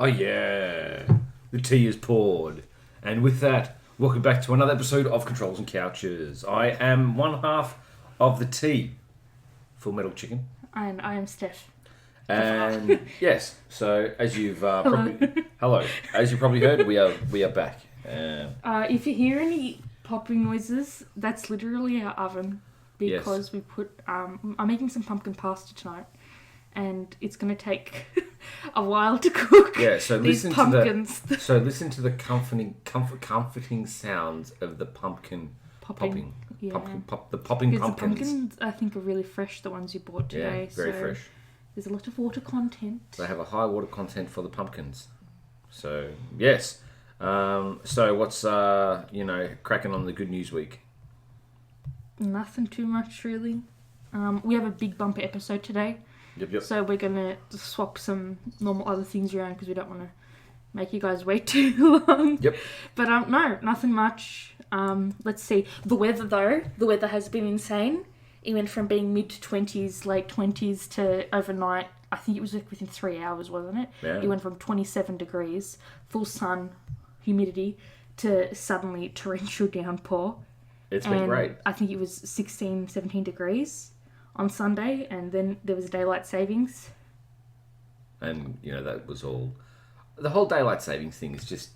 Oh yeah, the tea is poured. And with that, welcome back to another episode of Controls and Couches. I am one half of the tea, FullMetalChicken. And I am Steph. And yes, so as you've as you probably heard, we are back. If you hear any popping noises, that's literally our oven because we put. I'm making some pumpkin pasta tonight, and it's going to take a while to cook. Yeah, so these pumpkins. Listen to the comforting sounds of the pumpkin popping. Yeah. The popping because pumpkins. The pumpkins, I think, are really fresh. The ones you bought today. Yeah, very fresh. There's a lot of water content. They have a high water content for the pumpkins. So yes. So what's cracking on the good news week? Nothing too much really. We have a big bumper episode today. Yep. So we're gonna swap some normal other things around because we don't want to make you guys wait too long. Yep. But no, nothing much. Let's see. The weather though. The weather has been insane. It went from being mid-20s, late 20s to overnight. I think it was like within 3 hours, wasn't it? Yeah. It went from 27 degrees, full sun, humidity, to suddenly torrential downpour. It's been great. I think it was 16, 17 degrees on Sunday, and then there was daylight savings. And, that was all... The whole daylight savings thing is just...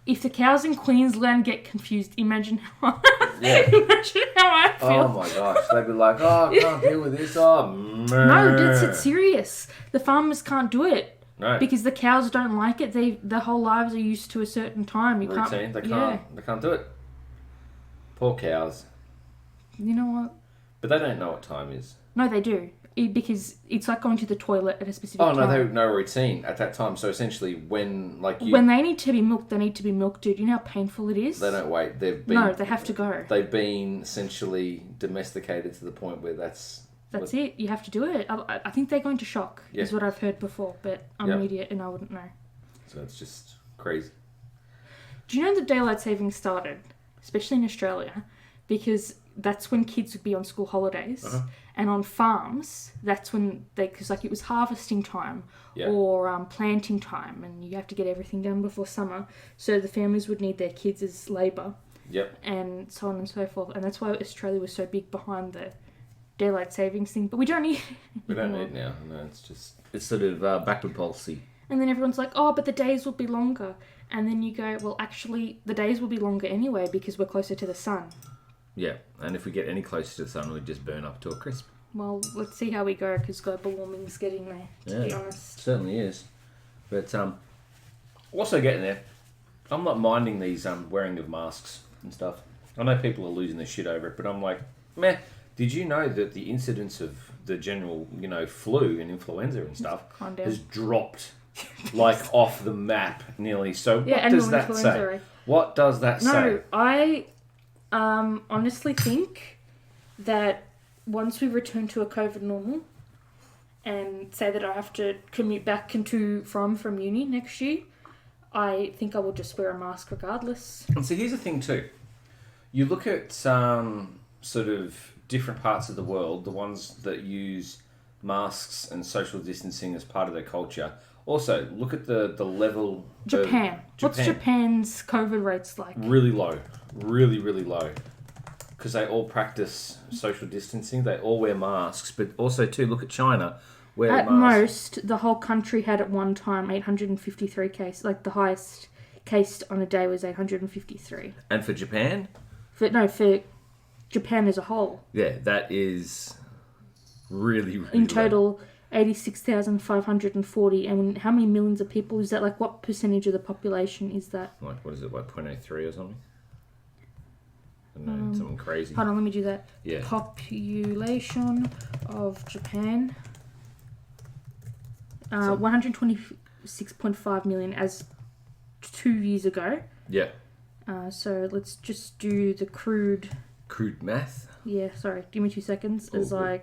If the cows in Queensland get confused, imagine how I feel. Oh my gosh, they'd be like, I can't deal with this. No, it's serious. The farmers can't do it. No. Because the cows don't like it. Their whole lives are used to a certain time. You Routine. can't. They can't do it. Poor cows. You know what? But they don't know what time is. No, they do. Because it's like going to the toilet at a specific time. Oh, no, they have no routine at that time. So essentially, when they need to be milked, they need to be milked, dude. You know how painful it is? They don't wait. They have to go. They've been essentially domesticated to the point where that's it. You have to do it. I think they're going to shock, is what I've heard before. But I'm an idiot and I wouldn't know. So it's just crazy. Do you know that daylight saving started, especially in Australia, because that's when kids would be on school holidays. Uh-huh. And on farms, that's when because it was harvesting time or planting time, and you have to get everything done before summer. So the families would need their kids as labour. Yep. And so on and so forth. And that's why Australia was so big behind the daylight savings thing. But we don't need We don't need now. No, it's sort of backward policy. And then everyone's like, oh, but the days will be longer. And then you go, well, actually, the days will be longer anyway because we're closer to the sun. Yeah, and if we get any closer to the sun, we'd just burn up to a crisp. Well, let's see how we go, because global warming's getting there, to be honest. Certainly is. But also getting there. I'm not minding these wearing of masks and stuff. I know people are losing their shit over it, but I'm like, meh. Did you know that the incidence of the general, flu and influenza and stuff has dropped off the map nearly? So what does that say? Right? What does that say? No, I honestly think that once we return to a COVID normal and say that I have to commute back from uni next year, I think I will just wear a mask regardless. And so here's the thing too. You look at sort of different parts of the world, the ones that use masks and social distancing as part of their culture. Also, look at the level... Japan. What's Japan's COVID rates like? Really low. Really, really low. Because they all practice social distancing. They all wear masks. But also, too, look at China. At most, the whole country had at one time 853 cases. Like, the highest case on a day was 853. And for Japan? For Japan as a whole. Yeah, that is really, really in low. Total... 86,540, and how many millions of people is that? Like, what percentage of the population is that? Like, what is it, 0.03 or something? I don't know, something crazy. Hold on, let me do that. Yeah. Population of Japan. 126.5 million as 2 years ago. Yeah. So let's just do the crude math? Yeah, sorry. Give me 2 seconds as I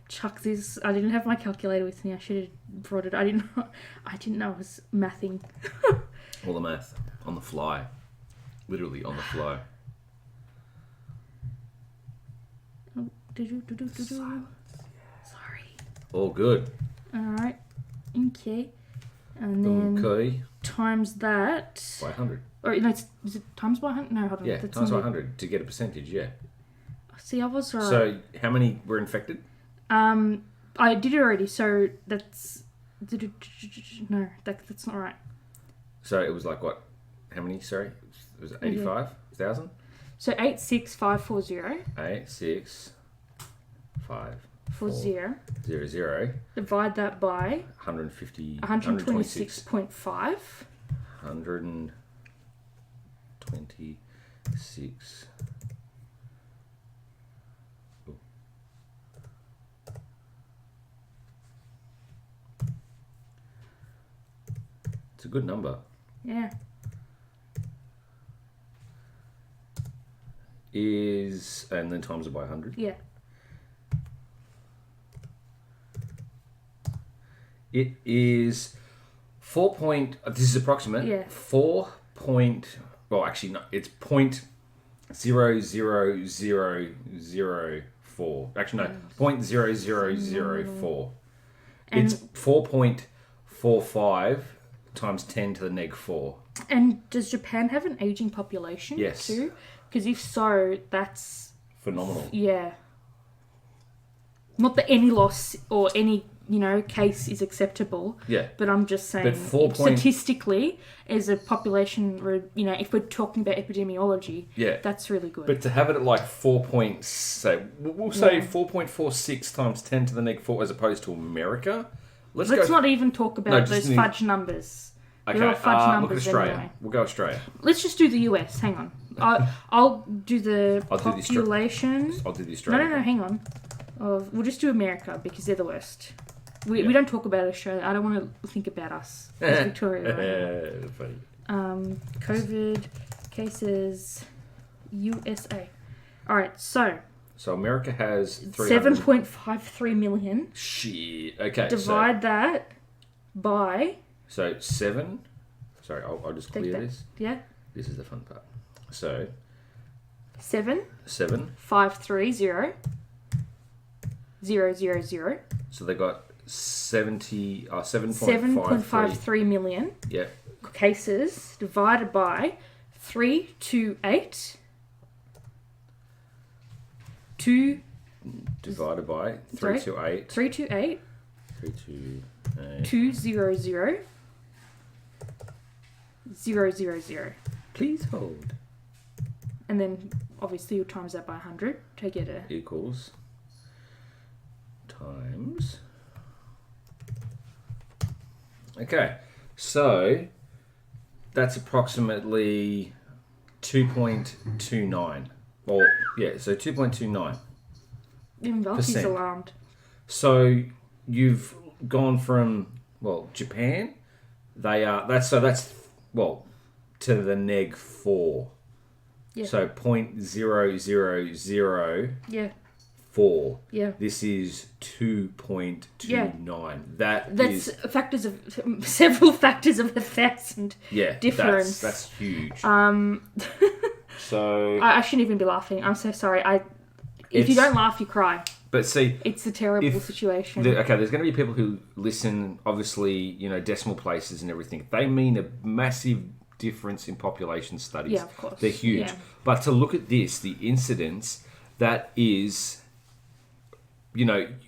chuck this. I didn't have my calculator with me. I should have brought it. I didn't know I was mathing. All the math on the fly. Literally on the fly. Sorry. All good. Alright. Okay. And then Okay. times that... By 100. Or, no, is it times by 100? No, hold on. Yeah, That's times by not 100 to get a percentage, yeah. See, I was right. So, how many were infected? I did it already, so that's... No, that's not right. So, it was like what? How many, sorry? It was 85,000? So 86540 86540 divide that by 150 126.5. 126. Ooh. It's a good number. Yeah. And then times it by 100. Yeah. It is this is approximate. Yeah. Well, actually, no, it's 0.00004. Actually, no, 0.0004. It's 4.45 times 10 to the neg 4. And does Japan have an aging population? Yes. Too? Because if so, that's... Phenomenal. Yeah. Not that any loss or any, case is acceptable. Yeah. But I'm just saying, statistically, as a population, if we're talking about epidemiology, that's really good. But to have it at like 4.46 times 10 to the neg 4 as opposed to America. Let's not even talk about those fudge numbers. Okay, they're all fudge numbers look Australia. Anyway. We'll go Australia. Let's just do the US. Hang on. I'll do the population. I'll do the Australian. No, hang on. We'll just do America because they're the worst. We don't talk about Australia. I don't want to think about us as Victoria. Funny. COVID cases USA. All right, so America has 7.53 million. Shit. Okay. Divide that by. So 7. Sorry, I'll just clear this. Yeah. This is the fun part. So 7.530 000. So they got 7.53 million. Yeah. Cases divided by 328. Divided by 328. 328. 328. 200 000. Please hold. And then obviously you'll times that by 100 to get a... Equals times. Okay, so that's approximately 2.29. Or, yeah, so 2.29. Even Valky's alarmed. So you've gone from, Japan, that's to the neg 4. Yeah. So 0.0004. Yeah. Yeah. This is 2.29. Yeah. That's several factors of 1,000 difference. That's huge. So I shouldn't even be laughing. I'm so sorry. If you don't laugh, you cry. But see, it's a terrible situation. There's going to be people who listen. Obviously, decimal places and everything. They mean a massive difference in population studies. Yeah, of course. They're huge. Yeah. But to look at this, the incidence that is, even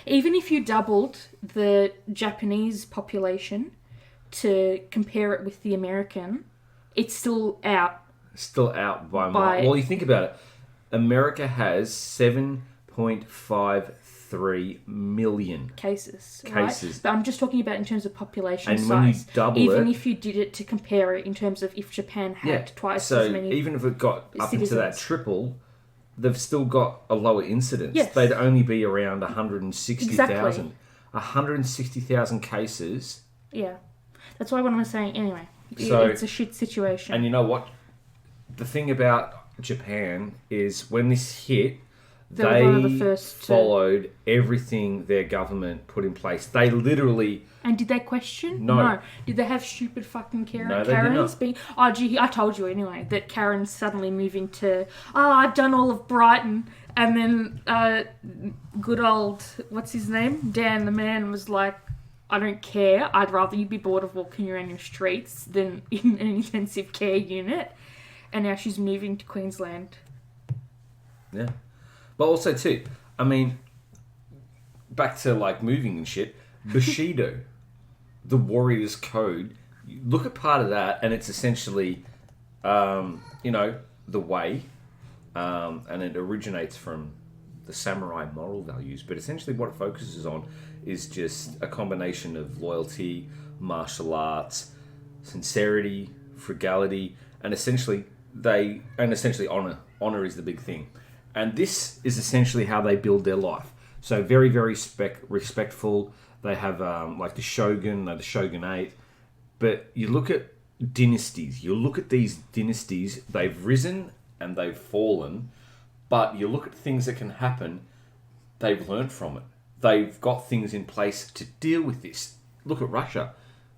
if you doubled the Japanese population to compare it with the American, it's still out. Still out by miles. Well, you think about it. America has 7.53 million cases. Right? But I'm just talking about in terms of population size. When you double even if you did it to compare it in terms of if Japan had twice as many. So even if it got up citizens. into that triple, they've still got a lower incidence. Yes. They'd only be around 160,000. Exactly. 160,000 cases. Yeah. That's why what I'm saying, anyway. So, it's a shit situation. And you know what? The thing about Japan is when this hit, they followed everything their government put in place. They literally... And did they question? No. Did they have stupid fucking Karens? No, they did not. Being... Oh, gee, I told you anyway, that Karen's suddenly moving to... I've done all of Brighton. And then good old... What's his name? Dan the man was like... I don't care. I'd rather you be bored of walking around your streets than in an intensive care unit. And now she's moving to Queensland. Yeah. But also, too, I mean, back to, like, moving and shit, Bushido, the warrior's code, you look at part of that, and it's essentially, you know, the way, and it originates from the samurai moral values, but essentially what it focuses on is just a combination of loyalty, martial arts, sincerity, frugality, and essentially honor. Honor is the big thing. And this is essentially how they build their life. So very, very respectful. They have like the shogun, the shogunate. But you look at dynasties. You look at these dynasties. They've risen and they've fallen. But you look at things that can happen. They've learned from it. They've got things in place to deal with this. Look at Russia.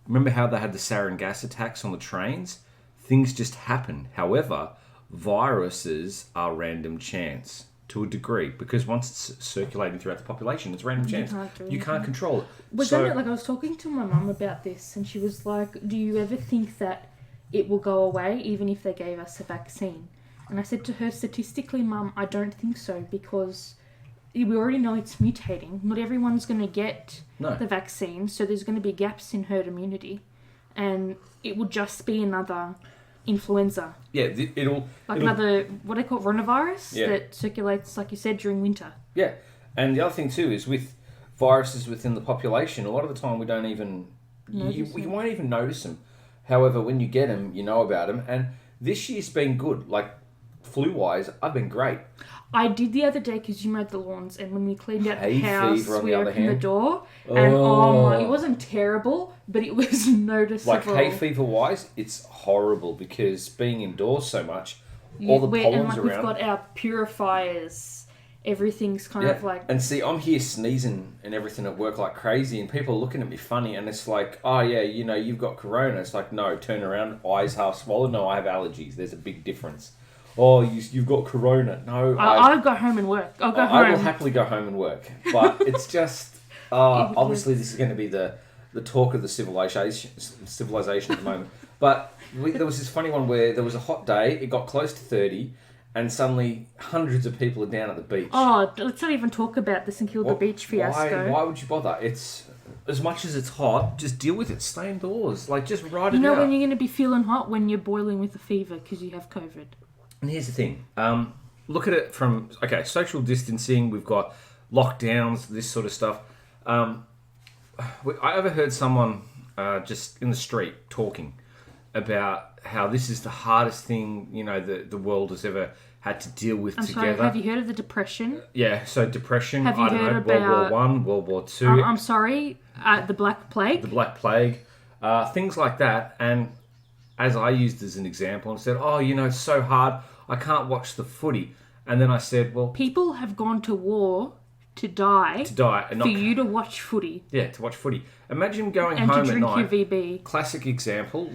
Remember how they had the sarin gas attacks on the trains? Things just happen. However, viruses are random chance to a degree, because once it's circulating throughout the population, it's random chance. You can't control it. Wasn't it like, I was talking to my mum about this, and she was like, do you ever think that it will go away even if they gave us a vaccine? And I said to her, statistically, Mum, I don't think so, because we already know it's mutating. Not everyone's going to get the vaccine, so there's going to be gaps in herd immunity, and it will just be another influenza. Yeah, it'll another, what do they call it, coronavirus that circulates, like you said, during winter. Yeah, and the other thing too is with viruses within the population, a lot of the time we don't even you won't even notice them. However, when you get them, you know about them. And this year's been good. Like flu wise, I've been great. I did the other day because you mowed the lawns, and when we cleaned out Hay the house, fever we opened the door, and it wasn't terrible, but it was noticeable. Like hay fever wise, it's horrible because being indoors so much, all the pollen's and like around. We've got our purifiers, everything's kind of like. And see, I'm here sneezing and everything at work like crazy, and people are looking at me funny, and it's like, oh yeah, you know, you've got corona. It's like, no, turn around, eyes half swollen. No, I have allergies. There's a big difference. Oh, you've got corona. No, I'll go home and work. I'll go home. I will happily go home and work. But it's just, obviously this is going to be the talk of the civilization at the moment. But there was this funny one where there was a hot day, it got close to 30, and suddenly hundreds of people are down at the beach. Oh, let's not even talk about the St Kilda Beach fiasco. Why would you bother? It's, as much as it's hot, just deal with it. Stay indoors. Like, just ride it out. You know when you're going to be feeling hot? When you're boiling with a fever because you have COVID. And here's the thing. Look at it from, social distancing. We've got lockdowns, this sort of stuff. I overheard someone just in the street talking about how this is the hardest thing, you know, the world has ever had to deal with together. Sorry, have you heard of the Depression? Yeah, so Depression, have you heard about World War One, World War Two. I'm sorry, the Black Plague? The Black Plague. Things like that. And as I used as an example and said, oh, you know, it's so hard, I can't watch the footy. And then I said, well... People have gone to war to die. And not... For you to watch footy. Yeah, to watch footy. Imagine going and home to at drink night. your VB. Classic example,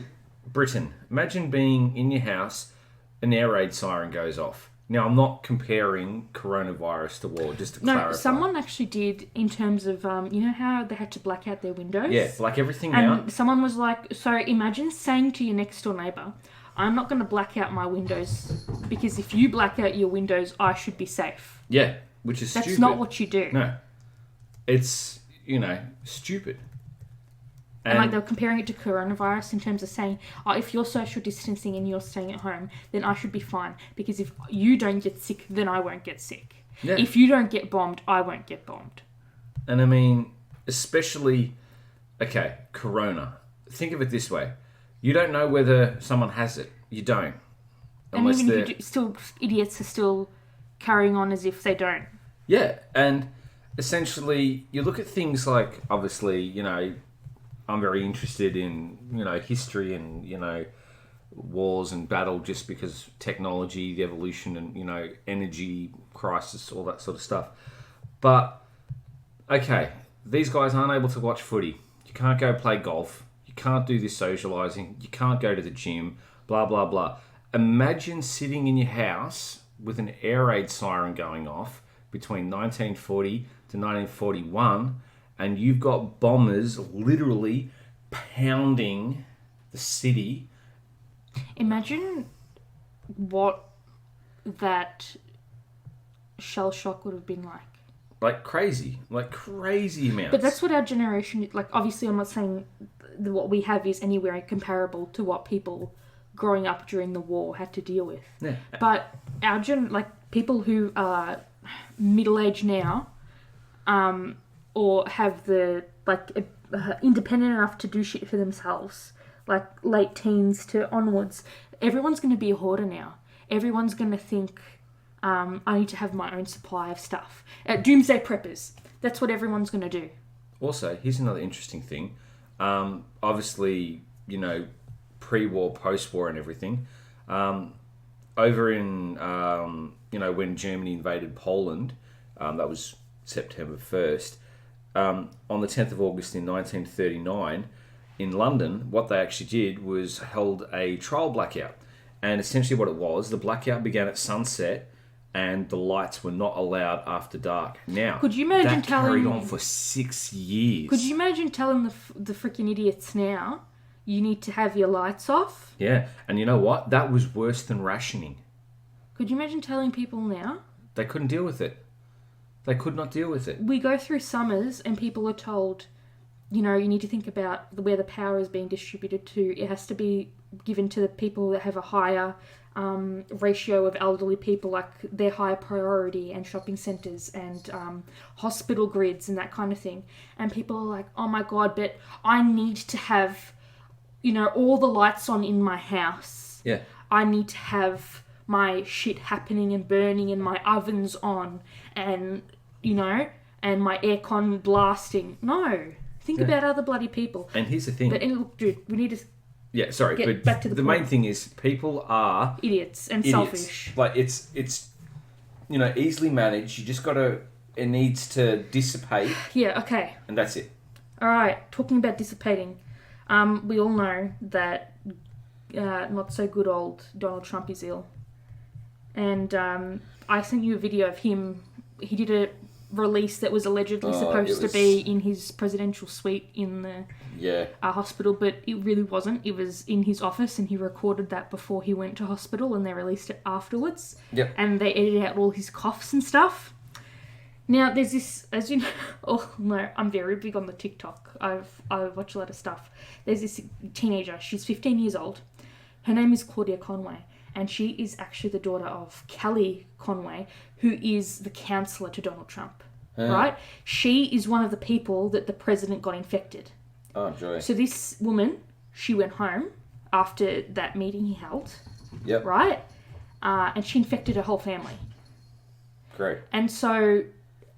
Britain. Imagine being in your house, an air raid siren goes off. Now, I'm not comparing coronavirus to war, just to clarify. No, someone actually did in terms of, you know how they had to black out their windows? Yeah, black everything out. And someone was like, so imagine saying to your next door neighbour, I'm not going to black out my windows because if you black out your windows, I should be safe. Yeah, which is stupid. That's not what you do. No. It's, you know, stupid. And like they were comparing it to coronavirus in terms of saying, oh, if you're social distancing and you're staying at home, then I should be fine. Because if you don't get sick, then I won't get sick. Yeah. If you don't get bombed, I won't get bombed. And I mean, especially, corona. Think of it this way. You don't know whether someone has it. You don't. Unless and even if still, idiots are still carrying on as if they don't. Yeah, and essentially, you look at things like, obviously, you know, I'm very interested in, you know, history and, you know, wars and battle just because technology, the evolution and, you know, energy crisis, all that sort of stuff. But, these guys aren't able to watch footy. You can't go play golf. You can't do this socialising. You can't go to the gym, blah, blah, blah. Imagine sitting in your house with an air raid siren going off between 1940 to 1941 and you've got bombers literally pounding the city. Imagine what that shell shock would have been like. Like crazy amounts. But that's what our generation, like, obviously I'm not saying that what we have is anywhere comparable to what people growing up during the war had to deal with. Yeah. But our people who are middle-aged now, or have the, like, independent enough to do shit for themselves, like late teens to onwards, everyone's going to be a hoarder now. Everyone's going to think, I need to have my own supply of stuff. Doomsday preppers. That's what everyone's going to do. Also, here's another interesting thing. Obviously, pre-war, post-war and everything. Over in, when Germany invaded Poland, that was September 1st, on the 10th of August in 1939, in London, what they actually did was held a trial blackout. And essentially what it was, the blackout began at sunset, and the lights were not allowed after dark. Now, could you imagine that carried on for 6 years. Could you imagine telling the freaking idiots now, you need to have your lights off? Yeah, and you know what? That was worse than rationing. Could you imagine telling people now? They couldn't deal with it. They could not deal with it. We go through summers and people are told, you need to think about where the power is being distributed to. It has to be given to the people that have a higher ratio of elderly people, like their higher priority, and shopping centres and hospital grids and that kind of thing. And people are like, oh my God, but I need to have, all the lights on in my house. Yeah. I need to have my shit happening and burning and my ovens on and, and my aircon blasting. No. Think about other bloody people. And here's the thing. But look, dude, we need to... Yeah, sorry, get but back to the main thing is people are... idiots and idiots. selfish. Like, it's easily managed. You just got to... It needs to dissipate. Yeah, okay. And that's it. All right, talking about dissipating. We all know that not so good old Donald Trump is ill. And I sent you a video of him. He did a release that was allegedly supposed to be in his presidential suite in the hospital, but it really wasn't. It was in his office, and he recorded that before he went to hospital, and they released it afterwards. Yep. And they edited out all his coughs and stuff. Now, there's this, as you know, oh no, I'm very big on the TikTok. I watch a lot of stuff. There's this teenager. She's 15 years old. Her name is Claudia Conway. And she is actually the daughter of Kelly Conway, who is the counselor to Donald Trump, right? She is one of the people that the president got infected. Oh, joy. So this woman, she went home after that meeting he held, Yep. right? And she infected her whole family. Great. And so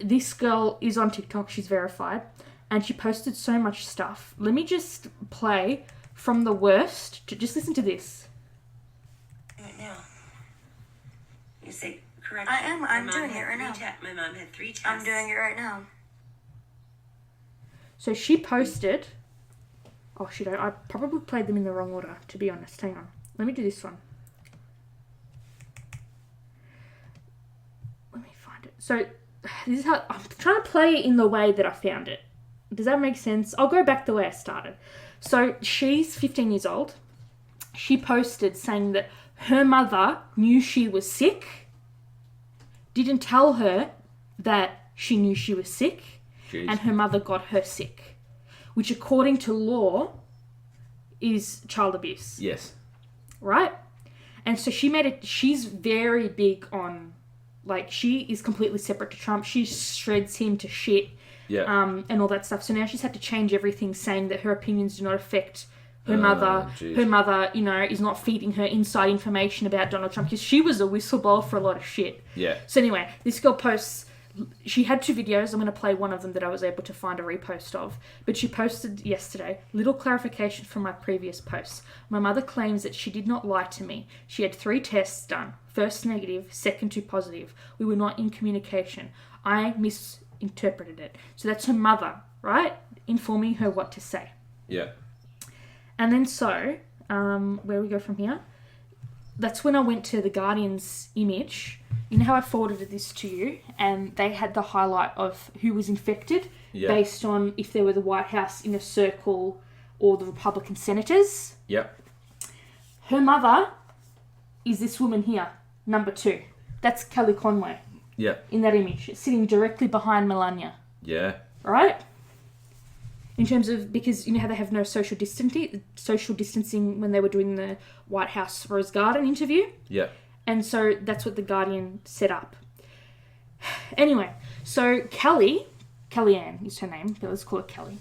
this girl is on TikTok. She's verified. And she posted so much stuff. Let me just play from the worst. Just listen to this. Now, you say correct. I am. I'm doing it right now. My mom had 3 tests. I'm doing it right now. So she posted... Oh, shit, I probably played them in the wrong order, to be honest. Hang on. Let me do this one. Let me find it. So, this is how... I'm trying to play it in the way that I found it. Does that make sense? I'll go back the way I started. So, she's 15 years old. She posted saying that her mother knew she was sick, didn't tell her that she knew she was sick, Jeez. and her mother got her sick, which according to law is child abuse. Yes. Right? And so she's very big on, like, she is completely separate to Trump. She shreds him to shit. Yeah. And all that stuff. So now she's had to change everything, saying that her opinions do not affect her geez. her mother, is not feeding her inside information about Donald Trump, because she was a whistleblower for a lot of shit. Yeah. So anyway, this girl posts, she had 2 videos. I'm going to play one of them that I was able to find a repost of. But she posted yesterday, little clarification from my previous posts. My mother claims that she did not lie to me. She had 3 tests done. First negative, second 2 positive. We were not in communication. I misinterpreted it. So that's her mother, right? Informing her what to say. Yeah. And then so, where we go from here? that's when I went to the Guardian's image. You know how I forwarded this to you, and they had the highlight of who was infected based on if they were the White House in a circle or the Republican senators. Yep. Her mother is this woman here, number 2. That's Kelly Conway. Yep. In that image, sitting directly behind Melania. Yeah. Right? In terms of, because you know how they have no social distancing when they were doing the White House Rose Garden interview? Yeah. And so that's what the Guardian set up. Anyway, so Kellyanne is her name, but let's call her Kelly.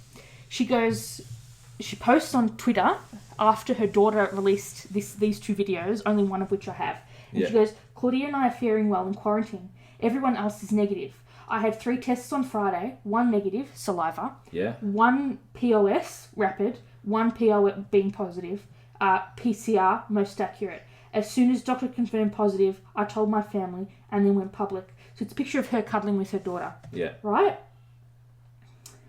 She posts on Twitter after her daughter released these 2 videos, only one of which I have. And she goes, Claudia and I are faring well in quarantine. Everyone else is negative. I had 3 tests on Friday, 1 negative, saliva. Yeah. 1 POS, rapid. 1 PO being positive. PCR, most accurate. As soon as doctor confirmed positive, I told my family and then went public. So it's a picture of her cuddling with her daughter. Yeah. Right?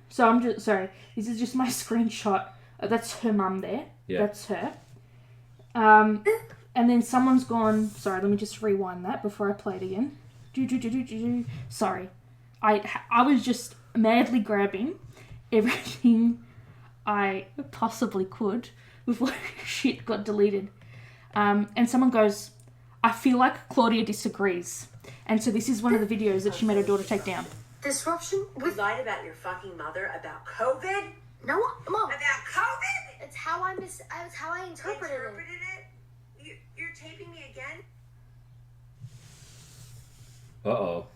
So I'm just, sorry, this is just my screenshot. That's her mum there. Yeah. That's her. And then someone's gone, sorry, let me just rewind that before I play it again. Sorry. I was just madly grabbing everything I possibly could before shit got deleted. And someone goes, I feel like Claudia disagrees. And so this is one of the videos that she made her daughter take down. Disruption You with... lied about your fucking mother about COVID? No, Mom. About COVID? It's how I interpreted it. You're taping me again? Uh-oh.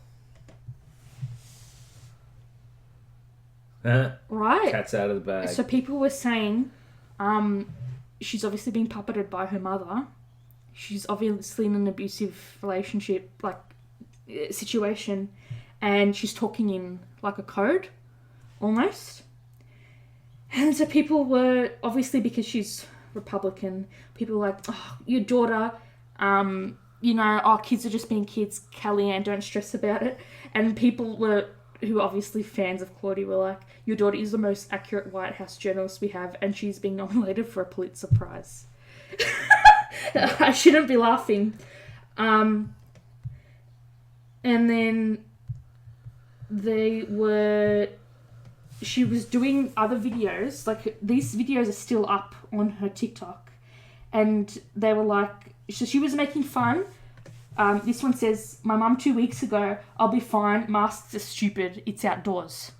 Right. Cat's out of the bag. So people were saying she's obviously being puppeted by her mother. She's obviously in an abusive relationship, situation, and she's talking in like a code, almost. And so people were, obviously because she's Republican, people were like, oh, your daughter, kids are just being kids, Kellyanne, don't stress about it. And people who are obviously fans of Claudia were like, your daughter is the most accurate White House journalist we have, and she's being nominated for a Pulitzer Prize. I shouldn't be laughing. And then she was doing other videos, like these videos are still up on her TikTok, and they were like, so she was making fun. This one says, my mum 2 weeks ago, I'll be fine, masks are stupid, it's outdoors.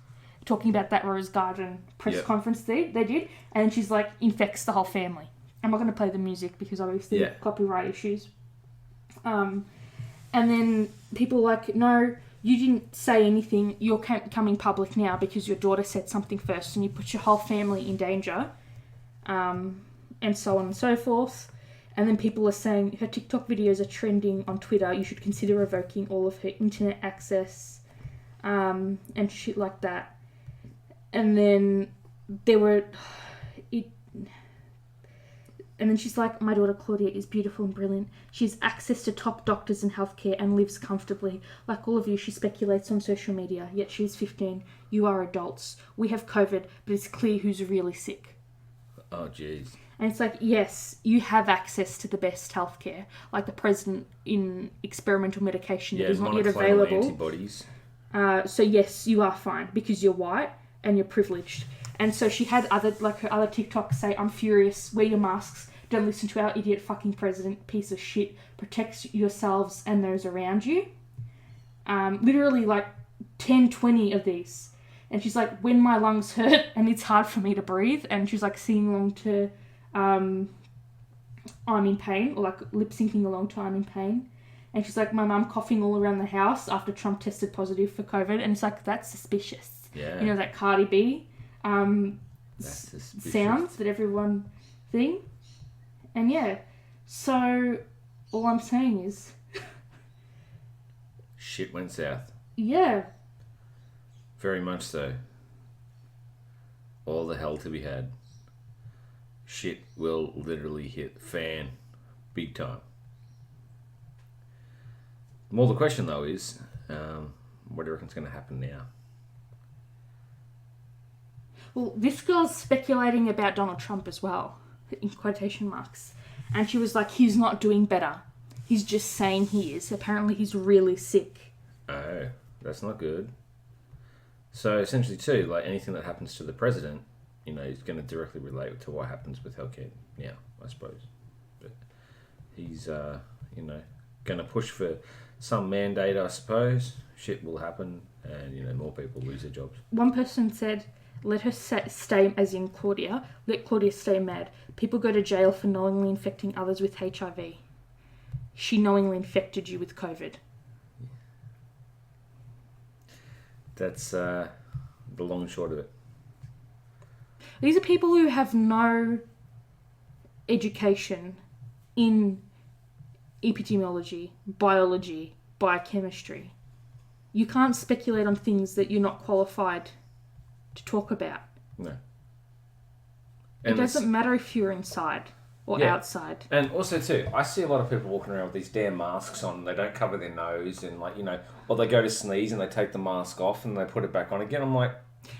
Talking about that Rose Garden press conference they did, and she's like, infects the whole family. I'm not going to play the music because obviously copyright issues. And then people were like, no, you didn't say anything, you're coming public now because your daughter said something first and you put your whole family in danger, and so on and so forth. And then people are saying her TikTok videos are trending on Twitter. You should consider revoking all of her internet access, and shit like that. And then and then she's like, my daughter Claudia is beautiful and brilliant. She has access to top doctors and healthcare and lives comfortably. Like all of you, she speculates on social media, yet she's 15. You are adults. We have COVID, but it's clear who's really sick. Oh, jeez. And it's like, yes, you have access to the best healthcare. Like the president in experimental medication that is not yet available. Antibodies. So yes, you are fine because you're white and you're privileged. And so she had her other TikToks say, I'm furious, wear your masks, don't listen to our idiot fucking president, piece of shit, protect yourselves and those around you. Literally 10, 20 of these. And she's like, when my lungs hurt and it's hard for me to breathe, and she's like singing along to I'm in pain, or lip syncing along to I'm in pain. And she's like, my mum coughing all around the house after Trump tested positive for COVID. And it's like, that's suspicious. Yeah. You know, that Cardi B sounds that everyone thing. And yeah, so all I'm saying is shit went south. Yeah. Very much so. All the hell to be had. Shit will literally hit the fan big time. Well, the question though is, what do you reckon's going to happen now? Well, this girl's speculating about Donald Trump as well, in quotation marks. And she was like, he's not doing better. He's just saying he is. Apparently he's really sick. Oh, that's not good. So essentially too, like anything that happens to the president, is going to directly relate to what happens with healthcare now, I suppose. But he's, going to push for some mandate, I suppose. Shit will happen and, more people lose their jobs. One person said, let her stay, as in Claudia, let Claudia stay mad. People go to jail for knowingly infecting others with HIV. She knowingly infected you with COVID. That's the long and short of it. These are people who have no education in epidemiology, biology, biochemistry. You can't speculate on things that you're not qualified to talk about. No. It doesn't matter if you're inside or outside. And also too, I see a lot of people walking around with these damn masks on. They don't cover their nose and or they go to sneeze and they take the mask off and they put it back on again. I'm like...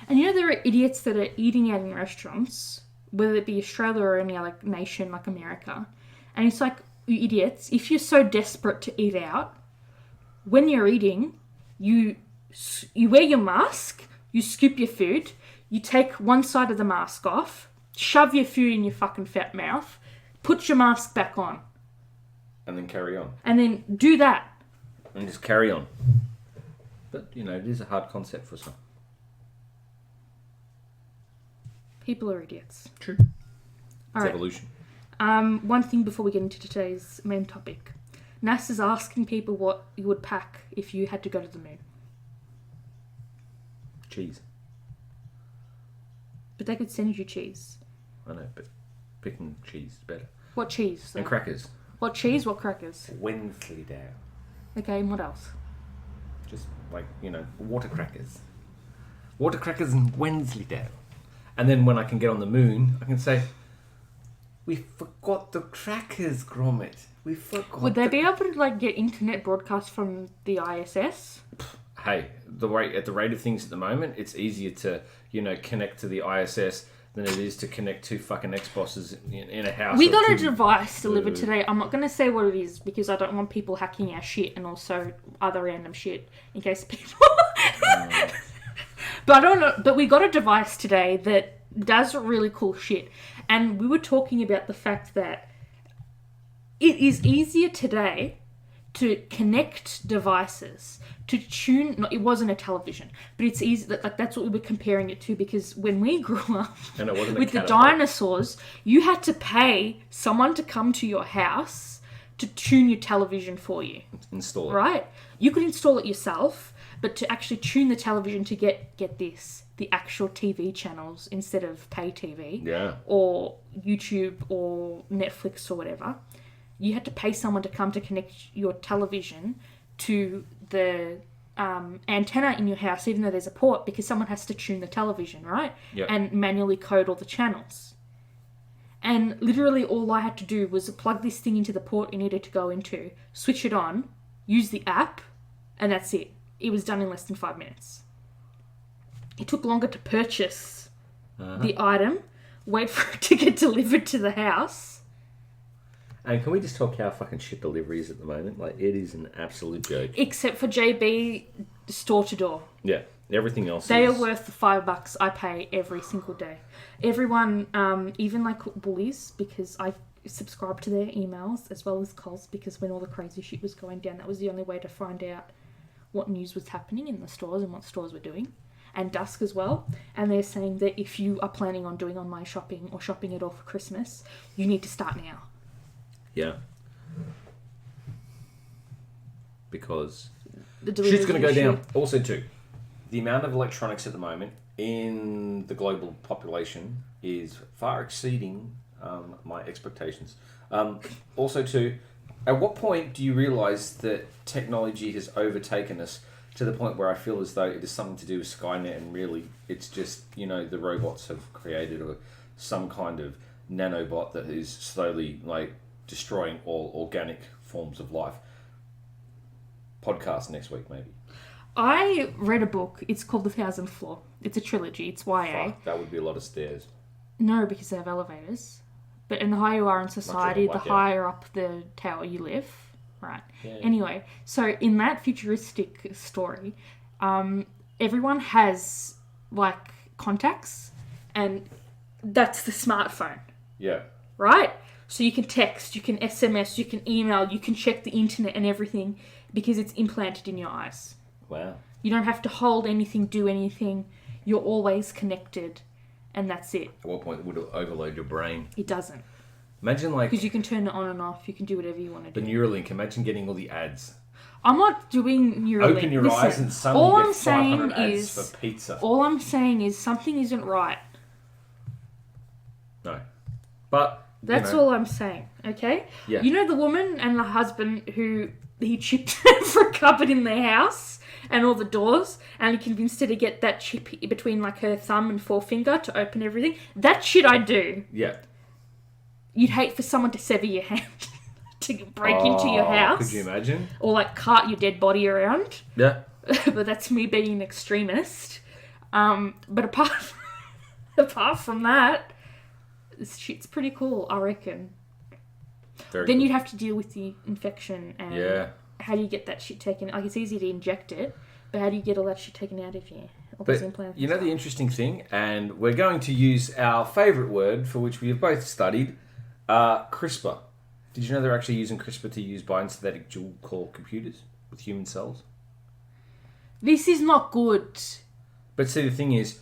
And there are idiots that are eating out in restaurants, whether it be Australia or any other nation like America. And it's like, you idiots, if you're so desperate to eat out, when you're eating, you wear your mask, you scoop your food, you take one side of the mask off, shove your food in your fucking fat mouth, put your mask back on. And then carry on. And then do that. And just carry on. But, it is a hard concept for some. People are idiots. True. All It's right. evolution. One thing before we get into today's main topic. NASA's asking people what you would pack if you had to go to the moon. Cheese. But they could send you cheese. I know, but picking cheese is better. What cheese? Though? And crackers. What cheese? What crackers? Wensleydale. Okay, and what else? Just water crackers. Water crackers and Wensleydale. And then when I can get on the moon, I can say, we forgot the crackers, Gromit. We forgot. Would they be able to get internet broadcast from the ISS? Hey, at the rate of things at the moment, it's easier to connect to the ISS than it is to connect two fucking Xboxes in a house. We got a device delivered today. I'm not going to say what it is because I don't want people hacking our shit and also other random shit in case people. But I don't know. But we got a device today that does really cool shit, and we were talking about the fact that it is easier today to connect devices to tune. No, it wasn't a television, but it's easy. That's what we were comparing it to because when we grew up and it wasn't with the dinosaurs, you had to pay someone to come to your house to tune your television for you. Install it. Right? You could install it yourself. But to actually tune the television to get this, the actual TV channels instead of pay TV, or YouTube or Netflix or whatever, you had to pay someone to come to connect your television to the antenna in your house, even though there's a port, because someone has to tune the television, right? Yep. And manually code all the channels. And literally all I had to do was plug this thing into the port it needed to go into, switch it on, use the app, and that's it. It was done in less than 5 minutes. It took longer to purchase the item, wait for it to get delivered to the house. And can we just talk how fucking shit delivery is at the moment? It is an absolute joke. Except for JB store to door. Yeah, everything else They are worth the $5 I pay every single day. Everyone, even Woolies, because I subscribe to their emails, as well as Coles, because when all the crazy shit was going down, that was the only way to find out what news was happening in the stores and what stores were doing, and Dusk as well. And they're saying that if you are planning on doing online shopping or shopping at all for Christmas, you need to start now. Yeah. Because The shit's going to go delivery down. Also, too, the amount of electronics at the moment in the global population is far exceeding my expectations. Also, too, at what point do you realise that technology has overtaken us to the point where I feel as though it is something to do with Skynet and really it's just, the robots have created some kind of nanobot that is slowly destroying all organic forms of life? Podcast next week, maybe. I read a book. It's called The 1,000th Floor. It's a trilogy. It's YA. Fuck, that would be a lot of stairs. No, because they have elevators. But the higher you are in society, the like, yeah. higher up the tower you live. Right. Yeah. Anyway, so in that futuristic story, everyone has, like, contacts, and that's the smartphone. Yeah. Right? So you can text, you can SMS, you can email, you can check the internet and everything because it's implanted in your eyes. Wow. You don't have to hold anything, do anything. You're always connected, and that's it. At what point would it overload your brain? It doesn't. Imagine, like, Because you can turn it on and off. You can do whatever you want to the do. Neuralink. Imagine getting all the ads. I'm not doing Neuralink. Open your Listen, eyes and suddenly all get I'm 500 saying ads is, for pizza. all I'm saying is something isn't right. No. But, That's all I'm saying, okay? Yeah. You know the woman and the husband who he chipped for a cupboard in their house and all the doors, and he convinced her to get that chip between, like, her thumb and forefinger to open everything? That shit I do. Yeah. You'd hate for someone to sever your hand to break into your house. Could you imagine? Or, like, cart your dead body around. Yeah. But that's me being an extremist. But apart from that, this shit's pretty cool, I reckon. Very Then cool. you'd have to deal with the infection and Yeah. how do you get that shit taken? Like, it's easy to inject it, but how do you get all that shit taken out of you? All those But implants. you know the interesting thing, and we're going to use our favourite word for which we have both studied, CRISPR. Did you know they're actually using CRISPR to use biosynthetic dual-core computers with human cells? This is not good. But see, the thing is,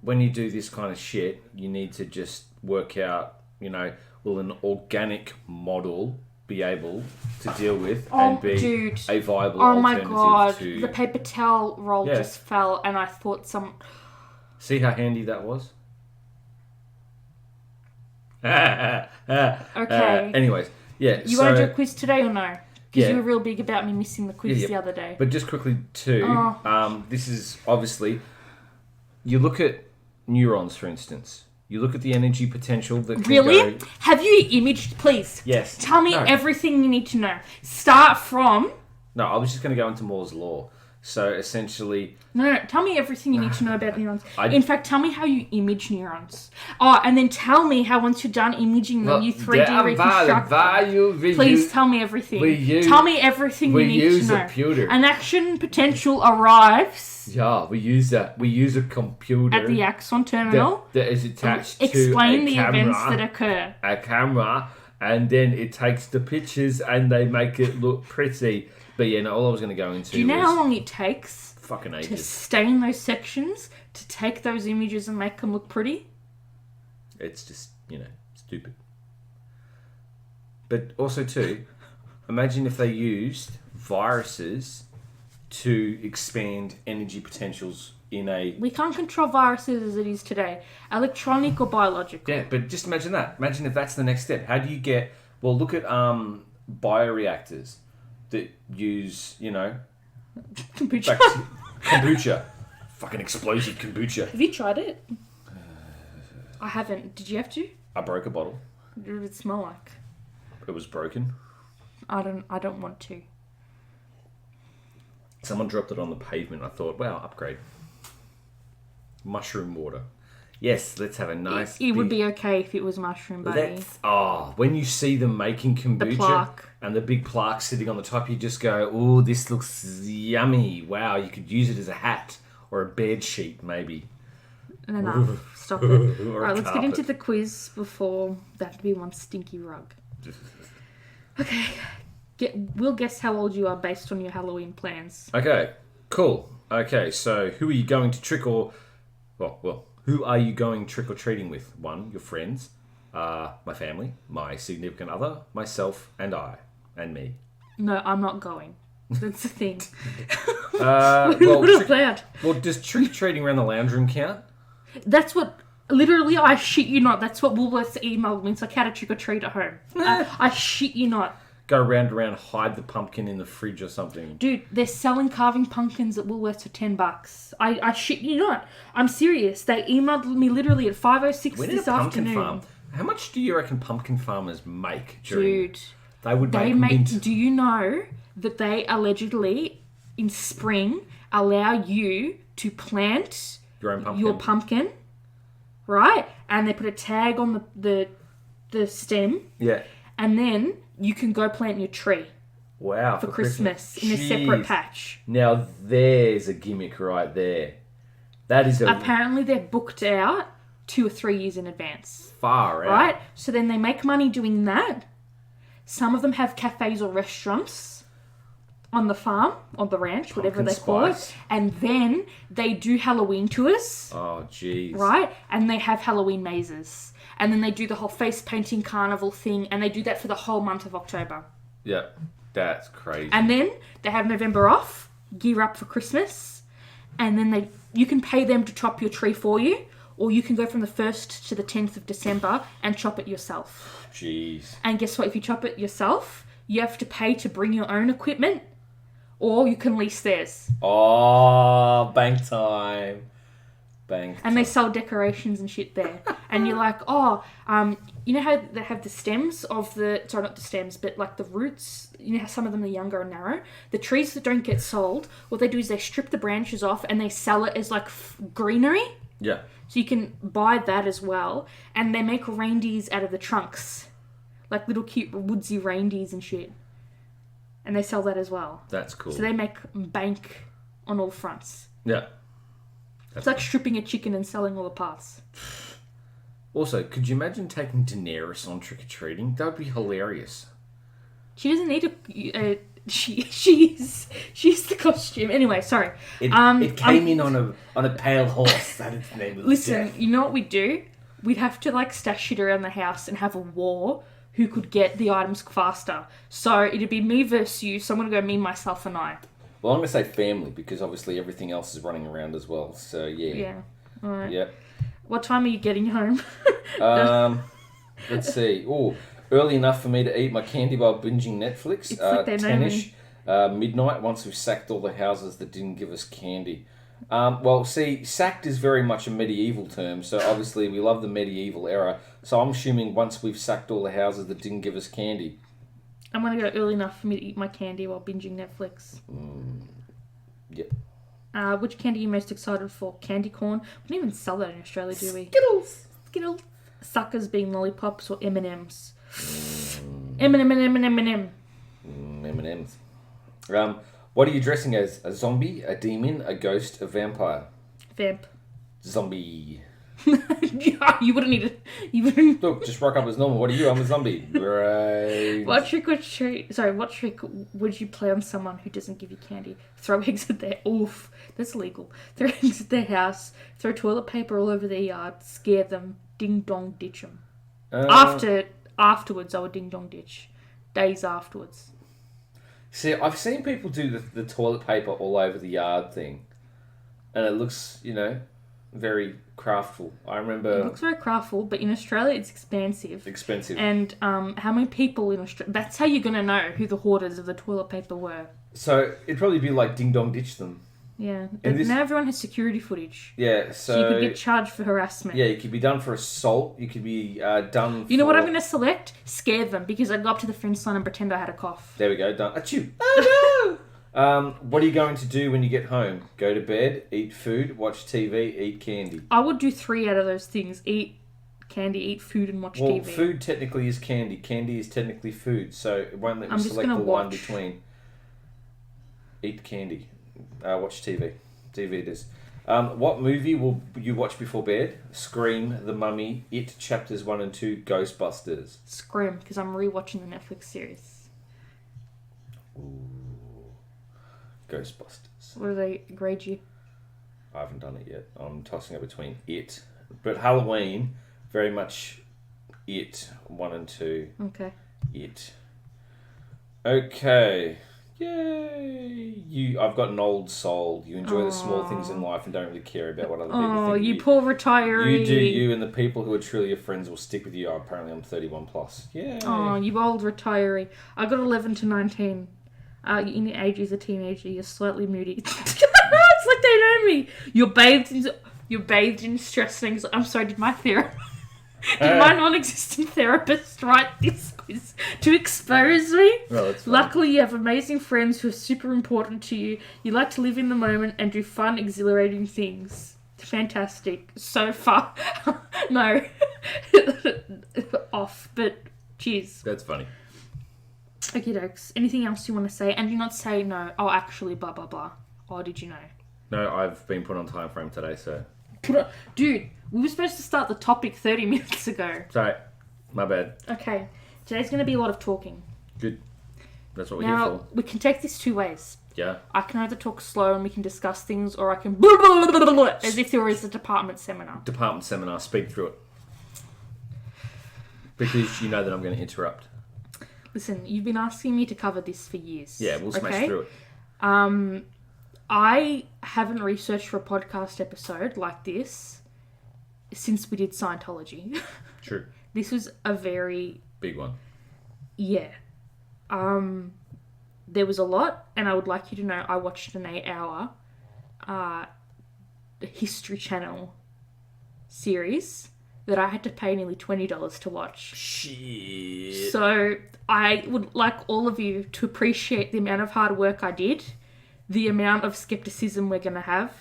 when you do this kind of shit, you need to just work out, will an organic model be able to deal with and be dude. a viable Oh my alternative god, to... the paper towel roll Yeah. just fell and I thought See how handy that was? Okay. Anyways, yeah. You want to do a quiz today or no? Because Yeah. you were real big about me missing the quiz Yeah. the other day. But just quickly too, this is obviously, you look at neurons, for instance. You look at the energy potential that can Really? go... Have you imaged, please? Yes. Tell me No. everything you need to know. Start from... No, I was just going to go into Moore's law. So essentially... No, tell me everything you need to know about neurons. I- In fact, tell me how you image neurons. Oh, and then tell me how once you're done imaging them, you 3D reconstruct them. Please tell me everything. Tell me everything you need to know. a computer. An action potential arrives Yeah, we use a computer at the Axon terminal. that is attached Explain to the events that occur. a camera, and then it takes the pictures and they make it look pretty. But yeah, no, all I was going to go into Do you know was how long it takes fucking to ages. stain those sections, to take those images and make them look pretty? It's just, stupid. But also too, imagine if they used viruses to expand energy potentials in a... We can't control viruses as it is today, electronic or biological. Yeah, but just imagine that. Imagine if that's the next step. How do you get... Well, look at bioreactors that use, Kombucha. kombucha. Fucking explosive kombucha. Have you tried it? I haven't. Did you have to? I broke a bottle. What did it smell like? It was broken. I don't want to. Someone dropped it on the pavement. I thought, wow, upgrade. Mushroom water. Yes, let's have a nice... It would be okay if it was mushroom, buddy. When you see them making kombucha plaque. and the big plaque sitting on the top, you just go, oh, this looks yummy. Wow, you could use it as a hat or a bed sheet, maybe. Enough. Stop it. Alright, let's get into the quiz before that to be one stinky rug. Okay. We'll guess how old you are based on your Halloween plans. Okay, cool. Okay, so who are you going to trick or... Well, who are you going trick-or-treating with? One, your friends, my family, my significant other, myself, and I, and me. No, I'm not going. That's the thing. Well, What is planned? well, does trick-or-treating around the lounge room count? That's what... Literally, I shit you not. That's what Woolworths emailed me. It's like, how to trick-or-treat at home. I shit you not. Go round and round, hide the pumpkin in the fridge or something. Dude, they're selling carving pumpkins at Woolworths for $10. I shit you not. I'm serious. They emailed me literally at 5:06 We need this a pumpkin afternoon. farm. How much do you reckon pumpkin farmers make during... Dude, They would they make mint. do you know that they allegedly, in spring, allow you to plant Your own pumpkin. your pumpkin, right? And they put a tag on the the stem, Yeah. and then you can go plant your tree Wow. for Christmas in a separate patch. Now there's a gimmick right there. That is a Apparently they're booked out 2 or 3 years in advance. far out. Right? So then they make money doing that. Some of them have cafes or restaurants on the farm, on the ranch, whatever Pumpkin they call spice. it. And then they do Halloween tours, Oh, jeez. right? And they have Halloween mazes. And then they do the whole face painting carnival thing, and they do that for the whole month of October. Yeah. That's crazy. And then they have November off, gear up for Christmas, and then you can pay them to chop your tree for you, or you can go from the 1st to the 10th of December and chop it yourself. Jeez. And guess what? If you chop it yourself, you have to pay to bring your own equipment, or you can lease theirs. Oh, bank time. Bank And they sell decorations and shit there. And you're like, you know how they have the stems of sorry, not the stems, but like the roots, you know how some of them are younger and narrow? The trees that don't get sold, what they do is they strip the branches off and they sell it as like greenery. Yeah. So you can buy that as well. And they make reindeers out of the trunks. Like little cute woodsy reindeers and shit. And they sell that as well. That's cool. So they make bank on all fronts. Yeah. It's like stripping a chicken and selling all the parts. Also, could you imagine taking Daenerys on trick-or-treating? That would be hilarious. She doesn't need a... she's the costume. Anyway, sorry. It came in on a pale horse. That is the name of the Listen, death. you know what we'd do? We'd have to like stash shit around the house and have a war who could get the items faster. So it'd be me versus you. So I'm going to go me, myself, and I. Well, I'm going to say family because obviously everything else is running around as well. So, yeah. Yeah. All right. Yeah. What time are you getting home? Let's see. Oh, early enough for me to eat my candy while binging Netflix. It's like they know 10-ish. Midnight, once we've sacked all the houses that didn't give us candy. Well, see, sacked is very much a medieval term, so obviously we love the medieval era. So I'm assuming once we've sacked all the houses that didn't give us candy. I'm going to go early enough for me to eat my candy while binging Netflix. Yep. Which candy are you most excited for? Candy corn? We don't even sell that in Australia, do we? Skittles. Suckers being lollipops or M&Ms. M&M. M&M's. What are you dressing as? A zombie, a demon, a ghost, a vampire? Vamp. Zombie. You wouldn't need it. You wouldn't. Look, just rock up as normal. What are you? I'm a zombie. Right. What trick would you play on someone who doesn't give you candy? Throw eggs at their... Oof. That's illegal. Throw eggs at their house. Throw toilet paper all over their yard. Scare them. Ding dong ditch them. Afterwards, I would ding dong ditch. Days afterwards. See, I've seen people do the toilet paper all over the yard thing. And it looks, very craftful. I remember... It looks very craftful, but in Australia it's expensive. And how many people in Australia... That's how you're going to know who the hoarders of the toilet paper were. So it'd probably be like ding dong ditch them. Yeah. Now everyone has security footage. Yeah, So you could get charged for harassment. Yeah, you could be done for assault. You could be done for... You know what I'm going to select? Scare them, because I'd go up to the fence line and pretend I had a cough. There we go, done. Achoo! Oh no! What are you going to do when you get home? Go to bed, eat food, watch TV, eat candy. I would do 3 out of those things. Eat candy, eat food, and watch TV. Food technically is candy. Candy is technically food. So it won't let me select the one between. Eat candy. Watch TV. TV it is. What movie will you watch before bed? Scream, The Mummy, It Chapters 1 and 2, Ghostbusters. Scream, because I'm rewatching the Netflix series. Ooh. Ghostbusters. What do they grade you? I haven't done it yet. I'm tossing it between It. But Halloween, very much It 1 and 2. Okay. It. Okay. Yay! I've got an old soul. You enjoy the small things in life and don't really care about what other people think. Oh, you poor retiree. You do you, and the people who are truly your friends will stick with you. Apparently, I'm 31 plus. Yeah. Oh, you old retiree. I got 11 to 19. In your age as a teenager, you're slightly moody. It's like they know me. You're bathed in stress and anxiety. I'm sorry, did my non-existent therapist write this quiz to expose me? No, that's fine. Luckily, you have amazing friends who are super important to you. You like to live in the moment and do fun, exhilarating things. Fantastic. So far. No. off, but cheers. That's funny. Okay, dokes. Anything else you want to say? And do not say no. Oh, actually, blah blah blah. Or did you know? No, I've been put on time frame today, so Dude, we were supposed to start the topic 30 minutes ago. sorry, my bad. Okay, today's going to be a lot of talking. Good. That's what we're here Now, for. we can take this two ways. Yeah. I can either talk slow and we can discuss things, or I can blah, blah, blah, blah, blah, as if there was a department seminar. Department seminar. Speed through it. Because you know that I'm going to interrupt. Listen, you've been asking me to cover this for years. Yeah, we'll smash through it. I haven't researched for a podcast episode like this since we did Scientology. True. This was a very... Big one. Yeah. There was a lot, and I would like you to know I watched an 8-hour History Channel series that I had to pay nearly $20 to watch. Shit. So I would like all of you to appreciate the amount of hard work I did, the amount of skepticism we're going to have,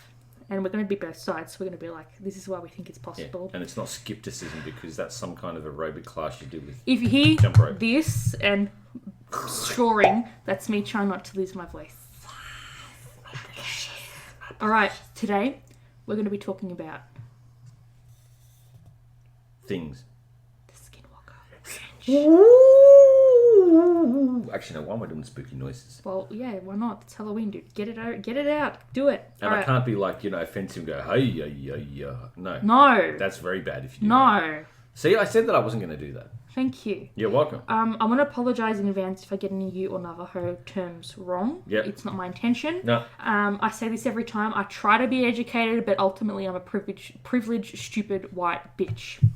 and we're going to be both sides. We're going to be like, this is why we think it's possible. And it's not skepticism because that's some kind of aerobic class you do with... If you hear Jump rope. this and snoring, that's me trying not to lose my voice. Alright, today we're going to be talking about Things. the Skinwalker Ranch. Actually, no, why am I doing spooky noises? Well, yeah, why not? It's Halloween, dude. Get it out. Do it. And Alright. I can't be like, offensive and go, hey. No. No. That's very bad if you do that. No. See, I said that I wasn't going to do that. Thank you. You're welcome. I want to apologise in advance if I get any Ute or Navajo terms wrong. Yep. It's not my intention. No. I say this every time. I try to be educated, but ultimately I'm a privileged, stupid, white bitch.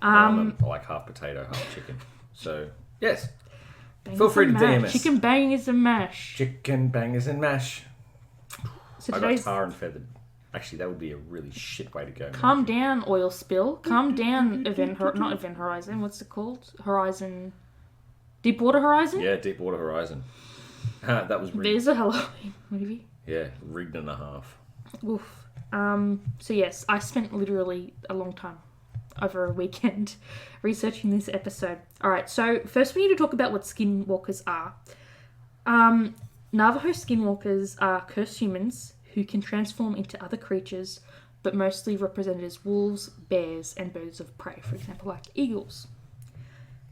I'm like half potato, half chicken. So, yes. Bangers Feel free and to DM mash. us. Chicken bangers and mash. Chicken bangers and mash. So I got today's... tar and feathered. Actually, that would be a really shit way to go. Calm down, oil spill. Calm down, not Event Horizon. What's it called? Horizon... Deepwater Horizon? Yeah, Deepwater Horizon. That was rigged. There's a Halloween movie. Yeah, rigged and a half. Oof. So yes, I spent literally a long time over a weekend researching this episode. Alright, so first we need to talk about what skinwalkers are. Navajo skinwalkers are cursed humans who can transform into other creatures, but mostly represented as wolves, bears, and birds of prey, for example, like eagles.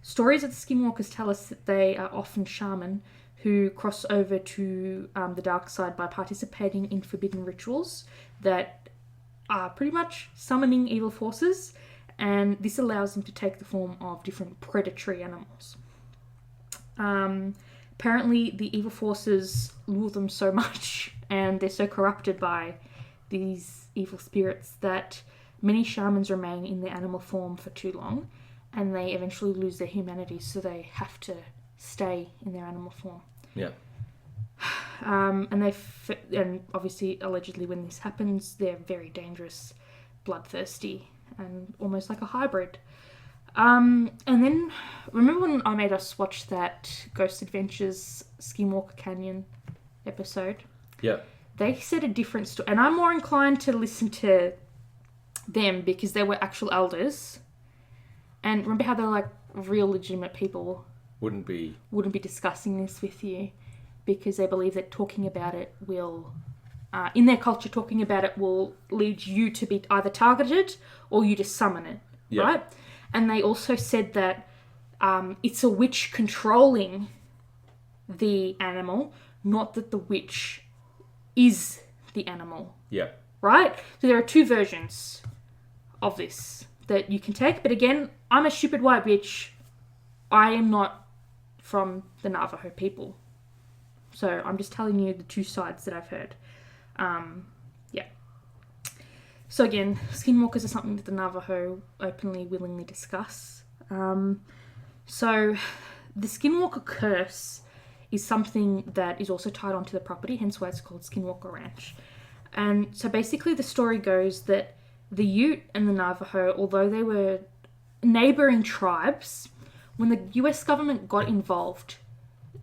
Stories of the skinwalkers tell us that they are often shaman who cross over to the dark side by participating in forbidden rituals that are pretty much summoning evil forces, and this allows them to take the form of different predatory animals. Apparently, the evil forces lure them so much, and they're so corrupted by these evil spirits that many shamans remain in their animal form for too long, and they eventually lose their humanity, so they have to stay in their animal form. Yeah. And obviously, allegedly, when this happens, they're very dangerous, bloodthirsty, and almost like a hybrid. And then, remember when I made us watch that Ghost Adventures Skinwalker Canyon episode? Yeah. They said a different story, and I'm more inclined to listen to them because they were actual elders. And remember how they're like real legitimate people Wouldn't be discussing this with you because they believe that talking about it will, in their culture, talking about it will lead you to be either targeted or you to summon it, right? And they also said that it's a witch controlling the animal, not that the witch is the animal. Yeah. Right? So there are two versions of this that you can take. But again, I'm a stupid white bitch. I am not from the Navajo people. So I'm just telling you the two sides that I've heard. Yeah. So again, skinwalkers are something that the Navajo openly, willingly discuss. So the Skinwalker Curse is something that is also tied onto the property, hence why it's called Skinwalker Ranch. And so basically the story goes that the Ute and the Navajo, although they were neighbouring tribes, when the US government got involved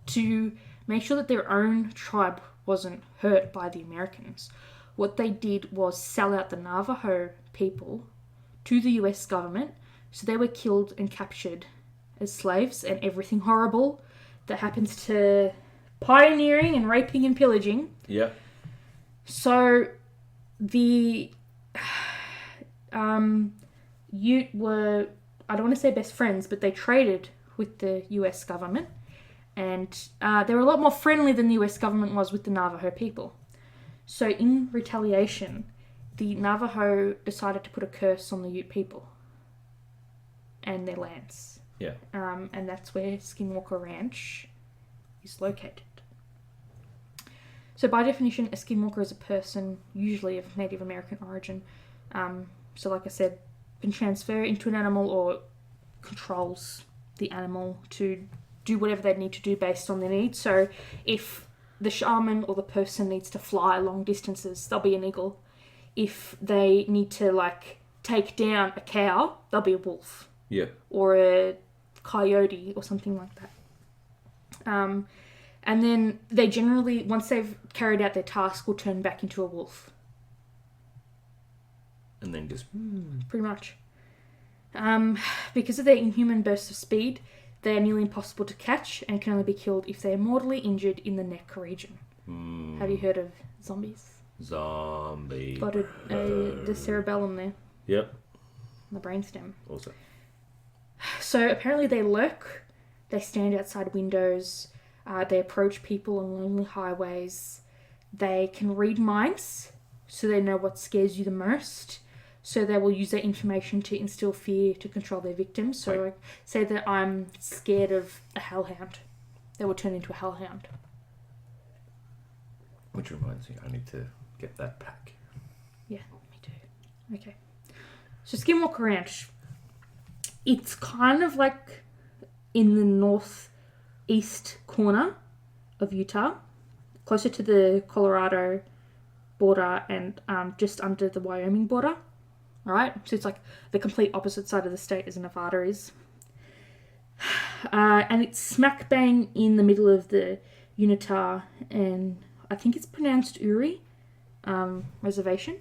to make sure that their own tribe wasn't hurt by the Americans, what they did was sell out the Navajo people to the US government So they were killed and captured as slaves, and everything horrible that happens to pioneering and raping and pillaging. Yeah. So the Ute were, I don't want to say best friends, but they traded with the US government, and they were a lot more friendly than the US government was with the Navajo people. So in retaliation, the Navajo decided to put a curse on the Ute people and their lands. Yeah. And that's where Skinwalker Ranch is located. So by definition, a skinwalker is a person, usually of Native American origin. So like I said, can transfer into an animal or controls the animal to do whatever they need to do based on their needs. So if the shaman or the person needs to fly long distances, they'll be an eagle. If they need to like take down a cow, they'll be a wolf. Yeah. Or a coyote or something like that. And then they generally, once they've carried out their task, will turn back into a wolf. And then just... Pretty much. Because of their inhuman bursts of speed, they are nearly impossible to catch and can only be killed if they are mortally injured in the neck region. Have you heard of zombies? Zombie. Got the cerebellum there. Yep. The brainstem. Also. So apparently they lurk, they stand outside windows, they approach people on lonely highways, they can read minds, so they know what scares you the most, so they will use that information to instill fear to control their victims. So like, say that I'm scared of a hellhound, they will turn into a hellhound. Which reminds me, I need to get that pack. Yeah, me too. Okay. So Skinwalker Ranch, it's kind of like in the northeast corner of Utah, closer to the Colorado border and just under the Wyoming border. All right, so it's like the complete opposite side of the state as Nevada is. And it's smack bang in the middle of the Unitah and I think it's pronounced Uri reservation.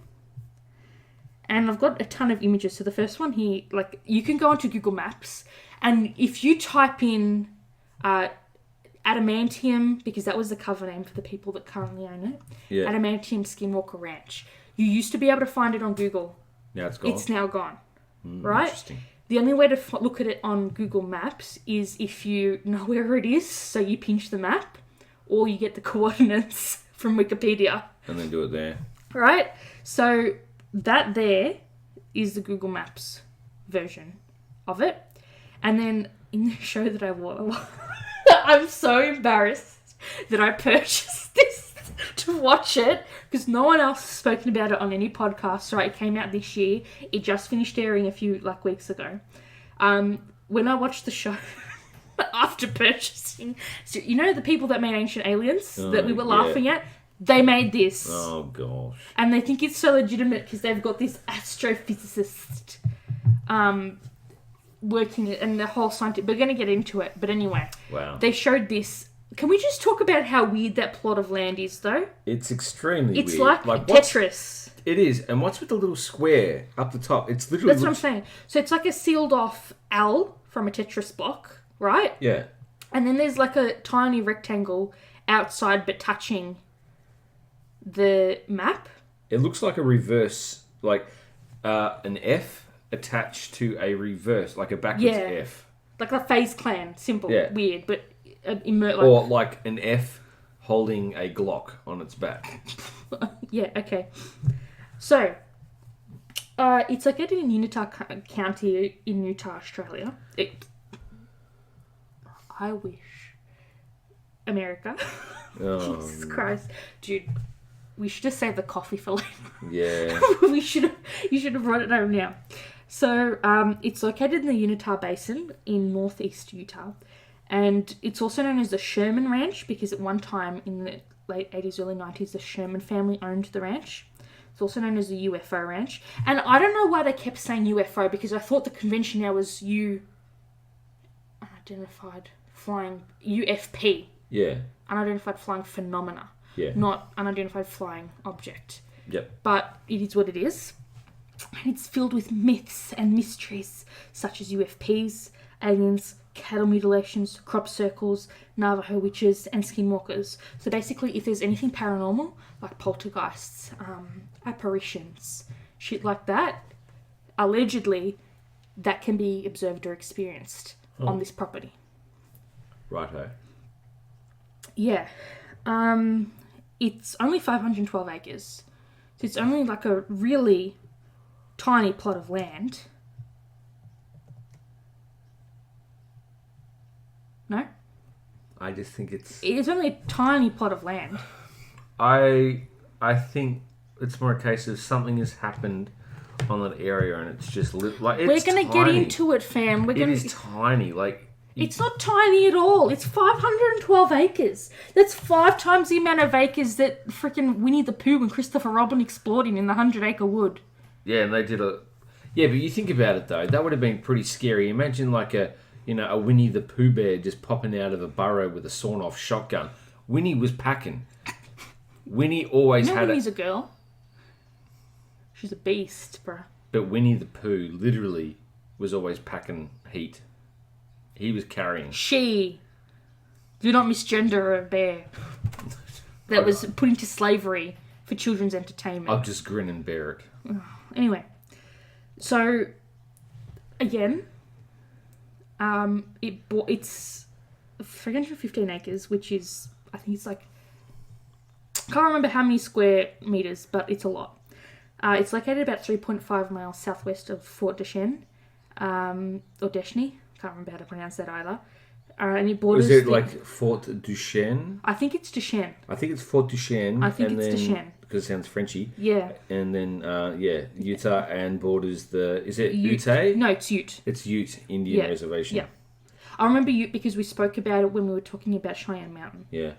And I've got a ton of images. So the first one here, like you can go onto Google Maps and if you type in adamantium, because that was the cover name for the people that currently own it. Yeah. Adamantium Skinwalker Ranch. You used to be able to find it on Google. Now it's gone. It's now gone. Right? Interesting. The only way to look at it on Google Maps is if you know where it is, so you pinch the map, or you get the coordinates from Wikipedia. And then do it there. Right? So that there is the Google Maps version of it. And then in the show that I watch, I'm so embarrassed that I purchased this to watch it because no one else has spoken about it on any podcast. Right? It came out this year. It just finished airing a few weeks ago. When I watched the show after purchasing, so you know the people that made Ancient Aliens that we were laughing at? They made this. Oh, gosh. And they think it's so legitimate because they've got this astrophysicist working it and the whole scientific... We're going to get into it. But anyway. Wow. They showed this. Can we just talk about how weird that plot of land is, though? It's extremely weird. It's like Tetris. It is. And what's with the little square up the top? It's literally... That's what I'm saying. So it's like a sealed off L from a Tetris block, right? Yeah. And then there's like a tiny rectangle outside but touching the map. It looks like a reverse, like an F attached to a reverse, like a backwards F. Like a FaZe Clan symbol. Yeah. Weird, but... or like an F holding a Glock on its back. Yeah, okay. So, it's located in Unitah County in Utah, Australia. I wish. America. Oh. Jesus Christ. Dude, we should just save the coffee for later. Yeah. You should have brought it home now. So, it's located in the Unitah Basin in northeast Utah. And it's also known as the Sherman Ranch because at one time in the late 80s, early 90s, the Sherman family owned the ranch. It's also known as the UFO Ranch. And I don't know why they kept saying UFO because I thought the convention now was unidentified flying, UFP. Yeah. Unidentified flying phenomena. Yeah. Not unidentified flying object. Yep. But it is what it is. And it's filled with myths and mysteries such as UFPs, aliens, cattle mutilations, crop circles, Navajo witches, and skinwalkers. So basically, if there's anything paranormal, like poltergeists, apparitions, shit like that, allegedly, that can be observed or experienced on this property. Righto. Yeah. It's only 512 acres. So it's only like a really tiny plot of land. No? I just think it's only a tiny plot of land. I think it's more a case of something has happened on that area and it's just like it's We're going to get into it, fam. It is tiny. Like it's not tiny at all. It's 512 acres. That's 5 times the amount of acres that freaking Winnie the Pooh and Christopher Robin explored in the 100-acre wood. Yeah, and they did a... Yeah, but you think about it, though. That would have been pretty scary. Imagine, like, a Winnie the Pooh bear just popping out of a burrow with a sawn-off shotgun. Winnie was packing. Winnie always had Winnie's a girl. She's a beast, bruh. But Winnie the Pooh literally was always packing heat. He was carrying. She. Do not misgender a bear. That was put into slavery for children's entertainment. I'll just grin and bear it. Anyway. So, again, it's 315 acres, which is, I think it's like, I can't remember how many square meters, but it's a lot. It's located about 3.5 miles southwest of Fort Deschênes, or Deschênes. Can't remember how to pronounce that either. And it borders... Is it like Fort Duchesne? I think it's Deschênes. I think it's Fort Duchesne. I think it's Deschênes. Because it sounds Frenchy. Yeah. And then, Utah and borders the... Is it Ute? No, it's Ute. It's Ute Indian Reservation. Yeah. I remember Ute because we spoke about it when we were talking about Cheyenne Mountain. Yeah.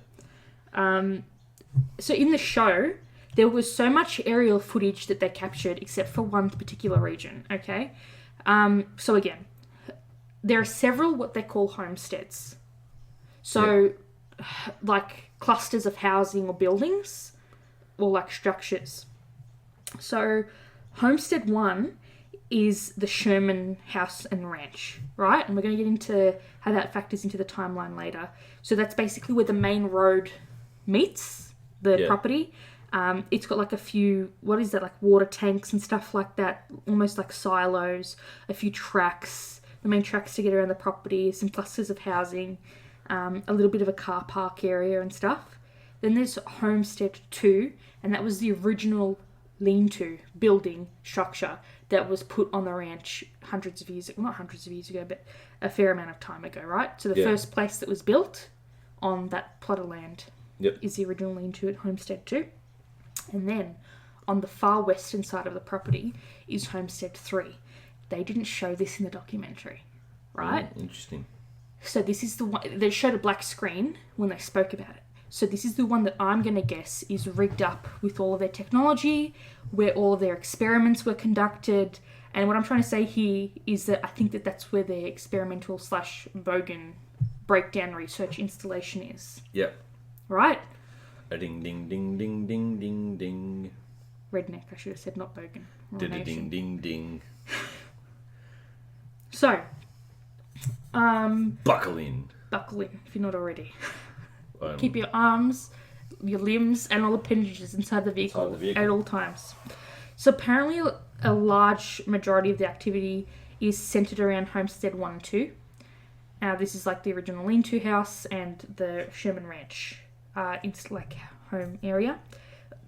So in the show, there was so much aerial footage that they captured except for one particular region, okay? So again, there are several what they call homesteads. So, like clusters of housing or buildings, or like structures. So, Homestead 1 is the Sherman House and Ranch, right? And we're going to get into how that factors into the timeline later. So that's basically where the main road meets the property. It's got like a few, what is that, like water tanks and stuff like that, almost like silos, a few tracks, the main tracks to get around the property, some clusters of housing, a little bit of a car park area and stuff. Then there's Homestead 2, and that was the original lean-to building structure that was put on the ranch hundreds of years ago, not hundreds of years ago, but a fair amount of time ago, right? So the first place that was built on that plot of land is the original lean-to at Homestead 2. And then on the far western side of the property is Homestead 3. They didn't show this in the documentary, right? Interesting. So this is the one, they showed a black screen when they spoke about it. So this is the one that I'm going to guess is rigged up with all of their technology, where all of their experiments were conducted. And what I'm trying to say here is that I think that that's where their experimental / bogan breakdown research installation is. Yep. Right? A ding, ding, ding, ding, ding, ding, ding. Redneck, I should have said, not bogan. Ding, ding, ding, ding. So, buckle in. Buckle in, if you're not already. Keep your arms, your limbs, and all appendages inside the vehicle at all times. So apparently a large majority of the activity is centered around Homestead 1 and 2. This is like the original lean-to house and the Sherman Ranch. It's like home area,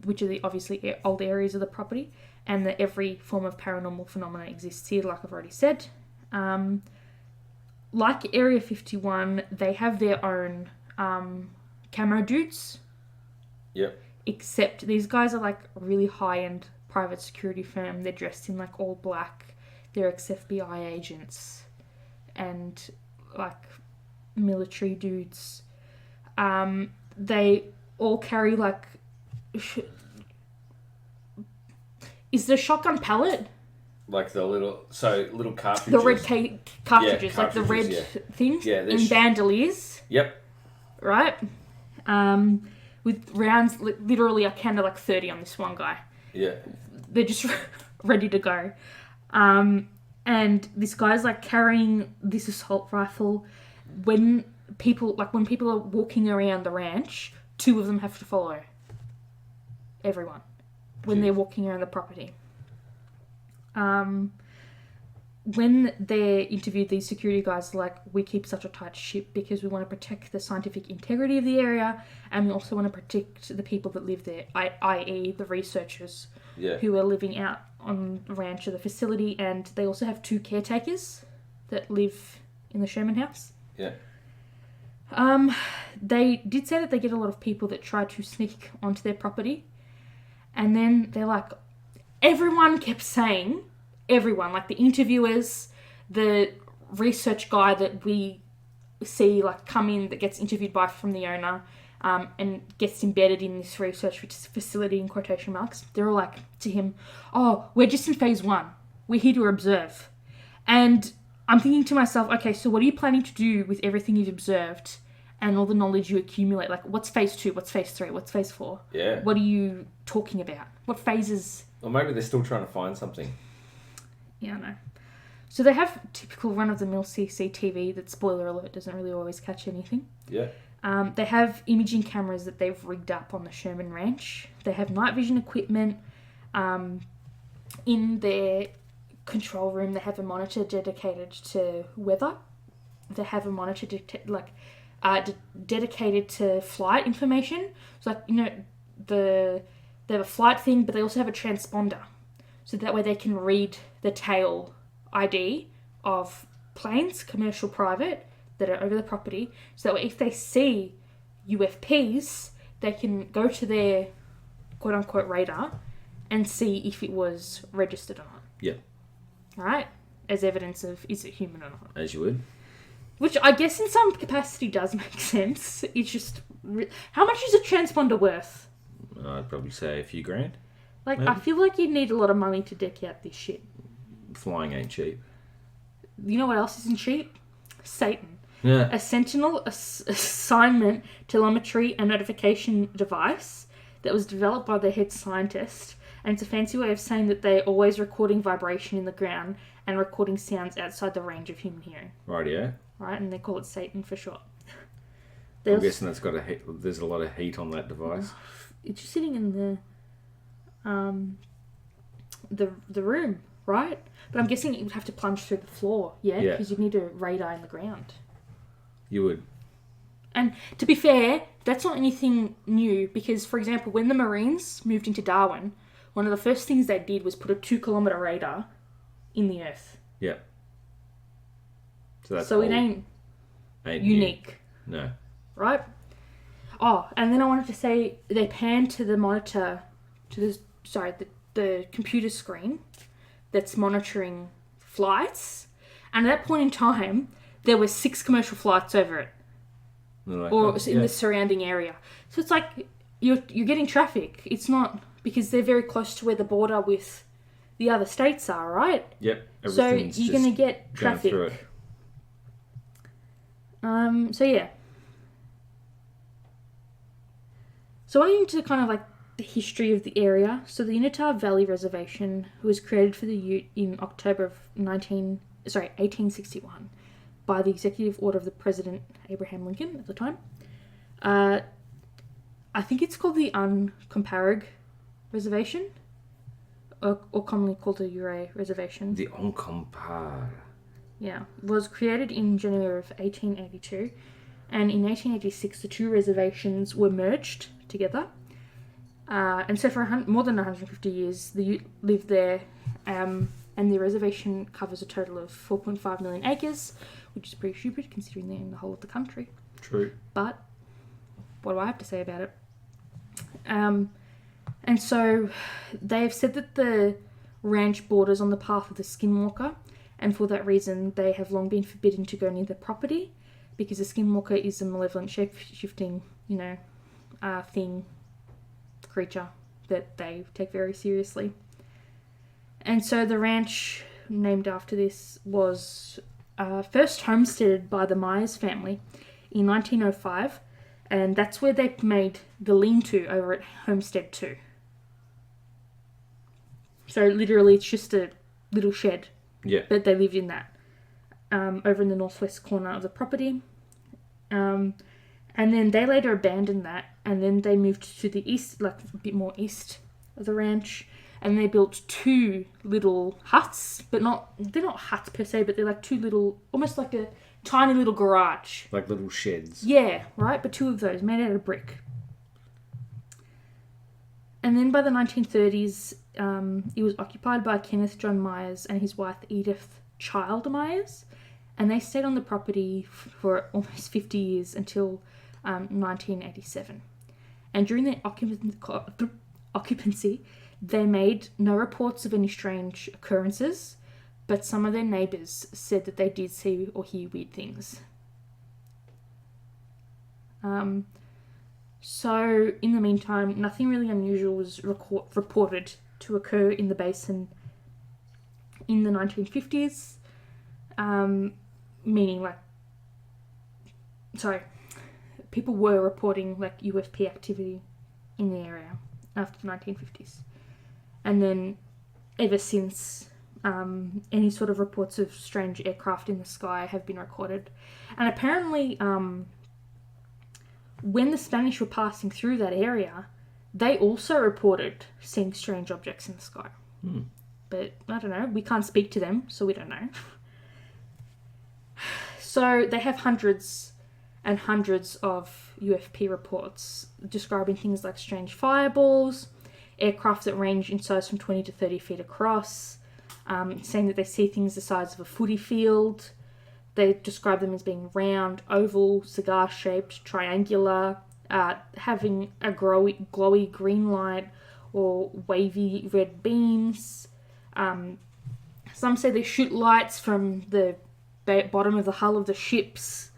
which are the obviously old areas of the property, and that every form of paranormal phenomena exists here, like I've already said. Like Area 51, they have their own camo dudes. Yep. Except these guys are like really high-end private security firm. They're dressed in like all black. They're ex-FBI agents and like military dudes. They all carry like... Is the shotgun pellet? Like the little cartridges. The red cartridges, like the red things in bandoliers. Yep. Right? With rounds, literally I counted like 30 on this one guy. Yeah. They're just ready to go. And this guy's like carrying this assault rifle. When people are walking around the ranch, 2 of them have to follow everyone when they're walking around the property. When they're interviewed, these security guys are like, we keep such a tight ship because we want to protect the scientific integrity of the area, and we also want to protect the people that live there, i.e. the researchers who are living out on the ranch or the facility, and they also have 2 caretakers that live in the Sherman house. Yeah. They did say that they get a lot of people that try to sneak onto their property, and then they're like, everyone kept saying, like the interviewers, the research guy that we see like come in that gets interviewed from the owner, and gets embedded in this research facility in quotation marks, they're all like to him, oh, we're just in phase 1. We're here to observe. And I'm thinking to myself, okay, so what are you planning to do with everything you've observed and all the knowledge you accumulate? Like, what's phase 2? What's phase 3? What's phase 4? Yeah. What are you talking about? What phases? Or maybe they're still trying to find something. Yeah, I know. So they have typical run-of-the-mill CCTV that, spoiler alert, doesn't really always catch anything. Yeah. They have imaging cameras that they've rigged up on the Sherman Ranch. They have night vision equipment. In their control room, they have a monitor dedicated to weather. They have a monitor dedicated to flight information. So, like, they have a flight thing, but they also have a transponder. So that way they can read the tail ID of planes, commercial, private, that are over the property. So that way if they see UFPs, they can go to their quote-unquote radar and see if it was registered or not. Yeah. Alright? As evidence of, is it human or not? As you would. Which I guess in some capacity does make sense. It's just... how much is a transponder worth? I'd probably say a few grand. Like, maybe. I feel like you need a lot of money to deck out this shit. Flying ain't cheap. You know what else isn't cheap? Satan. Yeah. A Sentinel assignment telemetry and notification device that was developed by the head scientist, and it's a fancy way of saying that they're always recording vibration in the ground and recording sounds outside the range of human hearing. Right, yeah. Right, and they call it Satan for short. I'm guessing that's got there's a lot of heat on that device. It's just sitting in the room, right? But I'm guessing it would have to plunge through the floor, yeah? Because you'd need a radar in the ground. You would. And to be fair, that's not anything new because, for example, when the Marines moved into Darwin, one of the first things they did was put a 2-kilometre radar in the earth. Yeah. So it ain't unique. New. No. Right? Oh, and then I wanted to say they panned to the monitor, the computer screen that's monitoring flights, and at that point in time, there were 6 commercial flights over it, in the surrounding area. So it's like you're getting traffic. It's not because they're very close to where the border with the other states are, right? Yep. So you're going to get traffic. Through it. So yeah. So I want to kind of like the history of the area. So the Unitah Valley Reservation was created for the Ute in October of 1861 by the executive order of the President Abraham Lincoln at the time. I think it's called the Uncompahgre Reservation, or commonly called the Ouray Reservation. The Uncompahgre. Yeah, was created in January of 1882, and in 1886 the 2 reservations were merged together. And so for more than 150 years, the Ute lived there, and the reservation covers a total of 4.5 million acres, which is pretty stupid considering they're in the whole of the country. True. But what do I have to say about it? And so they have said that the ranch borders on the path of the Skinwalker, and for that reason they have long been forbidden to go near the property because the Skinwalker is a malevolent shape-shifting, creature that they take very seriously. And so the ranch, named after this, was first homesteaded by the Myers family in 1905, and that's where they made the lean-to over at Homestead 2. So literally it's just a little shed. Yeah. But they lived in that. Over in the northwest corner of the property. And then they later abandoned that, and then they moved to the east, like a bit more east of the ranch, and they built 2 little huts, but they're not huts per se, but they're like 2 little, almost like a tiny little garage. Like little sheds. Yeah, right, but 2 of those, made out of brick. And then by the 1930s, it was occupied by Kenneth John Myers and his wife Edith Child Myers, and they stayed on the property for almost 50 years until 1987. And during their occupancy, they made no reports of any strange occurrences, but some of their neighbours said that they did see or hear weird things. So, in the meantime, nothing really unusual was reported to occur in the basin in the 1950s. Meaning, people were reporting, UFP activity in the area after the 1950s. And then, ever since, any sort of reports of strange aircraft in the sky have been recorded. And apparently, when the Spanish were passing through that area, they also reported seeing strange objects in the sky. But, I don't know, we can't speak to them, so we don't know. So they have hundreds and hundreds of UFP reports describing things like strange fireballs, aircraft that range in size from 20 to 30 feet across, saying that they see things the size of a footy field. They describe them as being round, oval, cigar-shaped, triangular, having a glowy green light or wavy red beams. Some say they shoot lights from the bottom of the hull of the ships.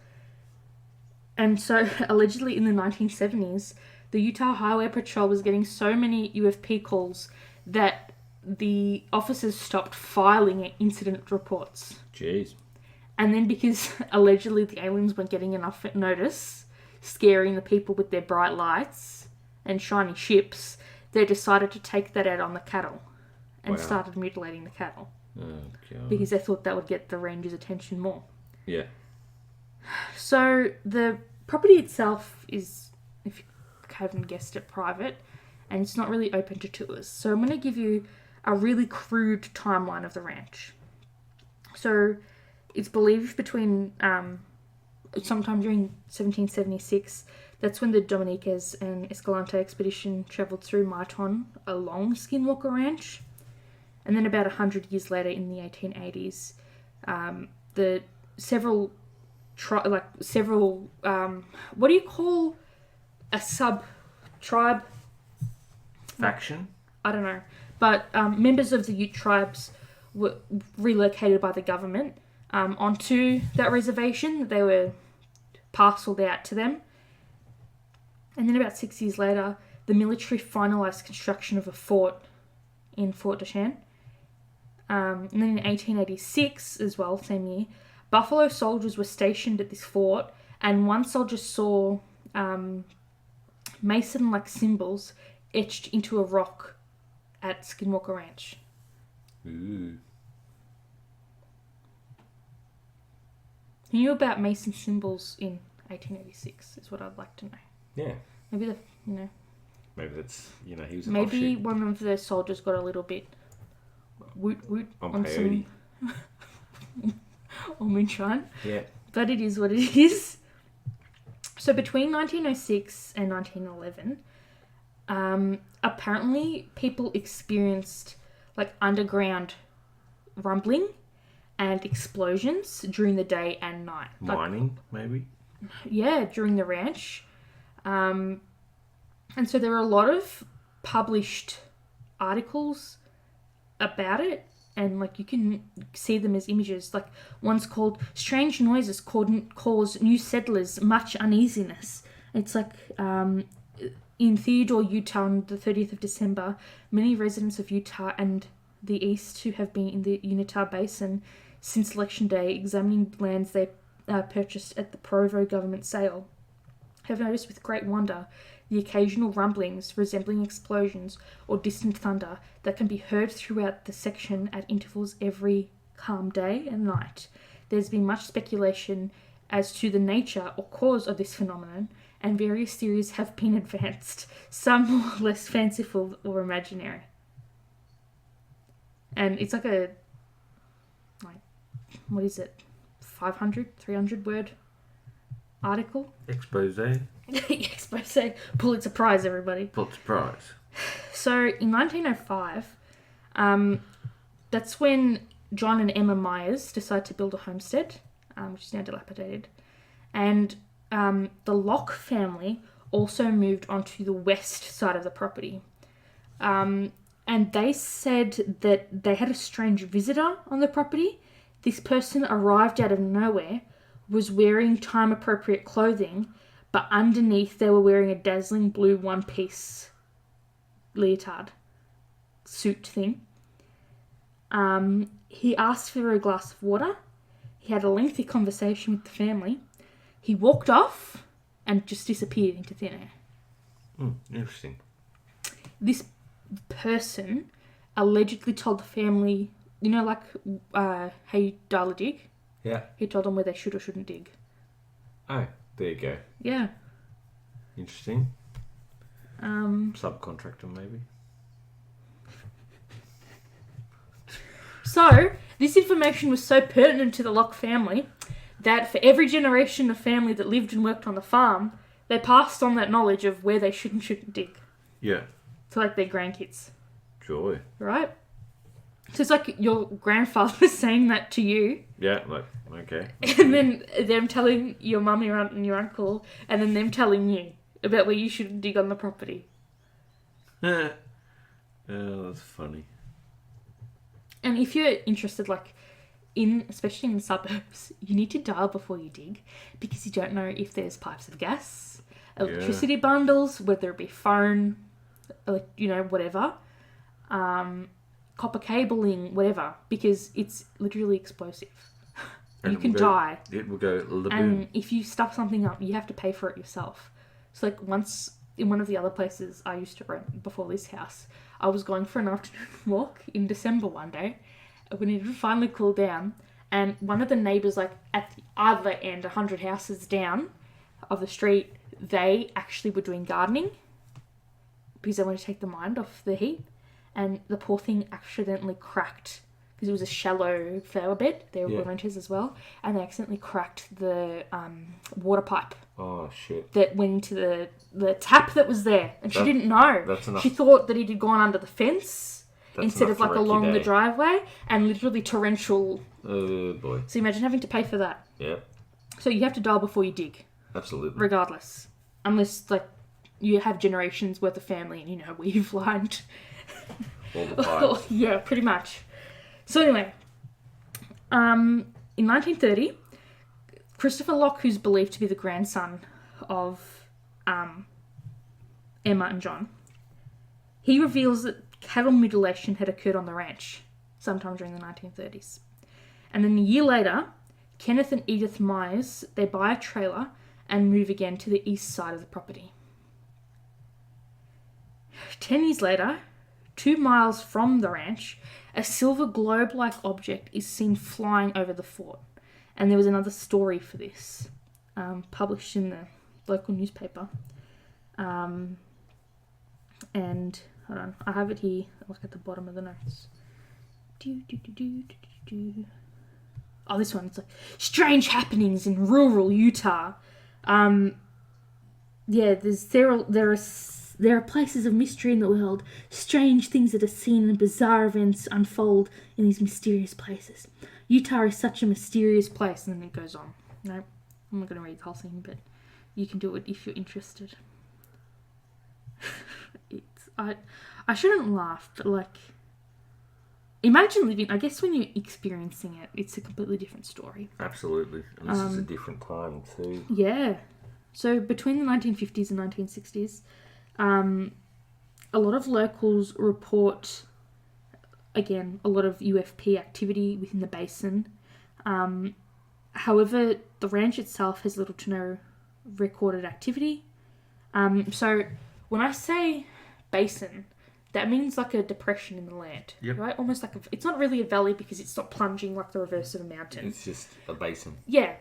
And so, allegedly in the 1970s, the Utah Highway Patrol was getting so many UFP calls that the officers stopped filing incident reports. Jeez. And then because allegedly the aliens weren't getting enough notice, scaring the people with their bright lights and shiny ships, they decided to take that out on the cattle and started mutilating the cattle. Oh, God. Because they thought that would get the ranger's attention more. Yeah. So the property itself is, if you haven't guessed it, private, and it's not really open to tours. So I'm going to give you a really crude timeline of the ranch. So it's believed between sometime during 1776, that's when the Dominiquez and Escalante expedition travelled through Maiton along Skinwalker Ranch. And then about 100 years later, in the 1880s, the several what do you call a sub-tribe? Faction? I don't know. But members of the Ute tribes were relocated by the government onto that reservation. They were parceled out to them. And then about 6 years later, the military finalised construction of a fort in Fort Deschamps. And then in 1886 as well, same year, Buffalo soldiers were stationed at this fort, and one soldier saw Mason-like symbols etched into a rock at Skinwalker Ranch. Ooh. He knew about Mason symbols in 1886, is what I'd like to know. Yeah. Maybe Maybe that's, he was an maybe offshoot. one of the soldiers got a little bit woot on peyote. some or moonshine. Yeah. But it is what it is. So between 1906 and 1911, apparently people experienced underground rumbling and explosions during the day and night. Mining, maybe? Yeah, during the ranch. And so there are a lot of published articles about it, and you can see them as images. One's called "Strange Noises Cause New Settlers Much Uneasiness." It's in Theodore, Utah, on the 30th of December, many residents of Utah and the East who have been in the Uinta Basin since Election Day, examining lands they purchased at the Provo government sale, have noticed with great wonder the occasional rumblings resembling explosions or distant thunder that can be heard throughout the section at intervals every calm day and night. There's been much speculation as to the nature or cause of this phenomenon, and various theories have been advanced, some more or less fanciful or imaginary. And it's like what is it, 500, 300 word article? Expose. Expose. Pulitzer Prize, everybody. Pulitzer Prize. So in 1905, that's when John and Emma Myers decide to build a homestead, which is now dilapidated. And the Locke family also moved onto the west side of the property. And they said that they had a strange visitor on the property. This person arrived out of nowhere, was wearing time-appropriate clothing, but underneath they were wearing a dazzling blue one-piece leotard suit thing. He asked for a glass of water. He had a lengthy conversation with the family. He walked off and just disappeared into thin air. Interesting. This person allegedly told the family, you know, like, hey, dial a dig? Yeah. He told them where they should or shouldn't dig. Oh, there you go. Yeah. Interesting. Subcontractor, maybe. So, this information was so pertinent to the Locke family that for every generation of family that lived and worked on the farm, they passed on that knowledge of where they should and shouldn't dig Yeah. to, like, their grandkids. Joy. Right? So it's like your grandfather saying that to you. Yeah, like, okay. And then them telling your mum, your aunt, and your uncle, and then them telling you about where you should dig on the property. Oh, that's funny. And if you're interested, like, especially in the suburbs, you need to dial before you dig, because you don't know if there's pipes of gas, electricity bundles, whether it be phone, whatever, copper cabling, whatever, because it's literally explosive. You can die. It will go laboon. And if you stuff something up, you have to pay for it yourself. So, like, once in one of the other places I used to rent before this house, I was going for an afternoon walk in December one day when it had finally cooled down, and one of the neighbours, like, at the other end, 100 houses down of the street, they actually were doing gardening because they wanted to take the mind off the heat, and the poor thing accidentally cracked because it was a shallow flower bed. They were renters as well, and they accidentally cracked the water pipe. Oh, shit. That went into the tap that was there, and she didn't know. That's enough. She thought that it had gone under the fence instead of, like, to wreck your along the day. driveway, and literally torrential. Oh, boy. So imagine having to pay for that. Yeah, So you have to dial before you dig, absolutely. regardless. Unless, like, you have generations worth of family and you know where you've lined. All the pipes. Yeah, pretty much. So anyway, in 1930, Christopher Locke, who's believed to be the grandson of Emma and John, he reveals that cattle mutilation had occurred on the ranch sometime during the 1930s. And then a year later, Kenneth and Edith Myers, they buy a trailer and move again to the east side of the property. 10 years later, 2 miles from the ranch, a silver globe-like object is seen flying over the fort. And there was another story for this, published in the local newspaper. And, hold on, I have it here, look at the bottom of the notes. Oh, this one, it's like, strange happenings in rural Utah. There are places of mystery in the world, strange things that are seen and bizarre events unfold in these mysterious places. Utah is such a mysterious place, and then it goes on. No, I'm not going to read the whole thing, but you can do it if you're interested. I shouldn't laugh, but, like, imagine living, I guess when you're experiencing it, it's a completely different story. Absolutely. And this is a different time too. Yeah. So between the 1950s and 1960s, a lot of locals report, again, a lot of UFP activity within the basin. However, the ranch itself has little to no recorded activity. So when I say basin, that means like a depression in the land, right? Almost like it's not really a valley because it's not plunging like the reverse of a mountain. It's just a basin. Yeah.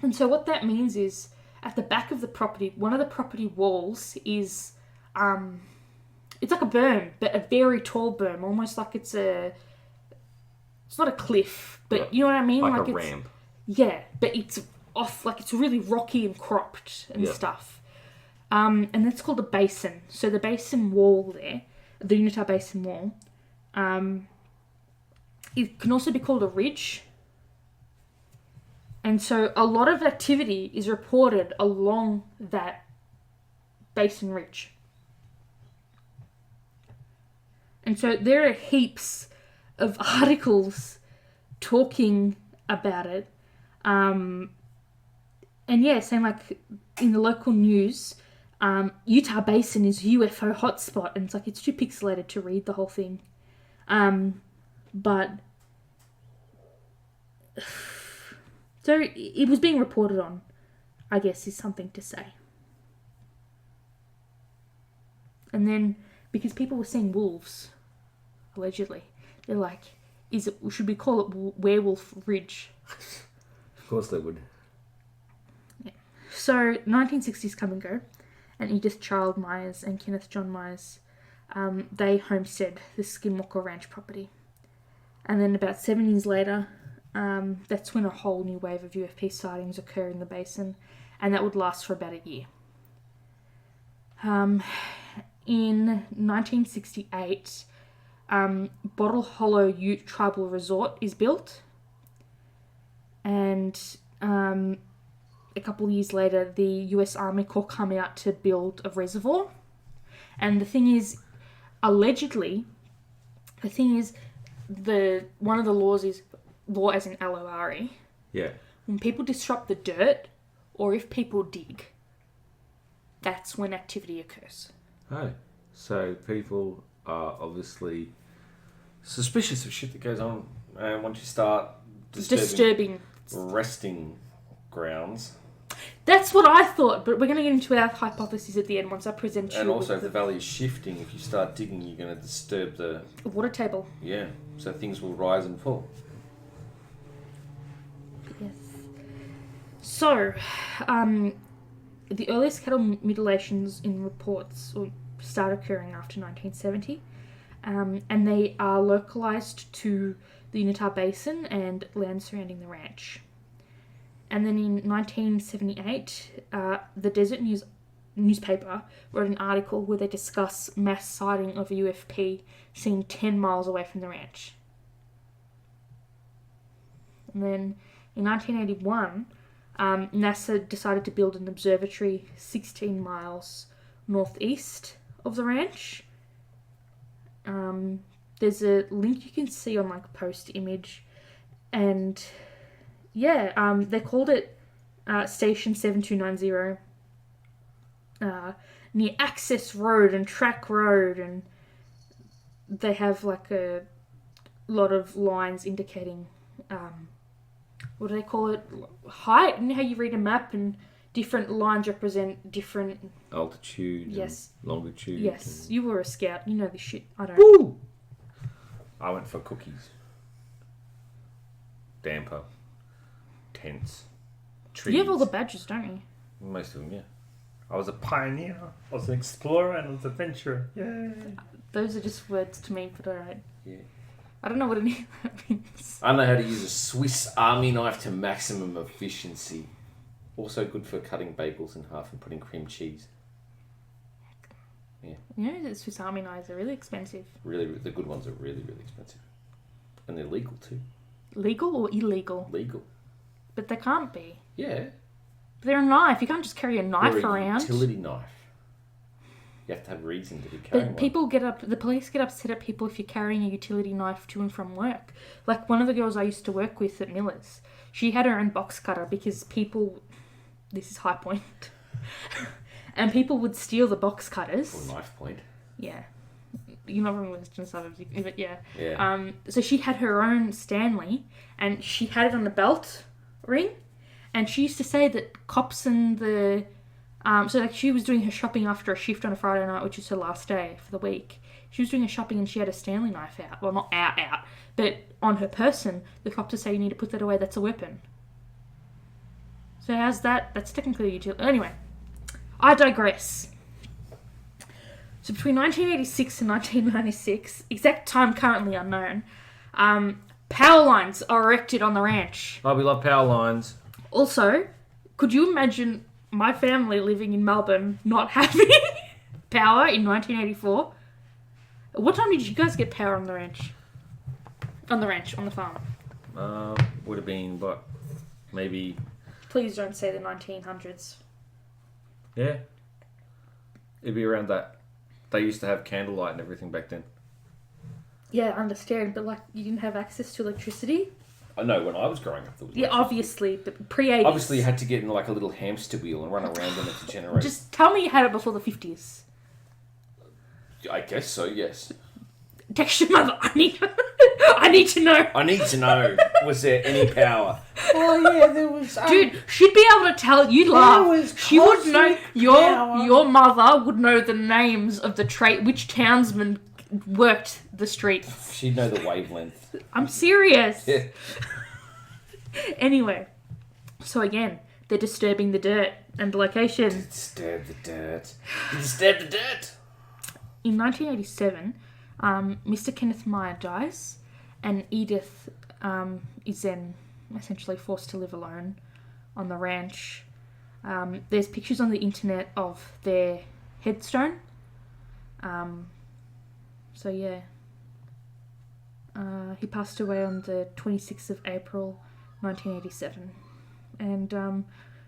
And so what that means is at the back of the property, one of the property walls is, it's like a berm, but a very tall berm, almost like it's not a cliff, but you know what I mean? Like a it's, ramp. Yeah, but it's off, like it's really rocky and cropped and stuff. And that's called a basin. So the basin wall there, the Unitah Basin wall, it can also be called a ridge. And so a lot of activity is reported along that basin ridge. And so there are heaps of articles talking about it. And yeah, saying like in the local news, Utah Basin is UFO hotspot. And it's like, it's too pixelated to read the whole thing. But... So it was being reported on, I guess, is something to say. And then, because people were seeing wolves, allegedly, they're like, should we call it Werewolf Ridge? Of course they would. Yeah. So, 1960s come and go, and Edith Child Myers and Kenneth John Myers, they homestead the Skinwalker Ranch property. And then about 7 years later... that's when a whole new wave of UFP sightings occur in the basin, and that would last for about a year. In 1968, Bottle Hollow Ute Tribal Resort is built, and a couple of years later, the US Army Corps come out to build a reservoir. And the thing is, allegedly, one of the laws is law as in LORE. Yeah. When people disrupt the dirt, or if people dig, that's when activity occurs. Oh. So people are obviously suspicious of shit that goes on. And once you start disturbing resting grounds. That's what I thought, but we're going to get into our hypothesis at the end once I present you. And also, if the valley is shifting, if you start digging, you're going to disturb the water table. Yeah. So things will rise and fall. Yes. So, the earliest cattle mutilations in reports start occurring after 1970, and they are localized to the Unitah Basin and land surrounding the ranch. And then in 1978, the Desert newspaper wrote an article where they discuss mass sighting of a UFP seen 10 miles away from the ranch. And then in 1981, NASA decided to build an observatory 16 miles northeast of the ranch. There's a link you can see on like post image, and yeah, they called it Station 7290 near Access Road and Track Road, and they have like a lot of lines indicating what do they call it? Height. You know how you read a map and different lines represent different altitude. Yes. And longitude. Yes. You were a scout. You know this shit. I don't. Woo! I went for cookies. Damper. Tents. Trees. You have all the badges, don't you? Most of them, yeah. I was a pioneer. I was an explorer and I was an adventurer. Yay! Those are just words to me, but alright. Yeah. I don't know what any of that means. I know how to use a Swiss Army knife to maximum efficiency. Also good for cutting bagels in half and putting cream cheese. Yeah. You know that Swiss Army knives are really expensive. Really, the good ones are really, really expensive. And they're legal too. Legal or illegal? Legal. But they can't be. Yeah. But they're a knife. You can't just carry a knife They're a around. utility knife. You have to have reason to be carrying But one. people the police get upset at people if you're carrying a utility knife to and from work. Like one of the girls I used to work with at Miller's, she had her own box cutter because people, this is high point, and people would steal the box cutters. Or knife point. Yeah. You're not from Western Suburbs, but yeah. Yeah. So she had her own Stanley, and she had it on a belt ring, and she used to say that cops and the So like she was doing her shopping after a shift on a Friday night, which is her last day for the week. She was doing her shopping and she had a Stanley knife out. Well, not out, but on her person. The cops say you need to put that away. That's a weapon. So how's that? That's technically a utility. Anyway, I digress. So between 1986 and 1996, exact time currently unknown, power lines are erected on the ranch. Oh, we love power lines. Also, could you imagine my family living in Melbourne not having power in 1984? What time did you guys get power on the ranch? On the farm. Would have been, what, maybe... Please don't say the 1900s. Yeah. It'd be around that. They used to have candlelight and everything back then. Yeah, I understand, but like you didn't have access to electricity? I know, when I was growing up, there was Yeah, obviously, but pre-80s. Obviously, you had to get in like a little hamster wheel and run around in it to generate. Just tell me you had it before the 50s. I guess so, yes. Text your mother. I need to know. I need to know, was there any power? Oh yeah, there was. Dude, she'd be able to tell. You'd laugh. She would know. Your mother would know the names of the which townsmen worked the street. She'd know the wavelength. I'm serious. Yeah. Anyway, so again, they're disturbing the dirt and the location. Disturb the dirt. Disturb the dirt. In 1987, Mr. Kenneth Meyer dies, and Edith is then essentially forced to live alone on the ranch. There's pictures on the internet of their headstone. So yeah. He passed away on the 26th of April, 1987. And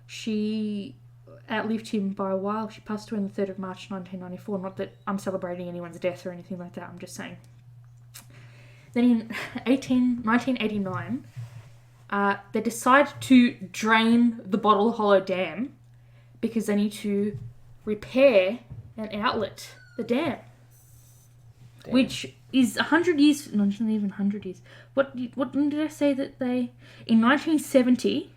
she outlived him by a while. She passed away on the 3rd of March, 1994. Not that I'm celebrating anyone's death or anything like that, I'm just saying. Then in 1989, they decide to drain the Bottle Hollow Dam because they need to repair and outlet the dam. Damn. Which is 100 years, not even 100 years. What did I say that they... In 1970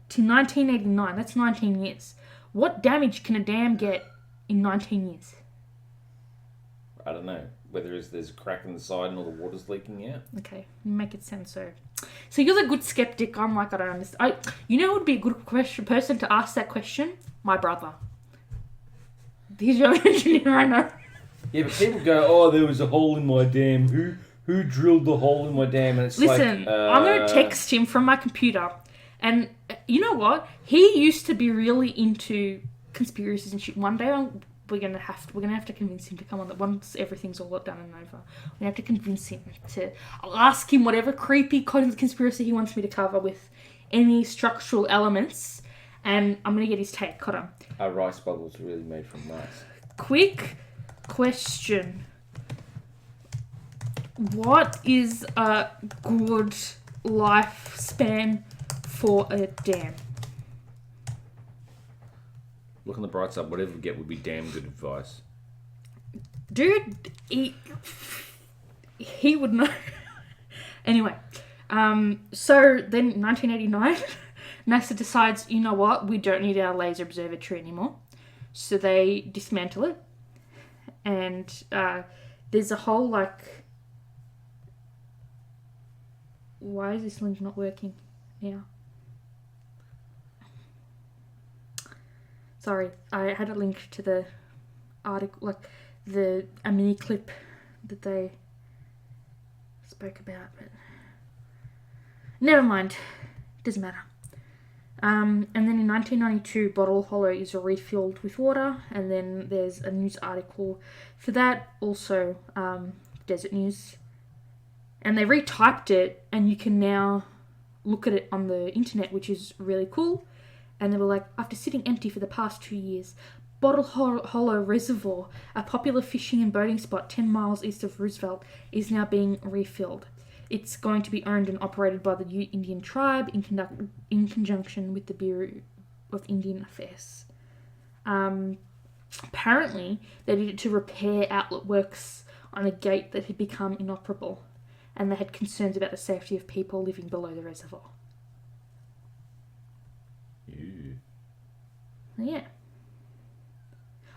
to 1989, that's 19 years. What damage can a dam get in 19 years? I don't know. Whether there's a crack in the side and all the water's leaking out. Okay, make it sound so. So you're the good skeptic. I'm like, I don't understand. You know who would be a good person to ask that question? My brother. He's your engineer right now. Yeah, but people go, oh, there was a hole in my dam. Who drilled the hole in my dam? And it's Listen, I'm going to text him from my computer. And you know what? He used to be really into conspiracies and shit. One day we're gonna have to convince him to come on. That once everything's all done and over, we have to convince him to. I'll ask him whatever creepy conspiracy he wants me to cover with any structural elements, and I'm gonna get his take. Got him. Are rice bubbles really made from rice? Quick question: what is a good lifespan for a dam? Look on the bright side, whatever we get would be damn good advice. Dude, he would know. Anyway, so then in 1989, NASA decides, you know what, we don't need our laser observatory anymore. So they dismantle it. And there's a whole, like... Why is this link not working now? Sorry, I had a link to the article, like a mini clip that they spoke about, but never mind, doesn't matter. And then in 1992, Bottle Hollow is refilled with water, and then there's a news article for that, also Desert News, and they retyped it, and you can now look at it on the internet, which is really cool. And they were like, after sitting empty for the past 2 years, Bottle Hollow Reservoir, a popular fishing and boating spot 10 miles east of Roosevelt, is now being refilled. It's going to be owned and operated by the Ute Indian tribe in conjunction with the Bureau of Indian Affairs. Apparently, they did it to repair outlet works on a gate that had become inoperable, and they had concerns about the safety of people living below the reservoir. Yeah.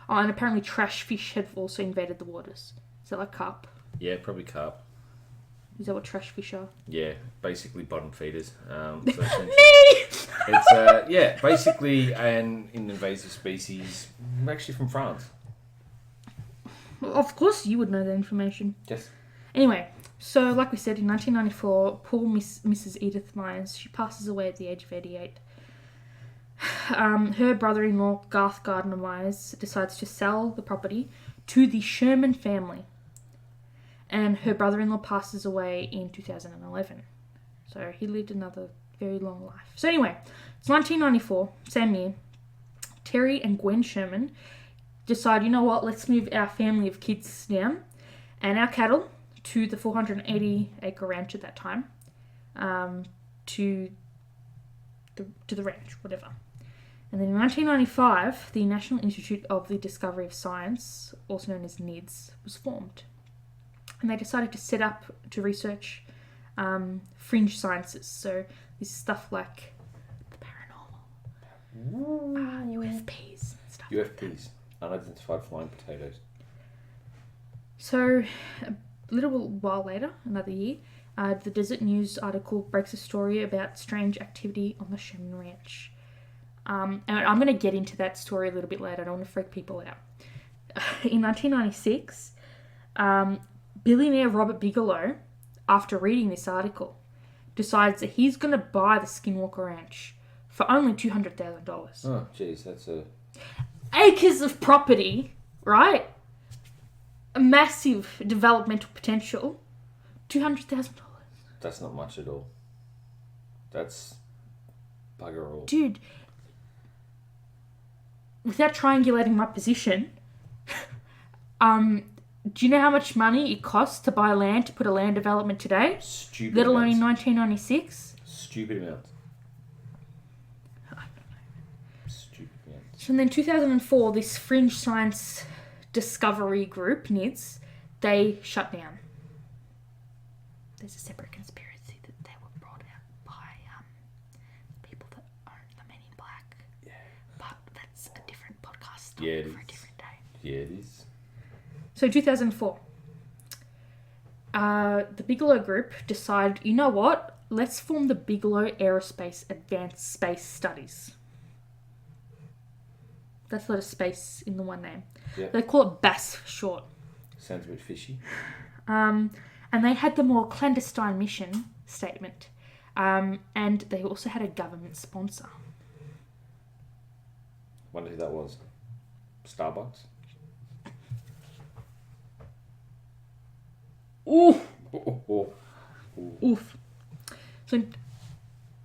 Oh, and apparently trash fish have also invaded the waters. Is that like carp? Yeah, probably carp. Is that what trash fish are? Yeah, basically bottom feeders. So Me! it's basically an invasive species, actually from France. Well, of course you would know that information. Yes. Anyway, so like we said, in 1994, poor Mrs. Edith Myers, she passes away at the age of 88. Her brother-in-law, Garth Gardner Myers, decides to sell the property to the Sherman family. And her brother-in-law passes away in 2011. So he lived another very long life. So anyway, it's 1994, same year. Terry and Gwen Sherman decide, you know what, let's move our family of kids down and our cattle to the 480-acre ranch at that time, to the ranch, whatever. And then in 1995, the National Institute of the Discovery of Science, also known as NIDS, was formed. And they decided to set up to research fringe sciences. So this is stuff like the paranormal, UFPs and stuff. UFPs, unidentified flying potatoes. So a little while later, another year, the Desert News article breaks a story about strange activity on the Sherman Ranch. And I'm going to get into that story a little bit later. I don't want to freak people out. In 1996, billionaire Robert Bigelow, after reading this article, decides that he's going to buy the Skinwalker Ranch for only $200,000. Oh, jeez, that's a... Acres of property, right? A massive developmental potential. $200,000. That's not much at all. That's bugger all. Dude, without triangulating my position, do you know how much money it costs to buy land, to put a land development today? Stupid Let alone in amounts. 1996? Stupid amounts. Stupid amounts. So then 2004, this fringe science discovery group, NIDS, they shut down. There's a separate conspiracy that they were brought out by people that own the Men in Black. Yeah. But that's a different podcast Yeah, it for a is. different day. Yeah, it is. So 2004, the Bigelow Group decided, you know what? Let's form the Bigelow Aerospace Advanced Space Studies. That's a lot of space in the one name. Yeah. They call it BASS for short. Sounds a bit fishy. And they had the more clandestine mission statement. And they also had a government sponsor. Wonder who that was. Starbucks? Oof. Oh. Oof. So,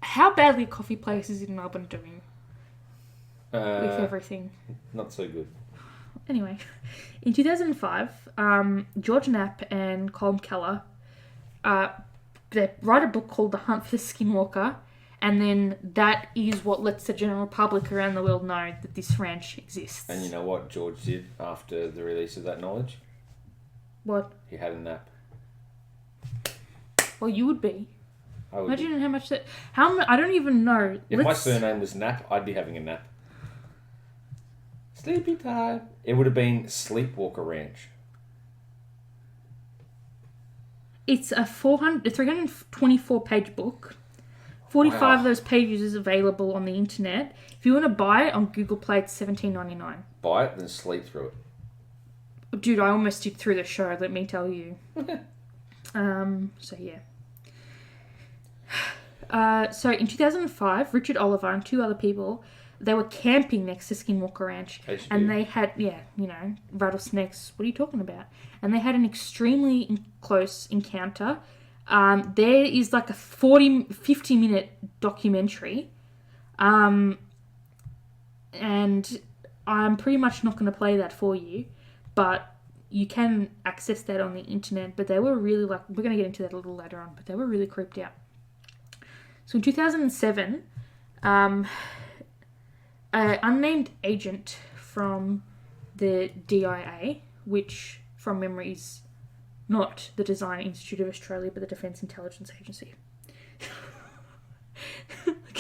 how badly are coffee places in Melbourne doing with everything? Not so good. Anyway, in 2005, George Knapp and Colm Keller, they write a book called The Hunt for the Skinwalker, and then that is what lets the general public around the world know that this ranch exists. And you know what George did after the release of that knowledge? What? He had a nap. Well, you would be. I would. Imagine how much that... I don't even know. If my surname was Nap, I'd be having a nap. Sleepy time. It would have been Sleepwalker Ranch. It's a 324-page book. 45 Wow. of those pages is available on the internet. If you want to buy it on Google Play, it's $17.99. Buy it, then sleep through it. Dude, I almost did through the show, let me tell you. So yeah. So in 2005, Richard Oliver and two other people, they were camping next to Skinwalker Ranch. And they had, rattlesnakes. What are you talking about? And they had an extremely close encounter. There is like a 50-minute documentary. And I'm pretty much not going to play that for you. But you can access that on the internet. But they were really we're going to get into that a little later on. But they were really creeped out. So in 2007, an unnamed agent from the DIA, which from memory is not the Design Institute of Australia, but the Defence Intelligence Agency.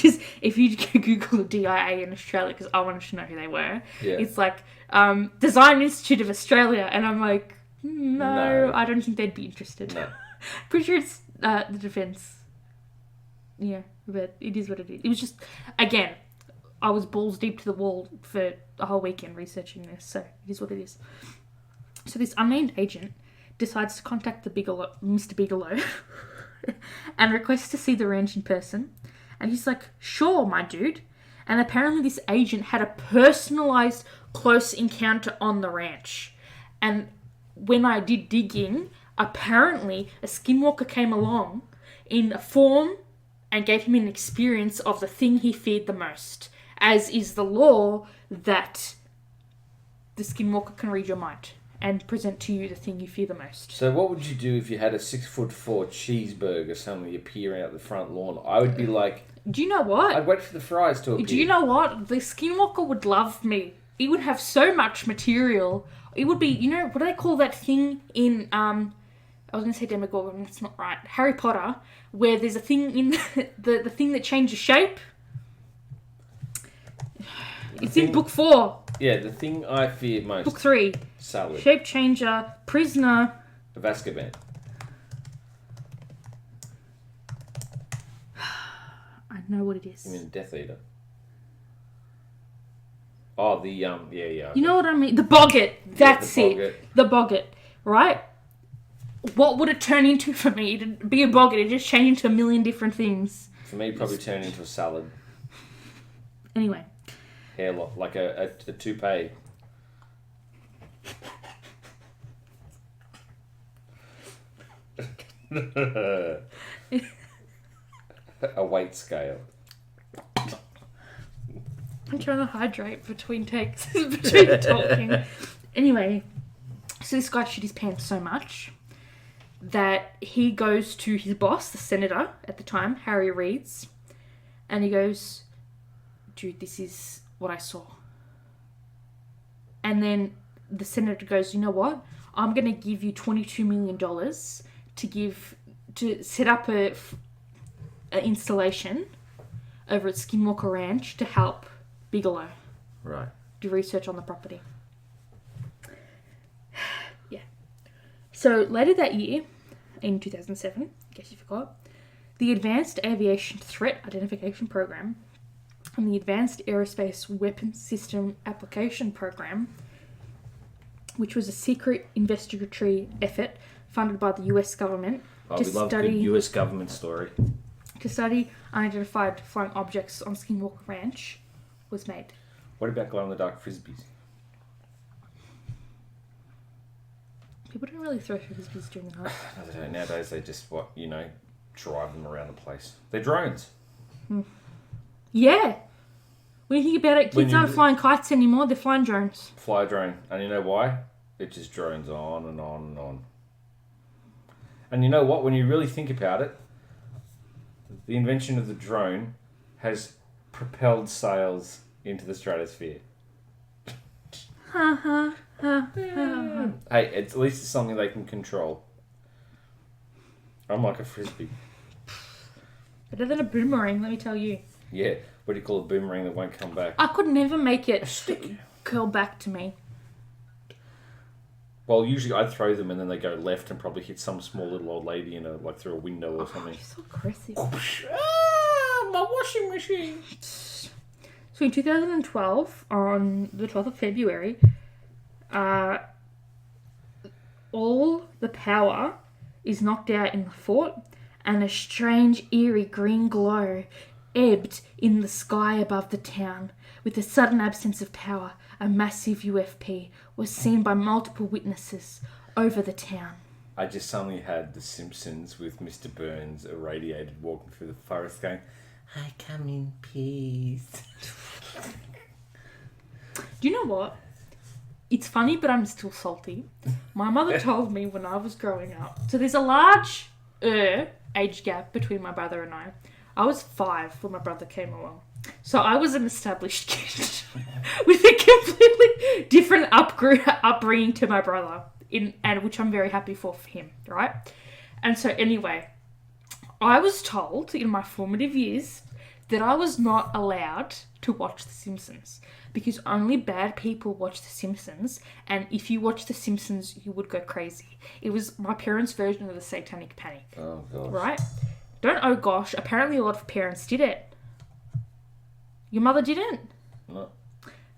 Because if you Google DIA in Australia, because I wanted to know who they were, Yeah. it's like Design Institute of Australia, and I'm like, no, I don't think they'd be interested. No. Pretty sure it's the defence. Yeah, but it is what it is. It was just, again, I was balls deep to the wall for a whole weekend researching this, so it is what it is. So this unnamed agent decides to contact Mr. Bigelow and requests to see the ranch in person. And he's like, sure, my dude. And apparently this agent had a personalised close encounter on the ranch. And when I did digging, apparently a skinwalker came along in a form and gave him an experience of the thing he feared the most. As is the law that the skinwalker can read your mind and present to you the thing you fear the most. So what would you do if you had a 6'4" cheeseburger suddenly appear out the front lawn? I would be like... Do you know what? I'd wait for the fries to appear. Do you know what? The skinwalker would love me. It would have so much material. It would be, you know, what do they call that thing in, I was going to say Demogorgon, it's not right, Harry Potter, where there's a thing in the thing that changes shape? It's in book 4. Yeah, the thing I fear most. Book 3. Salad. Shape changer, prisoner. Of Azkaban. I know what it is. You mean Death Eater? Oh, the, yeah. You know what I mean? The boggart. That's the boggart. it. The boggart. Right? What would it turn into for me? It'd be a boggart. It'd just change into a million different things. For me, probably turn into a salad. Anyway. Hair lock, like a toupee. A weight scale. I'm trying to hydrate between takes, between talking. Anyway, so this guy shit his pants so much that he goes to his boss, the senator at the time, Harry Reid's, and he goes, dude, this is what I saw. And then the senator goes, you know what? I'm going to give you $22 million to set up an installation over at Skinwalker Ranch to help Bigelow Right. do research on the property. Yeah. So later that year, in 2007, in case you forgot, the Advanced Aviation Threat Identification Program and the Advanced Aerospace Weapons System Application Program, which was a secret investigatory effort funded by the US government We love a good US government story. to study unidentified flying objects on Skinwalker Ranch, was made. What about glow-in-the-dark frisbees? People don't really throw frisbees during the night. No, they don't. Nowadays, they just, drive them around the place. They're drones. Yeah. When you think about it, When kids you- aren't flying kites anymore, they're flying drones. Fly drone. And you know why? It just drones on and on and on. And you know what? When you really think about it, the invention of the drone has propelled sales into the stratosphere. Hey, at least it's something they can control. Unlike a frisbee. Better than a boomerang, let me tell you. Yeah, what do you call a boomerang that won't come back? I could never make it Stick. curl back to me. Well, usually I'd throw them and then they go left and probably hit some small little old lady through a window or something. You're so aggressive. My washing machine! So in 2012, on the 12th of February, all the power is knocked out in the fort, and a strange, eerie green glow ebbed in the sky above the town. With the sudden absence of power, a massive UFP was seen by multiple witnesses over the town. I just suddenly had The Simpsons with Mr. Burns irradiated walking through the forest going, I come in peace. Do you know what? It's funny, but I'm still salty. My mother told me when I was growing up. So there's a large age gap between my brother and I. I was 5 when my brother came along. So I was an established kid with a completely different upbringing to my brother, and which I'm very happy for him, right? And so anyway, I was told in my formative years that I was not allowed to watch The Simpsons because only bad people watch The Simpsons, and if you watch The Simpsons, you would go crazy. It was my parents' version of the Satanic Panic. Oh, gosh. Right? Don't oh gosh. Apparently a lot of parents did it. Your mother didn't? No.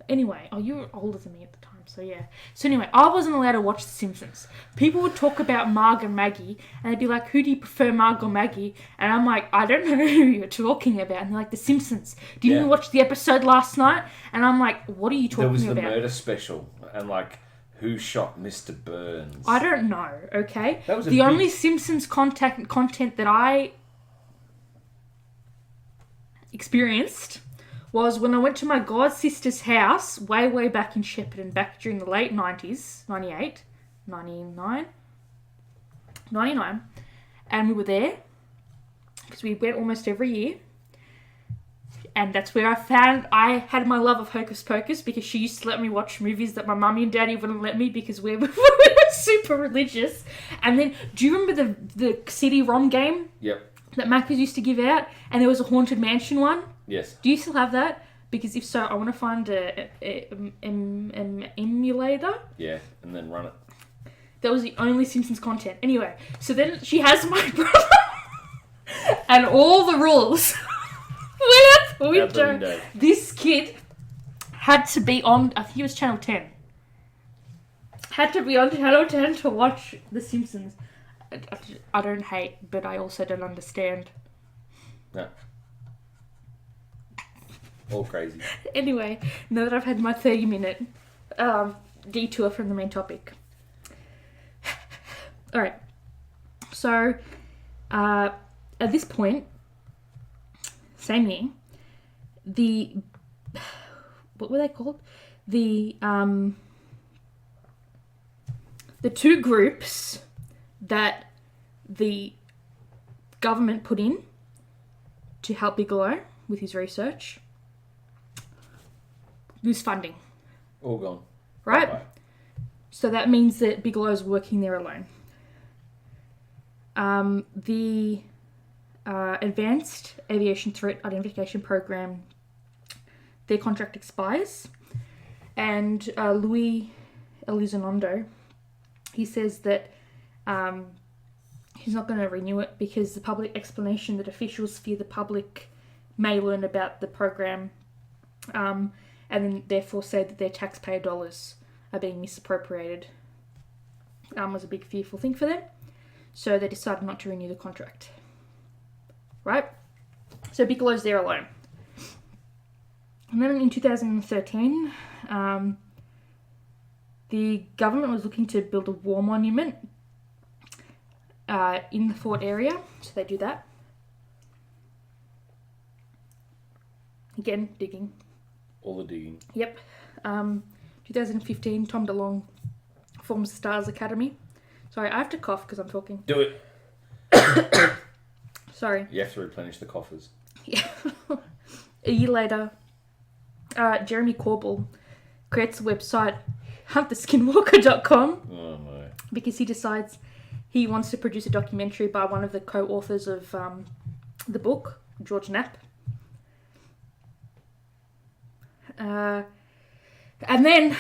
Anyway, you were older than me at the time, so yeah. So anyway, I wasn't allowed to watch The Simpsons. People would talk about Marg and Maggie, and they'd be like, who do you prefer, Marg or Maggie? And I'm like, I don't know who you're talking about. And they're like, The Simpsons. Did you watch the episode last night? And I'm like, what are you talking about? There was the murder special, and like, who shot Mr. Burns? I don't know, okay? That was the only Simpsons content that I experienced was when I went to my god sister's house way back in Shepparton, back during the late 90s, 98, 99, and we were there because we went almost every year, and that's where I had my love of Hocus Pocus, because she used to let me watch movies that my mummy and daddy wouldn't let me because we were super religious. And then, do you remember the CD-ROM game? Yep. That Macca's used to give out, and there was a Haunted Mansion one? Yes. Do you still have that? Because if so, I want to find an emulator. Yeah, and then run it. That was the only Simpsons content. Anyway, so then she has my brother and all the rules. Out the window. This kid had to be on, I think it was Channel 10. Had to be on Channel 10 to watch The Simpsons. I don't hate, but I also don't understand. No. All crazy. Anyway, now that I've had my 30-minute detour from the main topic. Alright. So, at this point, same year, what were they called? The two groups that the government put in to help Bigelow with his research lose funding. All gone. Right? Bye-bye. So that means that Bigelow's working there alone. The Advanced Aviation Threat Identification Program, their contract expires, and Louis Elizondo, he says that he's not going to renew it because the public explanation that officials fear the public may learn about the program, and then therefore say that their taxpayer dollars are being misappropriated, was a big fearful thing for them. So they decided not to renew the contract. Right? So Bigelow's there alone. And then in 2013, the government was looking to build a war monument in the fort area. So they do that. Again, digging. All the digging. Yep. 2015, Tom DeLonge forms the Stars Academy. Sorry, I have to cough because I'm talking. Do it. Sorry. You have to replenish the coffers. Yeah. A year later, Jeremy Corbell creates a website, huntherskinwalker.com, Oh, no. because he decides he wants to produce a documentary by one of the co-authors of the book, George Knapp. And then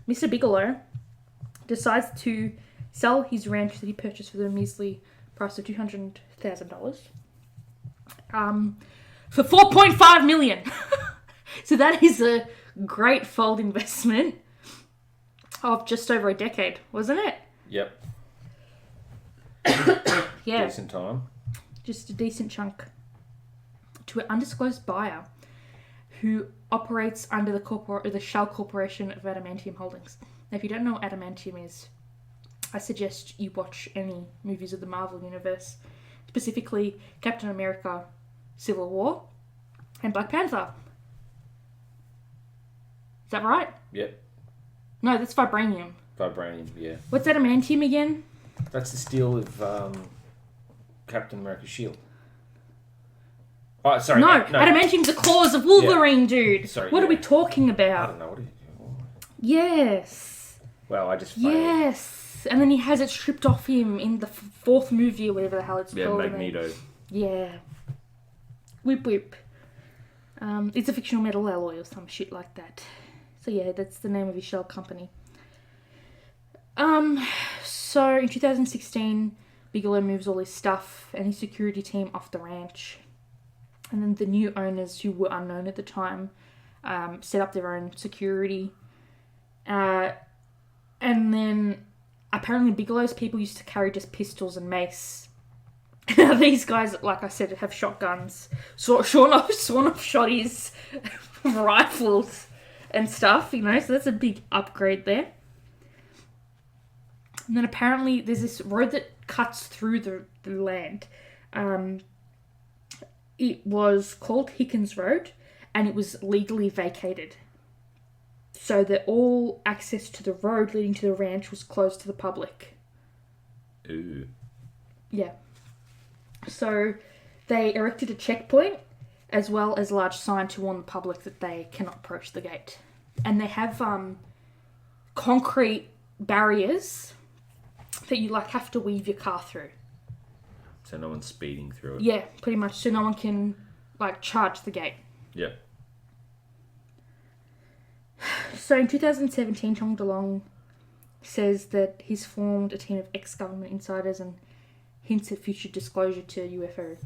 Mr. Bigelow decides to sell his ranch that he purchased for the measly price of $200,000 for $4.5 million. So that is a great fold investment of just over a decade, wasn't it? Yep. Yeah. Decent time. Just a decent chunk to an undisclosed buyer who operates under the Shell Corporation of Adamantium Holdings. Now, if you don't know what adamantium is, I suggest you watch any movies of the Marvel Universe, specifically Captain America, Civil War, and Black Panther. Is that right? Yep. No, that's vibranium. Vibranium, yeah. What's adamantium again? That's the steel of Captain America's shield. Oh, sorry. No, adamantium's the claws of Wolverine, dude. Sorry, what are we yeah. talking I about? don't know. What are you doing? Yes. Well, I just failed. Yes. And then he has it stripped off him in the fourth movie or whatever the hell it's Yeah, called. Magneto. Yeah. Whip Whip. It's a fictional metal alloy or some shit like that. So yeah, that's the name of his shell company. So in 2016, Bigelow moves all his stuff and his security team off the ranch. And then the new owners, who were unknown at the time, set up their own security. And then apparently Bigelow's people used to carry just pistols and mace. These guys, like I said, have shotguns, sawn off shotties, rifles and stuff, so that's a big upgrade there. And then apparently there's this road that cuts through the land. It was called Hickens Road, and it was legally vacated. So that all access to the road leading to the ranch was closed to the public. Ooh. Yeah. So they erected a checkpoint as well as a large sign to warn the public that they cannot approach the gate. And they have concrete barriers that you have to weave your car through. So no one's speeding through it. Yeah, pretty much. So no one can charge the gate. Yeah. So in 2017, Chong DeLong says that he's formed a team of ex-government insiders and hints at future disclosure to UFO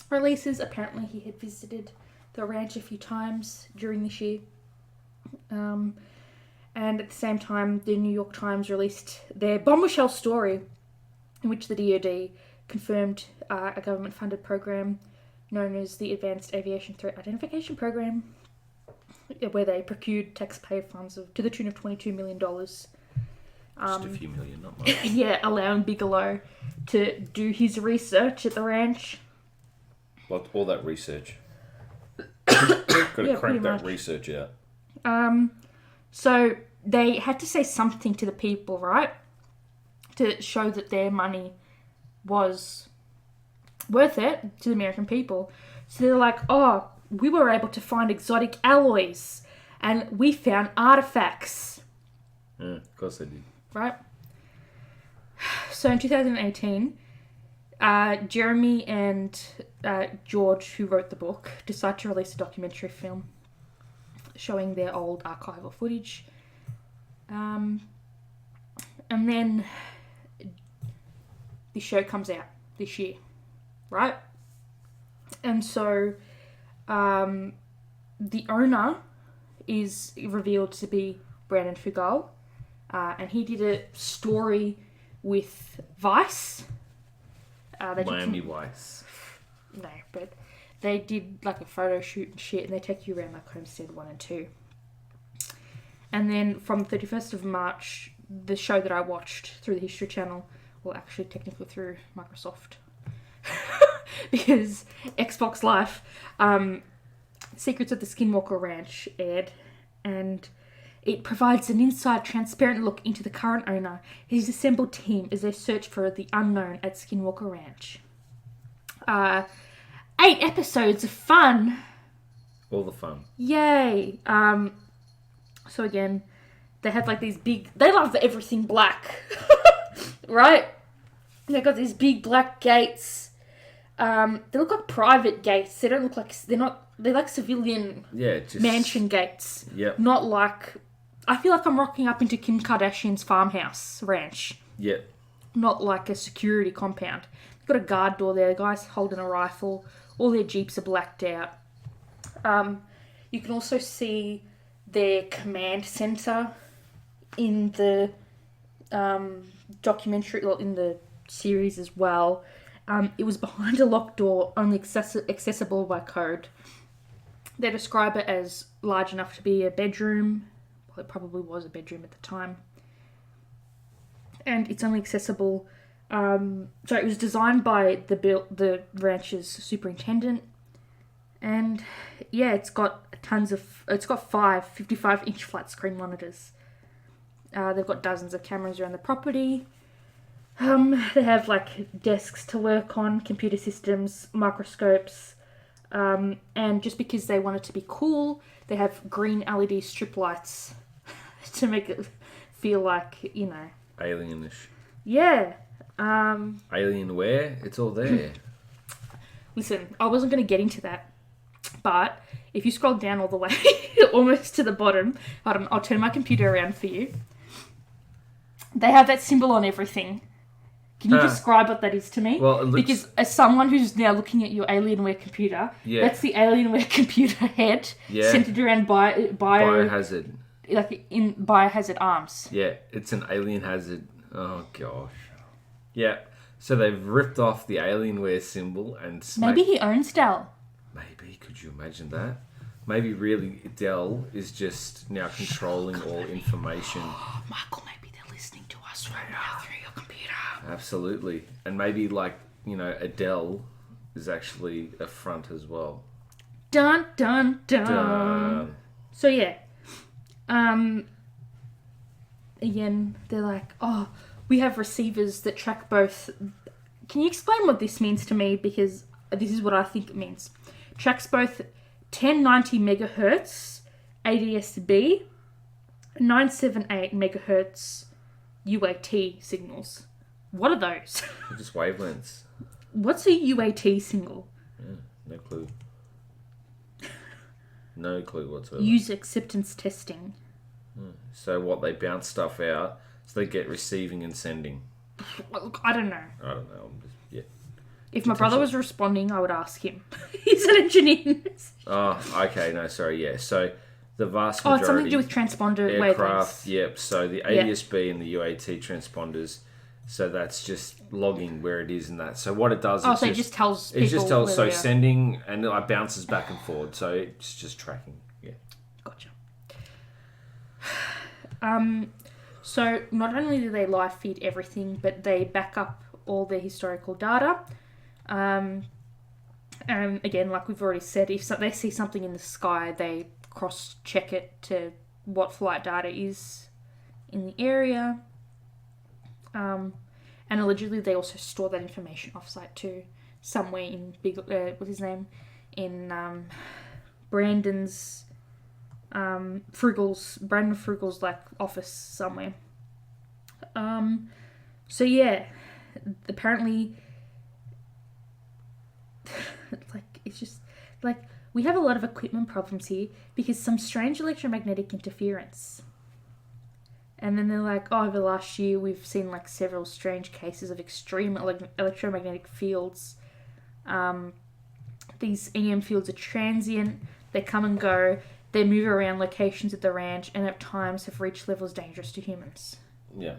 releases. Apparently he had visited the ranch a few times during this year. And at the same time, the New York Times released their bombshell story in which the DoD confirmed a government-funded program known as the Advanced Aviation Threat Identification Program, where they procured taxpayer funds to the tune of $22 million. Just a few million, not much. Yeah, allowing Bigelow to do his research at the ranch. All that research. Got to pretty crank that much. research out. So they had to say something to the people, right? To show that their money was worth it to the American people. So they're like, oh, we were able to find exotic alloys and we found artifacts. Yeah, of course they did. Right? So in 2018, Jeremy and George, who wrote the book, decided to release a documentary film showing their old archival footage. And then the show comes out this year, right? And so the owner is revealed to be Brandon Fugall, and he did a story with Vice. Miami Vice. No, but they did a photo shoot and shit, and they take you around Homestead 1 and 2. And then from the 31st of March, the show that I watched through the History Channel, well, actually technically through Microsoft, because Xbox Live, Secrets of the Skinwalker Ranch aired, and it provides an inside, transparent look into the current owner, his assembled team as they search for the unknown at Skinwalker Ranch. 8 episodes of fun. All the fun. Yay. So again, they had these big... They love everything black. Right? They've got these big black gates. They look like private gates. They don't look like... They're like civilian mansion gates. Yep. Not like... I feel like I'm rocking up into Kim Kardashian's farmhouse ranch. Yep. Not like a security compound. They've got a guard door there. The guy's holding a rifle. All their jeeps are blacked out. You can also see their command center in the documentary, or in the series as well. It was behind a locked door, only accessible by code. They describe it as large enough to be a bedroom. Well, it probably was a bedroom at the time. And it's only accessible... so it was designed by the ranch's superintendent. And yeah, it's got it's got 5 55-inch flat screen monitors. They've got dozens of cameras around the property. They have desks to work on, computer systems, microscopes, and just because they want it to be cool, they have green LED strip lights to make it feel Alienish. Yeah. Alien where? It's all there. Listen, I wasn't going to get into that, but if you scroll down all the way, almost to the bottom, hold on, I'll turn my computer around for you. They have that symbol on everything. Can you describe what that is to me? Well, it looks... Because as someone who's now looking at your Alienware computer, that's the Alienware computer head centered around biohazard. Like in biohazard arms. Yeah, it's an alien hazard. Oh, gosh. Yeah, so they've ripped off the Alienware symbol and... Maybe he owns Dell. Maybe, could you imagine that? Maybe really Dell is just now controlling all information. Michael, maybe they're listening to us right now through your computer. Absolutely. And maybe, like, Adele is actually a front as well. Dun, dun, dun. So, yeah. Again, they're like, oh, we have receivers that track both. Can you explain what this means to me? Because this is what I think it means. Tracks both 1090 megahertz ADS-B, 978 megahertz UAT signals. What are those? They're just wavelengths. What's a UAT signal? Yeah, no clue. No clue whatsoever. User acceptance testing. So what, they bounce stuff out, so they get receiving and sending. Look, I don't know. If my brother was responding, I would ask him. He's an engineer. Oh, okay, no, sorry, yeah. So the vast majority... it's something to do with transponder aircraft, wavelengths. Yep. So the ADS-B and the UAT transponders, so that's just logging where it is and that. So what it does is it just tells people. It just tells, so where sending, and it like bounces back and forward. So it's just tracking, yeah. Gotcha. So not only do they live feed everything, but they back up all their historical data. And again, like we've already said, if they see something in the sky, they cross-check it to what flight data is in the area. And allegedly they also store that information off-site too, somewhere in what's his name? In Brandon Frugal's like office somewhere. So yeah, apparently like it's just like we have a lot of equipment problems here because some strange electromagnetic interference. And then they're like, oh, over the last year we've seen like several strange cases of extreme electromagnetic fields. These EM fields are transient, they come and go, they move around locations at the ranch, and at times have reached levels dangerous to humans. Yeah.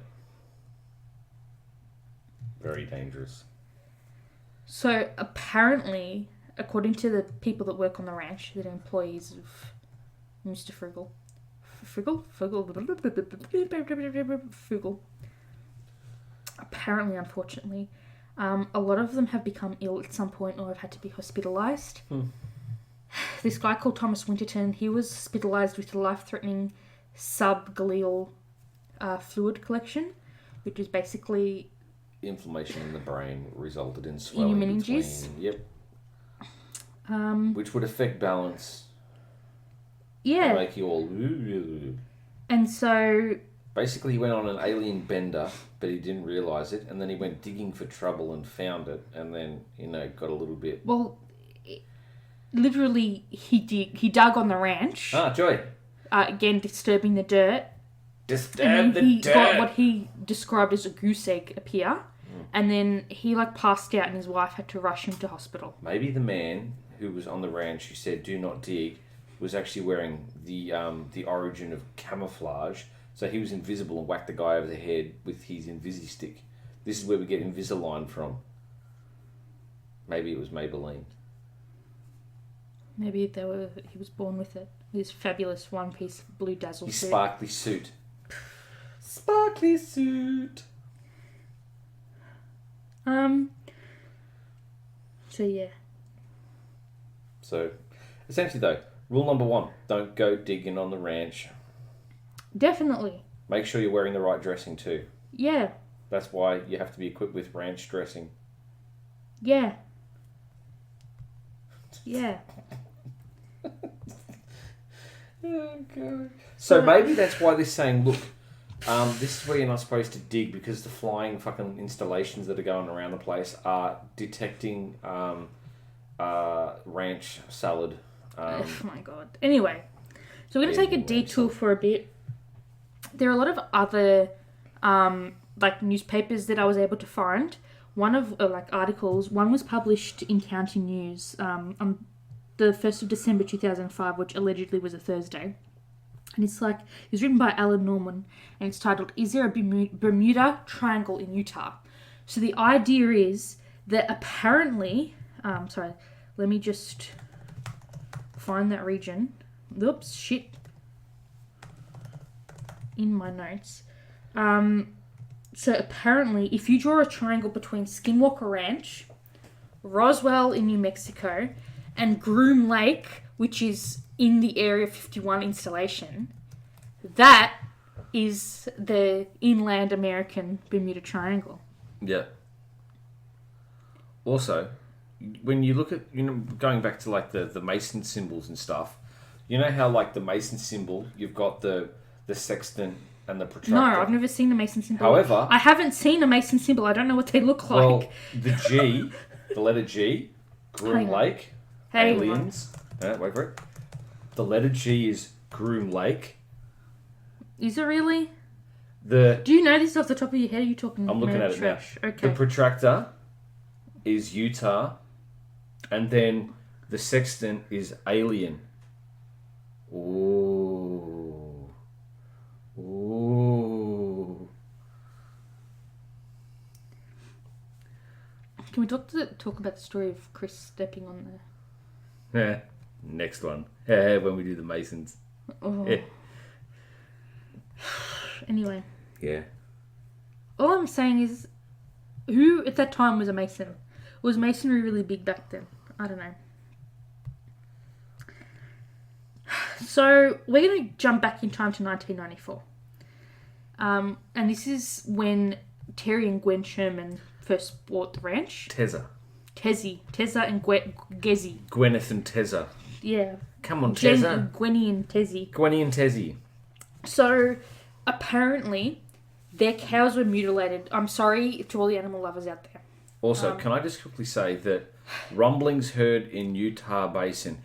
Very dangerous. So apparently, according to the people that work on the ranch, that are employees of Mr. Frugal. Apparently, unfortunately, a lot of them have become ill at some point or have had to be hospitalised. This guy called Thomas Winterton, he was hospitalised with a life-threatening subgaleal fluid collection, which is basically... inflammation in the brain resulted in swelling in your meninges. Yep. Which would affect balance. Yeah. Make you all... And so... Basically, he went on an alien bender, but he didn't realise it, and then he went digging for trouble and found it, and then, got a little bit... Well, literally, he dug on the ranch. Ah, joy. Again, disturbing the dirt. Disturb the he dirt. got what he described as a goose egg appear, and then he passed out, and his wife had to rush him to hospital. Maybe the man who was on the ranch who said "do not dig" was actually wearing the origin of camouflage, so he was invisible and whacked the guy over the head with his Invisi-stick. This is where we get Invisalign from. Maybe it was Maybelline. Maybe he was born with it. His fabulous one-piece blue dazzle His suit. sparkly suit. Sparkly suit. So yeah. So, essentially though, rule number 1, don't go digging on the ranch. Definitely. Make sure you're wearing the right dressing too. Yeah. That's why you have to be equipped with ranch dressing. Yeah. Yeah. Oh, God. So maybe that's why they're saying, look, this is where you're not supposed to dig because the flying fucking installations that are going around the place are detecting ranch salad. Oh my god. Anyway, so we're going to take a detour for a bit. There are a lot of other like newspapers that I was able to find. One of like articles. One was published in County News on the 1st of December 2005, which allegedly was a Thursday. And it's written by Alan Norman, and it's titled, "Is there a Bermuda Triangle in Utah?" So the idea is that apparently, let me just find that region. Oops, shit. In my notes. So apparently, if you draw a triangle between Skinwalker Ranch, Roswell in New Mexico, and Groom Lake, which is in the Area 51 installation, that is the inland American Bermuda Triangle. Yeah. Also, when you look at, going back to like the Mason symbols and stuff, you know how like the Mason symbol, you've got the sextant and the protractor. No, I've never seen a Mason symbol. However, I haven't seen a Mason symbol. I don't know what they look like. Well, the G, the letter G, Groom Lake, aliens. Wait for it. The letter G is Groom Lake. Is it really? Do you know this off the top of your head? Are you talking? I'm looking at it now. Okay. The protractor is Utah, and then the sextant is alien. Ooh. Can we talk about the story of Chris stepping on the... Yeah. Next one. When we do the Masons. Oh. Yeah. Anyway. Yeah. All I'm saying is, who at that time was a Mason? Was Masonry really big back then? I don't know. So, we're going to jump back in time to 1994. And this is when Terry and Gwen Sherman first bought the ranch. Tezza and Gezzy. Gwyneth and Tezza. Yeah. Come on, Tezza. Gwenny and Tezzy. Gwenny and Tezzy. So, apparently, their cows were mutilated. I'm sorry to all the animal lovers out there. Also, can I just quickly say that rumblings heard in Utah Basin.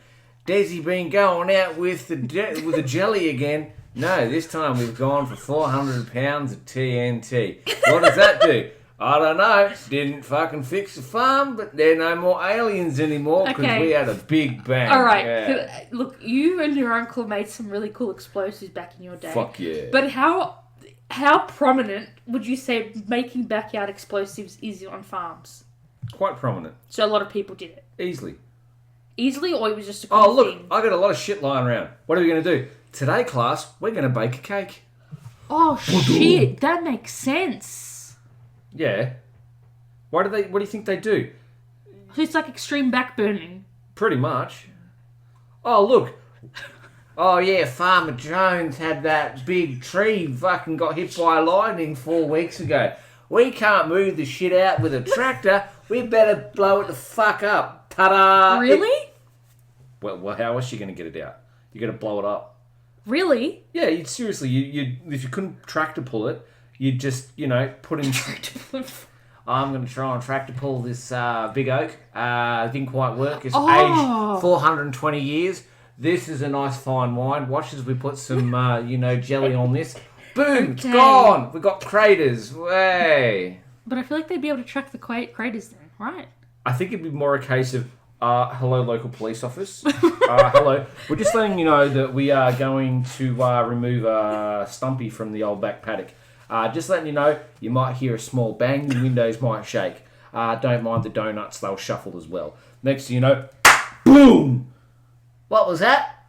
Desi been going out with the jelly again. No, this time we've gone for 400 pounds of TNT. What does that do? I don't know. Didn't fucking fix the farm, but there are no more aliens anymore because we had a big bang. All right. Yeah. Look, you and your uncle made some really cool explosives back in your day. Fuck yeah. But how prominent would you say making backyard explosives is on farms? Quite prominent. So a lot of people did it. Easily, or it was just a cool thing? I got a lot of shit lying around. What are we going to do? Today, class, we're going to bake a cake. Oh, shit. That makes sense. Yeah. What do you think they do? So it's like extreme backburning. Pretty much. Oh, look. Oh, yeah, Farmer Jones had that big tree fucking got hit by lightning 4 weeks ago. We can't move the shit out with a tractor. We better blow it the fuck up. Ta-da! Really? Well, how was she going to get it out? You're going to blow it up. Really? Yeah, you'd if you couldn't tractor pull it, you'd just, put in... I'm going to try and tractor pull this big oak. Didn't quite work. It's aged 420 years. This is a nice fine wine. Watch as we put some, jelly on this. Boom! It's gone! We got craters. Way. But I feel like they'd be able to track the craters then, right? I think it'd be more a case of, hello, local police office. Hello. We're just letting you know that we are going to remove Stumpy from the old back paddock. Just letting you know, you might hear a small bang, the windows might shake. Don't mind the donuts, they'll shuffle as well. Next thing you know, boom! What was that?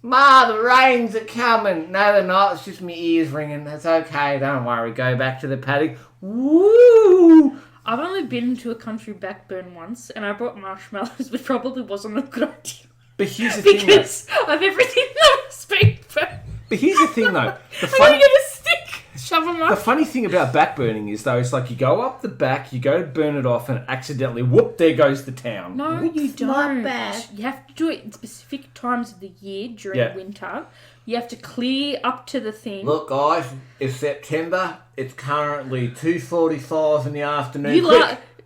Ma, the rains are coming. No, they're not. It's just my ears ringing. That's okay. Don't worry. Go back to the paddock. Woo! I've only been to a country backburn once, and I brought marshmallows, which probably wasn't a good idea. But here's the thing, because of everything that was being burned. But here's the thing, though. I'm going to get a stick. Shove them up. The funny thing about backburning is, though, it's like you go up the back, you go to burn it off, and accidentally, whoop, there goes the town. No, Whoops, you don't. not bad. You have to do it in specific times of the year during winter. You have to clear up to the thing. Look, guys, it's September. It's currently 2:45 in the afternoon.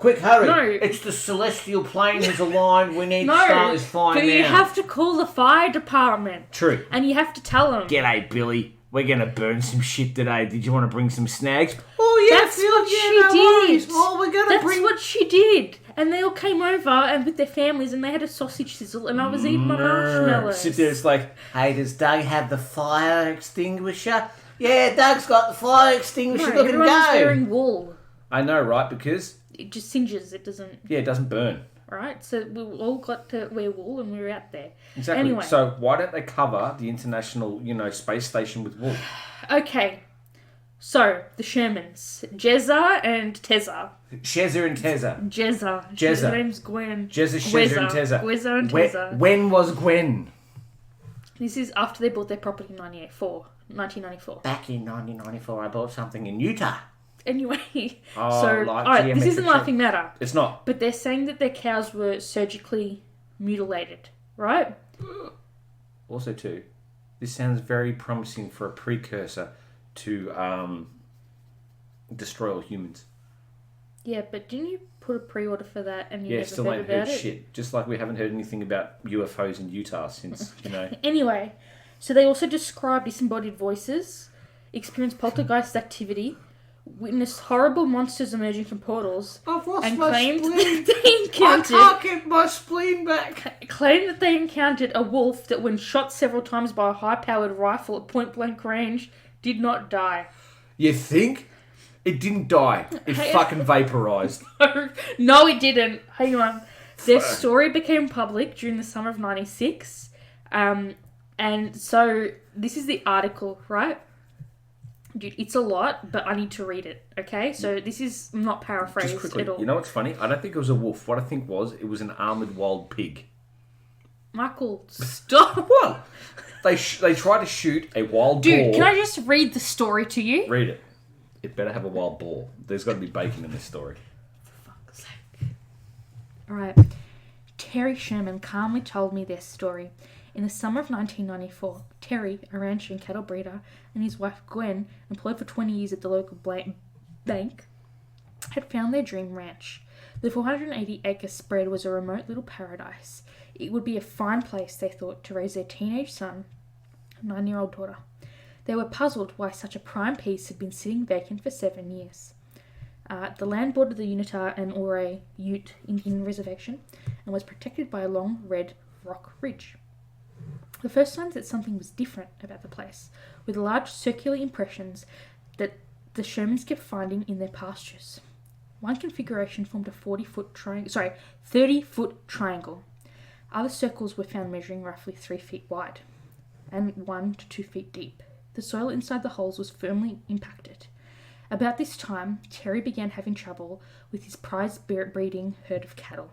Quick, hurry. No. It's the celestial plane has aligned. We need to No, start this fire now. you have to call the fire department. True. And you have to tell them. G'day, Billy. We're going to burn some shit today. Did you want to bring some snags? Oh, yeah, That's what she did. Oh, we're going to That's bring... what she did. And they all came over and with their families and they had a sausage sizzle and I was eating my marshmallows. Sit there, it's like, hey, does Doug have the fire extinguisher? Yeah, Doug's got the fire extinguisher. No, Look at him everyone was go. wearing wool. I know, right? Because... It just singes. It doesn't... Yeah, it doesn't burn. Right? So we all got to wear wool and we were out there. Exactly. Anyway. So why don't they cover the International, space station with wool? Okay. So, the Shermans. Jezza and Tezza. Shezza and Tezza. Jezza. Her name's Gwen. Jezza, Shezza and Tezza. Gwezza and Tezza. When was Gwen? This is after they bought their property in 1994. Back in 1994, I bought something in Utah. Anyway, Oh, so like alright, this isn't geometric Laughing Matter. It's not. But they're saying that their cows were surgically mutilated, right? Also, too, this sounds very promising for a precursor to destroy all humans. Yeah, but didn't you put a pre-order for that and you Yeah, never still heard ain't about heard it? shit. Just like we haven't heard anything about UFOs in Utah since, Anyway, so they also described disembodied voices, experienced poltergeist activity, witnessed horrible monsters emerging from portals, I've lost and my claimed spleen. that they encountered... I can't get my spleen back. Claimed that they encountered a wolf that, when shot several times by a high-powered rifle at point-blank range, did not die. You think? It didn't die. It fucking vaporized. No, it didn't. Hang on. Their story became public during the summer of '96. And so, this is the article, right? Dude, it's a lot, but I need to read it, okay? So, this is not paraphrased Just quickly, at all. you know what's funny? I don't think it was a wolf. What I think it was an armoured wild pig. Michael, stop. What? They tried to shoot a wild boar. Dude, can I just read the story to you? Read it. It better have a wild boar. There's got to be bacon in this story. For fuck's sake. Alright. Terry Sherman calmly told me their story. In the summer of 1994, Terry, a rancher and cattle breeder, and his wife Gwen, employed for 20 years at the local bank, had found their dream ranch. The 480-acre spread was a remote little paradise. It would be a fine place, they thought, to raise their teenage son, a 9-year-old daughter. They were puzzled why such a prime piece had been sitting vacant for 7 years. The land bordered the Unitah and Ouray Ute Indian Reservation and was protected by a long red rock ridge. The first signs that something was different about the place were the large circular impressions that the Shermans kept finding in their pastures. One configuration formed a 30-foot triangle. Other circles were found measuring roughly 3 feet wide and 1 to 2 feet deep. The soil inside the holes was firmly impacted. About this time, Terry began having trouble with his prize breeding herd of cattle.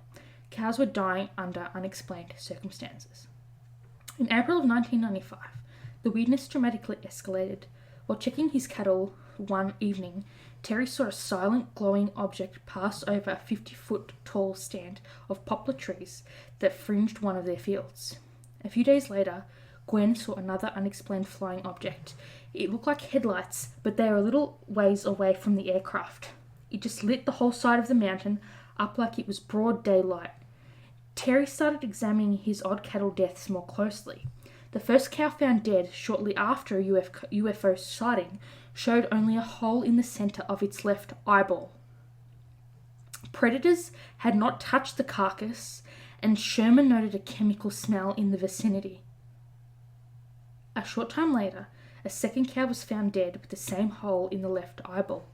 Cows were dying under unexplained circumstances. In April of 1995, the weirdness dramatically escalated. While checking his cattle one evening, Terry saw a silent, glowing object pass over a 50-foot tall stand of poplar trees that fringed one of their fields. A few days later, Gwen saw another unexplained flying object. It looked like headlights, but they were a little ways away from the aircraft. It just lit the whole side of the mountain up like it was broad daylight. Terry started examining his odd cattle deaths more closely. The first cow found dead shortly after a UFO sighting showed only a hole in the centre of its left eyeball. Predators had not touched the carcass, and Sherman noted a chemical smell in the vicinity. A short time later, a second cow was found dead with the same hole in the left eyeball.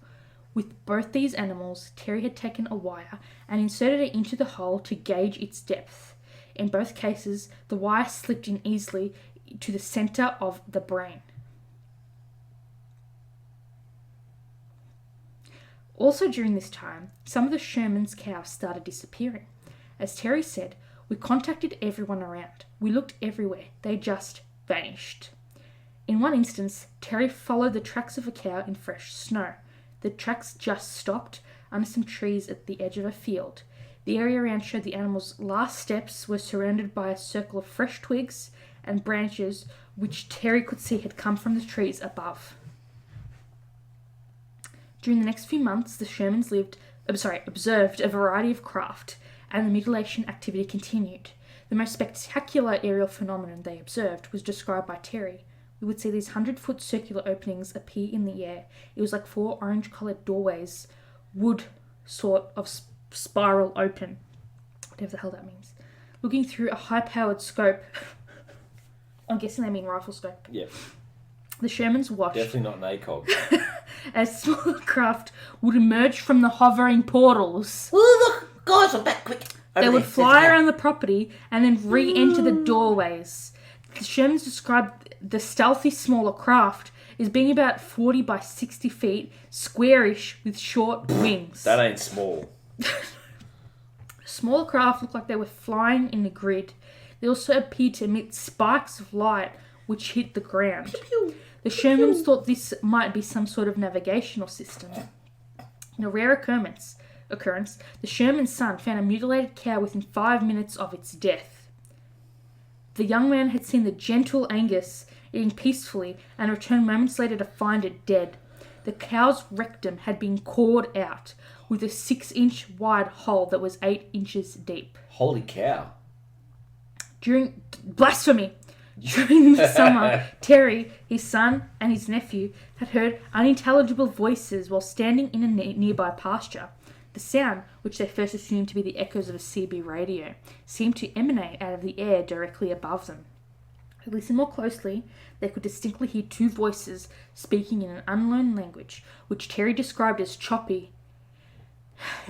With both these animals, Terry had taken a wire and inserted it into the hole to gauge its depth. In both cases, the wire slipped in easily to the centre of the brain. Also during this time, some of the Sherman's cows started disappearing. As Terry said, "We contacted everyone around. We looked everywhere. They just vanished." In one instance, Terry followed the tracks of a cow in fresh snow. The tracks just stopped under some trees at the edge of a field. The area around showed the animal's last steps were surrounded by a circle of fresh twigs and branches which Terry could see had come from the trees above. During the next few months, the Shermans lived observed a variety of craft, and the mutilation activity continued. The most spectacular aerial phenomenon they observed was described by Terry. We would see these 100-foot circular openings appear in the air. It was like 4 orange-coloured doorways, would sort of spiral open, whatever the hell that means. Looking through a high-powered scope, I'm guessing they mean rifle scope. Yeah. The Shermans watched Definitely not an ACOG. as smaller craft would emerge from the hovering portals. Oh, look, guys, I'm back, quick. They would fly around the property and then re-enter the doorways. The Shermans described the stealthy smaller craft as being about 40 by 60 feet, squarish with short wings. That ain't small. Smaller craft looked like they were flying in the grid. They also appeared to emit spikes of light which hit the ground. Pew, pew. The Shermans thought this might be some sort of navigational system. In a rare occurrence, the Sherman's son found a mutilated cow within 5 minutes of its death. The young man had seen the gentle Angus eating peacefully and returned moments later to find it dead. The cow's rectum had been cored out with a 6-inch wide hole that was 8 inches deep. Holy cow. Blasphemy! During the summer, Terry, his son, and his nephew had heard unintelligible voices while standing in a nearby pasture. The sound, which they first assumed to be the echoes of a CB radio, seemed to emanate out of the air directly above them. To listen more closely, they could distinctly hear 2 voices speaking in an unknown language, which Terry described as choppy,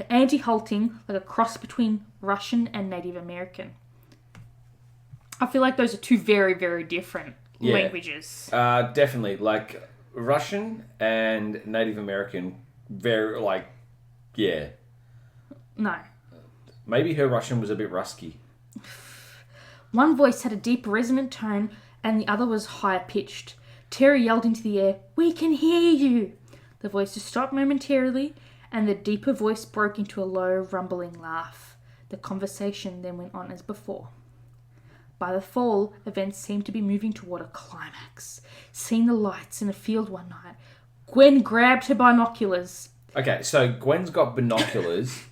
anti-halting, like a cross between Russian and Native American. I feel like those are 2 very, very different languages. Definitely. Like, Russian and Native American, very, like, yeah. No. Maybe her Russian was a bit rusky. One voice had a deep, resonant tone, and the other was higher-pitched. Terry yelled into the air, "We can hear you!" The voices stopped momentarily, and the deeper voice broke into a low, rumbling laugh. The conversation then went on as before. By the fall, events seemed to be moving toward a climax. Seeing the lights in a field one night, Gwen grabbed her binoculars. Okay, so Gwen's got binoculars,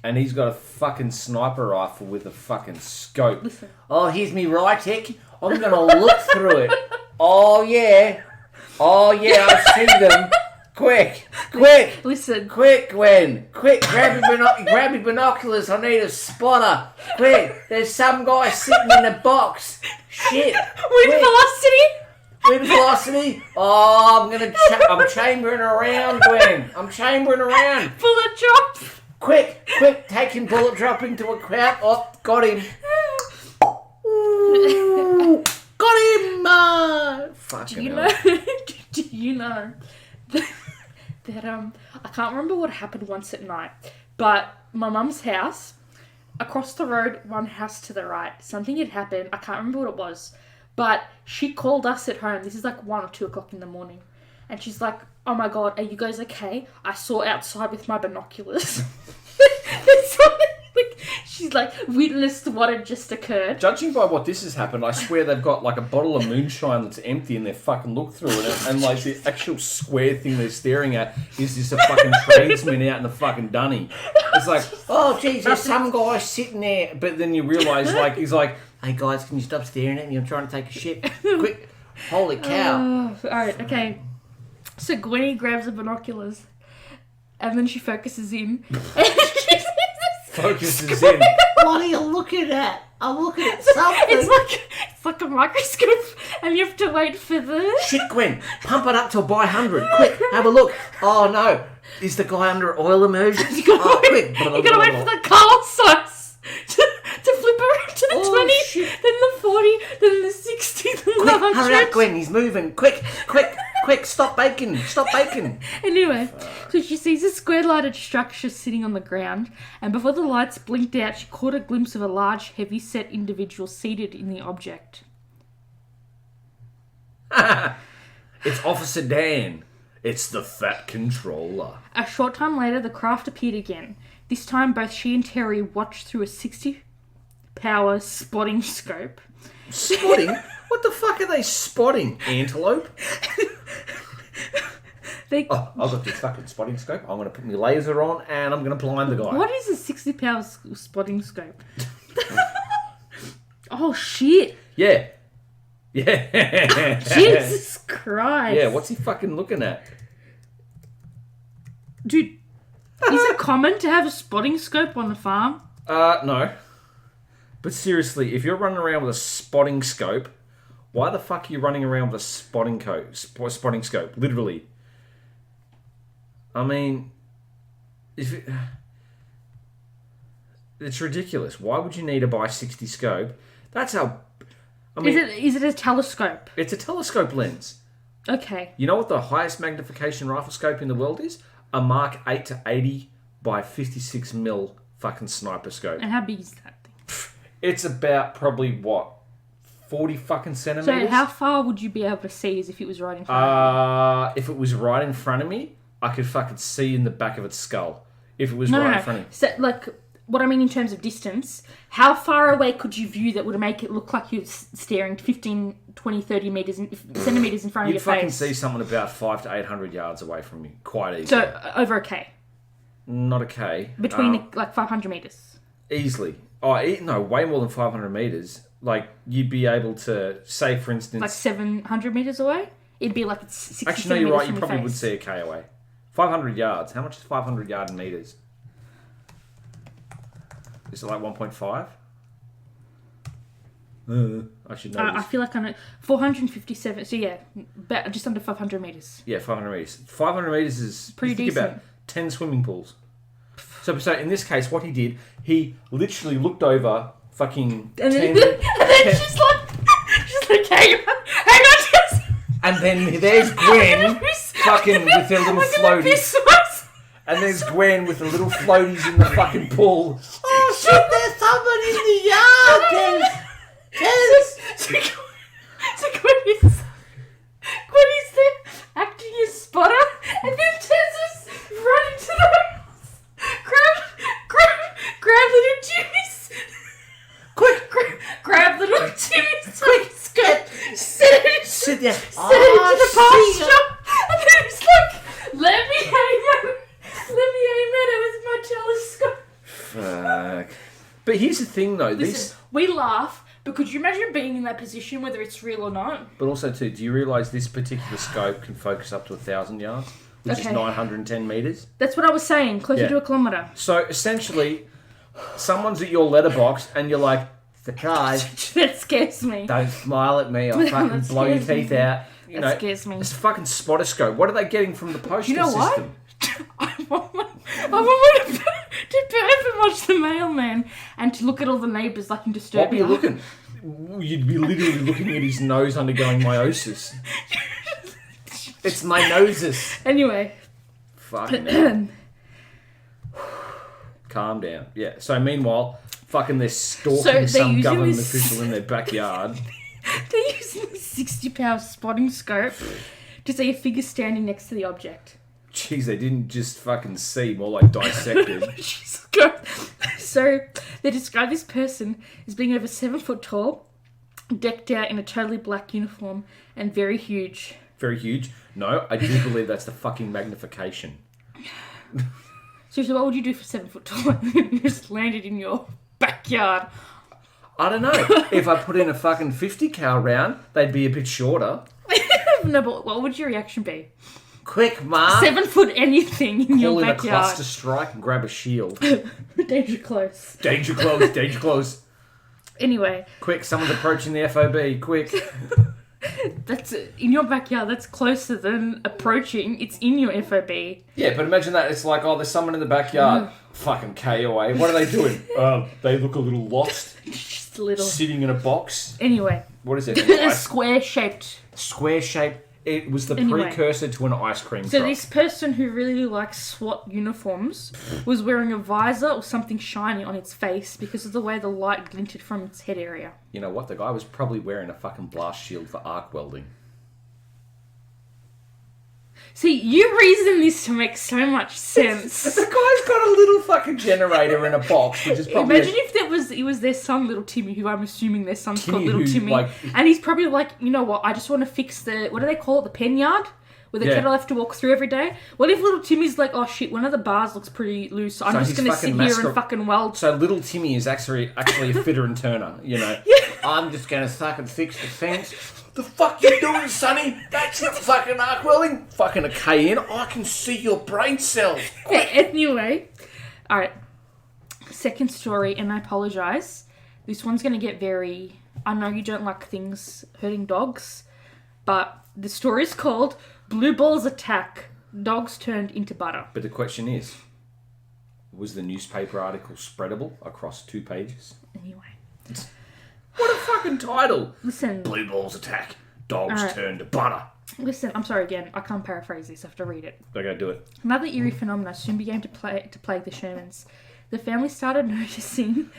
and he's got a fucking sniper rifle with a fucking scope. Listen. Oh, here's me Rytec. I'm going to look through it. Oh, yeah. I see them. Quick. Listen. Quick, Gwen. Quick, grab your binoculars. I need a spotter. Quick, there's some guy sitting in a box. Shit. With velocity? With velocity? Oh, I'm chambering around, Gwen. I'm chambering around. Bullet drop. Quick, taking bullet drop into a crowd. Oh, got him. Ooh, got him. Fucking Do you know that I can't remember what happened once at night, but my mum's house, across the road, one house to the right, something had happened. I can't remember what it was, but she called us at home. This is like 1 or 2 o'clock in the morning, and she's like, "Oh my god, are you guys okay? I saw outside with my binoculars." She's like witnessed what had just occurred. Judging by what this has happened, I swear they've got like a bottle of moonshine that's empty and they're fucking look through it, and like the actual square thing they're staring at is just a fucking tradesman out in the fucking dunny. It's like, oh geez, there's some guy sitting there, but then you realise like he's like, "Hey guys, can you stop staring at me? I'm trying to take a shit. Quick, holy cow!" Alright, okay. So Gwenny grabs the binoculars, and then she focuses in. Focuses in. What are you looking at? I'm looking at something. It's like a microscope, and you have to wait for the... Shit, Gwen, pump it up to a by 100. Quick, have a look. Oh no, is the guy under oil immersion? You gotta wait for the colour size to flip around to the 20, shit. then the 40, then the 60, then the Quick, 100. hurry up, Gwen, he's moving. Quick, stop baking. Anyway, so she sees a square-lighted structure sitting on the ground, and before the lights blinked out, she caught a glimpse of a large, heavy-set individual seated in the object. It's Officer Dan. It's the fat controller. A short time later, the craft appeared again. This time, both she and Terry watched through a 60-power spotting scope. Spotting? What the fuck are they spotting? Antelope? They, Oh, I've got this fucking spotting scope. I'm going to put my laser on and I'm going to blind the guy. what is a 60-pound spotting scope? Oh, shit. Yeah. Yeah. Jesus Christ. Yeah, what's he fucking looking at? Dude, is it common to have a spotting scope on a farm? No. But seriously, if you're running around with a spotting scope, why the fuck are you running around with a spotting scope? Literally. I mean, it's ridiculous. Why would you need to buy 60 scope? That's how... I mean, Is it a telescope? it's a telescope lens. Okay. You know what the highest magnification rifle scope in the world is? A Mark 8 to 80 by 56 mil fucking sniper scope. And how big is that thing? It's about probably, what, 40 fucking centimetres? So how far would you be able to see as if it was right in front of If it was right in front of me, I could fucking see in the back of its skull. If it was you? right No. in front of me. So, like, what I mean in terms of distance, how far away could you view that would make it look like you're staring 15, 20, 30 centimetres in front of You'd your fucking face? see someone about 500 to 800 yards away from me. Quite easily. So, over a K. Not a K. Between, like, 500 metres. Easily. Oh, no, way more than 500 metres. Like, you'd be able to, say, for instance... Like 700 metres away? It'd be like 60 Actually, no, you're right. You from your probably would face. see a K away. 500 yards. How much is 500 yard in metres? Is it like 1.5? I should know I this. feel like I know. 457. So yeah, about just under 500 meters. Yeah, 500 metres. 500 metres is... Pretty you think decent. about 10 swimming pools. So in this case, what he did, he literally looked over fucking 10... And then she's like, hang on, just. And then there's Gwen fucking with her little floaties. And there's Gwen with the little floaties in the fucking pool. Oh shit, there's someone in the yard! So Gwen is there acting as spotter, and then Tess is running to the house. Grab little Jimmy's. Quick! Grab little Jimmy's. Sit there. Set it into the pasture, and then it's like, let me aim at it with my telescope. Fuck. But here's the thing, though. Listen, we laugh, but could you imagine being in that position, whether it's real or not? But also, too, do you realise this particular scope can focus up to 1,000 yards, which is Okay. 910 metres? That's what I was saying, closer Yeah. to a kilometre. So essentially, someone's at your letterbox, and you're like, Surprise. That scares me. "Don't smile at me! I'll fucking That blow your scares teeth me. out." You know, That scares me. it's a fucking spotter scope. What are they getting from the postal You know what? system? I want to open watch the mailman and to look at all the neighbours like in Disturbia. What were you looking? You'd be literally looking at his nose undergoing meiosis. It's meiosis. Anyway. Fucking hell. Calm down. Yeah. So meanwhile, fucking they're stalking So they're some using government this- official in their backyard. They're using a 60-pound spotting scope to see a figure standing next to the object. Jeez, they didn't just fucking see, more like dissected. Jesus God. So they describe this person as being over 7 foot tall, decked out in a totally black uniform, and very huge. Very huge. No, I do believe that's the fucking magnification. Seriously, what would you do for 7 foot tall? You just landed in your backyard. I don't know. If I put in a fucking 50 cal round, they'd be a bit shorter. No, but what would your reaction be? Quick, Ma. 7 foot anything in Call your in a backyard. cluster strike and grab a shield. Danger close. Danger close, danger close. Anyway, Quick, someone's approaching the FOB, quick. that's in your backyard. That's closer than approaching. It's in your FOB. Yeah, but imagine that. It's like, oh, there's someone in the backyard. Fucking KOA. What are they doing? They look a little lost. Just a little. Sitting in a box. Anyway, What is it? a square shaped. Square shape. It was the Anyway. precursor to an ice cream So truck. this person who really likes SWAT uniforms was wearing a visor or something shiny on its face because of the way the light glinted from its head area. You know what? The guy was probably wearing a fucking blast shield for arc welding. See, you reason this to make so much sense. The guy's got a little fucking generator in a box, which is probably... Imagine if it was their son, little Timmy, who I'm assuming their son's called Timmy Little who, Timmy, like- and he's probably like, you know what? I just want to fix the what do they call it? The pen yard, where the Yeah. cattle have to walk through every day. What if little Timmy's like, oh shit, one of the bars looks pretty loose. I'm So just he's going to fucking sit here and masquer- fucking weld. So little Timmy is actually a fitter and turner, you know. I'm just going to fucking fix the fence. The fuck you doing, Sonny? That's not fucking arc welding. Fucking a K in. I can see your brain cells. Anyway, all right. Second story, and I apologise. This one's going to get very... I know you don't like things hurting dogs, but the story is called Blue Balls Attack. Dogs Turned into Butter. But the question is, was the newspaper article spreadable across 2 pages? Anyway. What a fucking title. Listen. Blue balls attack. Dogs Alright. turn to butter. Listen, I'm sorry again. I can't paraphrase this. I have to read it. Okay, do it. Another eerie phenomena soon began to plague the Shermans. The family started noticing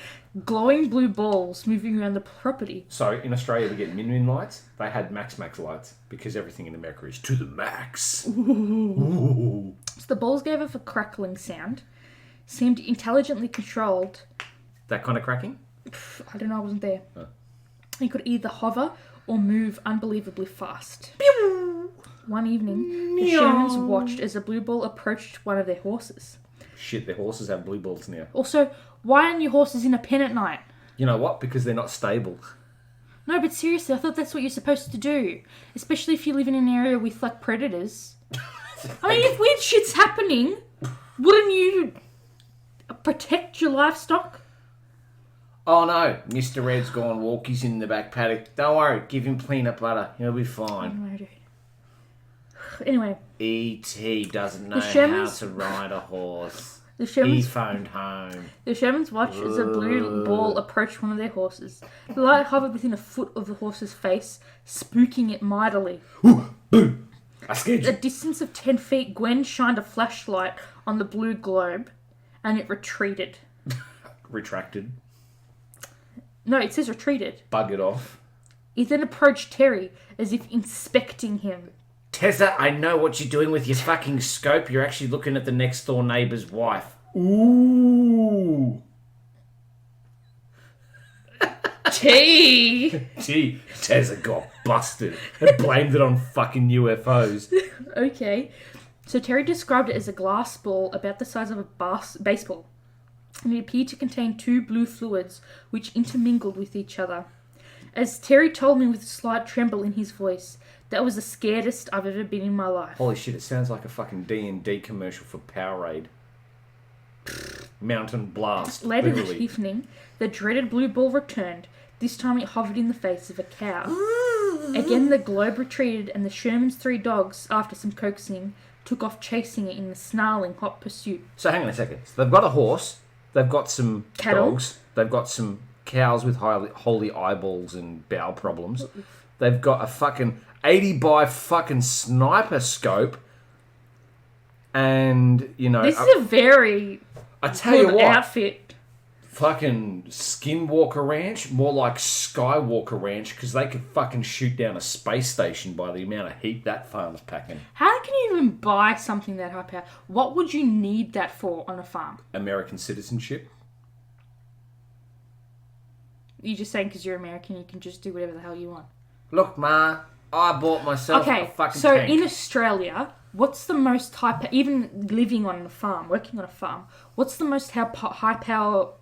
glowing blue balls moving around the property. So, in Australia, we get min lights. They had max lights because everything in America is to the max. Ooh. So the balls gave off a crackling sound, seemed intelligently controlled. That kind of cracking? I don't know, I wasn't there. Oh. He could either hover or move unbelievably fast. Pew! One evening, the Shermans watched as a blue ball approached one of their horses. Shit, their horses have blue balls now. Also, why aren't your horses in a pen at night? You know what? Because they're not stable. No, but seriously, I thought that's what you're supposed to do. Especially if you live in an area with, like, predators. I mean, if weird shit's happening, wouldn't you protect your livestock? Oh no, Mr. Red's gone walkies in the back paddock. Don't worry, give him peanut butter. He'll be fine. Anyway. E.T. doesn't know how Shermans- to ride a horse. The He Shermans, phoned home. the Shermans watched as a blue ball approached one of their horses. The light hovered within a foot of the horse's face, spooking it mightily. Ooh, boom! I scared At a you. distance of 10 feet, Gwen shined a flashlight on the blue globe, and it retreated. Retracted. No, it says retreated. Buggered off. It then approached Terry, as if inspecting him. Tessa, I know what you're doing with your fucking scope. You're actually looking at the next door neighbour's wife. Ooh. T. Gee, Tessa got busted and blamed it on fucking UFOs. Okay. So Terry described it as a glass ball about the size of a baseball. And it appeared to contain 2 blue fluids, which intermingled with each other. As Terry told me with a slight tremble in his voice, that was the scaredest I've ever been in my life. Holy shit, it sounds like a fucking D&D commercial for Powerade. Mountain Blast. Later literally. that evening, the dreaded blue ball returned. This time it hovered in the face of a cow. Again, the globe retreated, and the Sherman's 3 dogs, after some coaxing, took off chasing it in the snarling hot pursuit. So hang on a second. So they've got a horse, they've got some Cattle. dogs, they've got some cows with holy eyeballs and bowel problems. They've got a fucking 80 by fucking sniper scope. And, you know... This is a very I tell you good what, outfit. fucking Skinwalker Ranch, more like Skywalker Ranch, because they could fucking shoot down a space station by the amount of heat that farm's packing. How can you even buy something that high power? What would you need that for on a farm? American citizenship. You're just saying because you're American, you can just do whatever the hell you want. Look, Ma, I bought myself a Okay, fucking so tank. in Australia, what's the most high even living on a farm, working on a farm, what's the most high power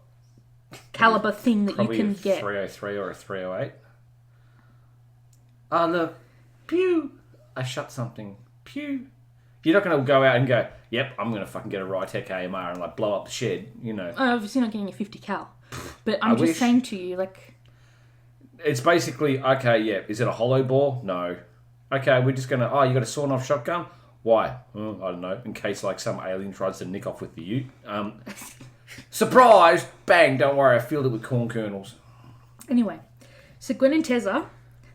caliber thing that Probably you can a get? 303 or a 308. Oh, look. Pew. I shot something. Pew. You're not going to go out and go, yep, I'm going to fucking get a Rytec AMR and like blow up the shed, you know. Obviously not getting a 50 cal. But I I'm just wish. saying to you, like... It's basically, okay, yeah, is it a hollow bore? No. Okay, we're just going to, you got a sawn-off shotgun? Why? I don't know, in case like some alien tries to nick off with the ute. Surprise! Bang, don't worry, I filled it with corn kernels. Anyway, so Gwen and Tessa,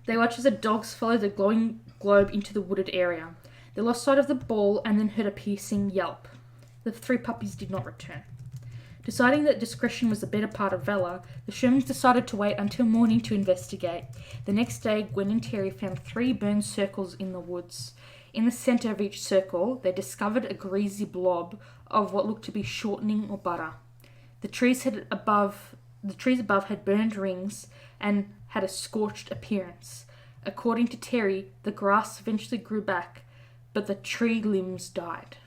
they watch as the dogs follow the glowing globe into the wooded area. They lost sight of the ball and then heard a piercing yelp. The 3 puppies did not return. Deciding that discretion was the better part of valor, the Shermans decided to wait until morning to investigate. The next day, Gwen and Terry found 3 burned circles in the woods. In the centre of each circle, they discovered a greasy blob of what looked to be shortening or butter. The trees above had burned rings and had a scorched appearance. According to Terry, the grass eventually grew back, but the tree limbs died.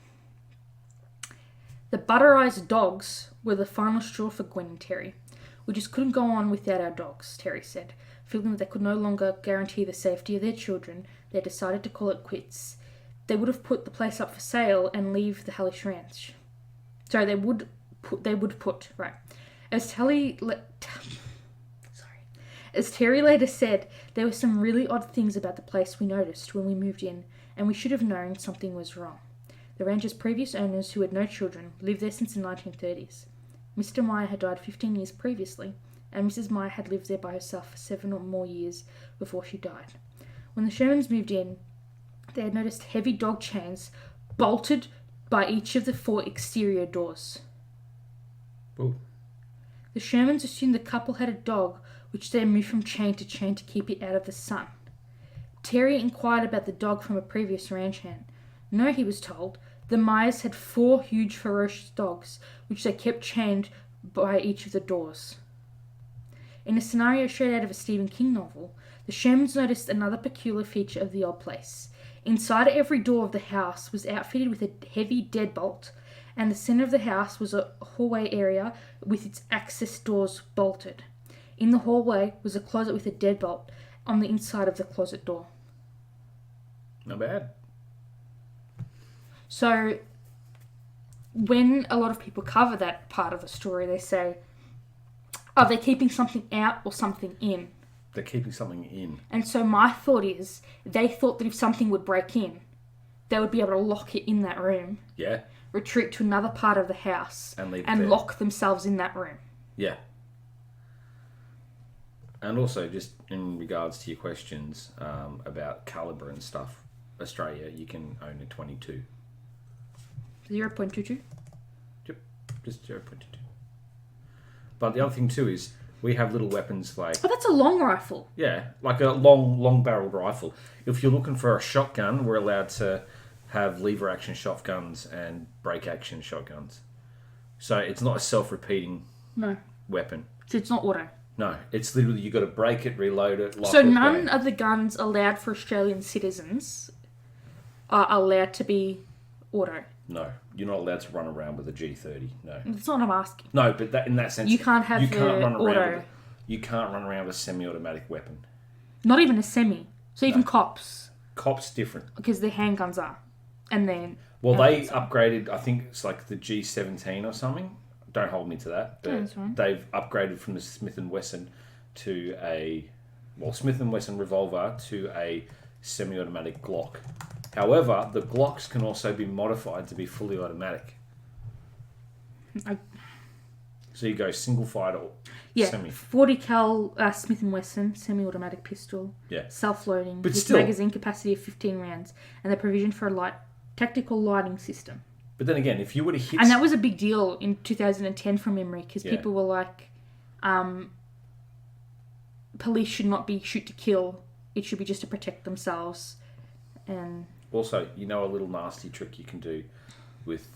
The butterized dogs were the final straw for Gwen and Terry. We just couldn't go on without our dogs, Terry said. Feeling that they could no longer guarantee the safety of their children, they decided to call it quits. They would have put the place up for sale and leave the Hellish Ranch. Sorry, they would put, right. As Terry later said, there were some really odd things about the place we noticed when we moved in, and we should have known something was wrong. The ranch's previous owners, who had no children, lived there since the 1930s. Mr. Meyer had died 15 years previously, and Mrs. Meyer had lived there by herself for 7 or more years before she died. When the Shermans moved in, they had noticed heavy dog chains bolted by each of the 4 exterior doors. Ooh. The Shermans assumed the couple had a dog, which they moved from chain to keep it out of the sun. Terry inquired about the dog from a previous ranch hand. No, he was told, the Myers had 4 huge ferocious dogs, which they kept chained by each of the doors. In a scenario straight out of a Stephen King novel, the Shermans noticed another peculiar feature of the old place. Inside every door of the house was outfitted with a heavy deadbolt, and the centre of the house was a hallway area with its access doors bolted. In the hallway was a closet with a deadbolt on the inside of the closet door. Not bad. So, when a lot of people cover that part of the story, they say, are they keeping something out or something in? They're keeping something in. And so my thought is, they thought that if something would break in, they would be able to lock it in that room. Yeah. Retreat to another part of the house. And leave it and there. lock themselves in that room. Yeah. And also, just in regards to your questions about calibre and stuff, Australia, you can own a 22. 0.22? Yep, just 0.22. But the other thing too is we have little weapons like... Oh, that's a long rifle. Yeah, like a long-barreled rifle. If you're looking for a shotgun, we're allowed to have lever-action shotguns and break-action shotguns. So it's not a self-repeating weapon. So it's not auto. No, it's literally you got to break it, reload it, lock so it. None of the guns allowed for Australian citizens are allowed to be auto. No, you're not allowed to run around with a G30. No. That's not what I'm asking. No, but that in that sense, You can't have run auto. around. You can't run around with a semi-automatic weapon. Not even a semi. So even cops, Cops different. because their handguns are, and then Well, they upgraded. I think it's like the G17 or something. Don't hold me to that. But that's fine. they've upgraded from the Smith & Wesson to Smith & Wesson revolver to a semi-automatic Glock. However, the Glocks can also be modified to be fully automatic. So you go single fire or semi. 40 cal Smith & Wesson semi-automatic pistol. Yeah. Self-loading But with still- magazine capacity of 15 rounds, and the provision for a tactical lighting system. But then again, if you were to hit... And that was a big deal in 2010 from memory, because Yeah. people were like, police should not be shoot to kill. It should be just to protect themselves. And Also, a little nasty trick you can do with...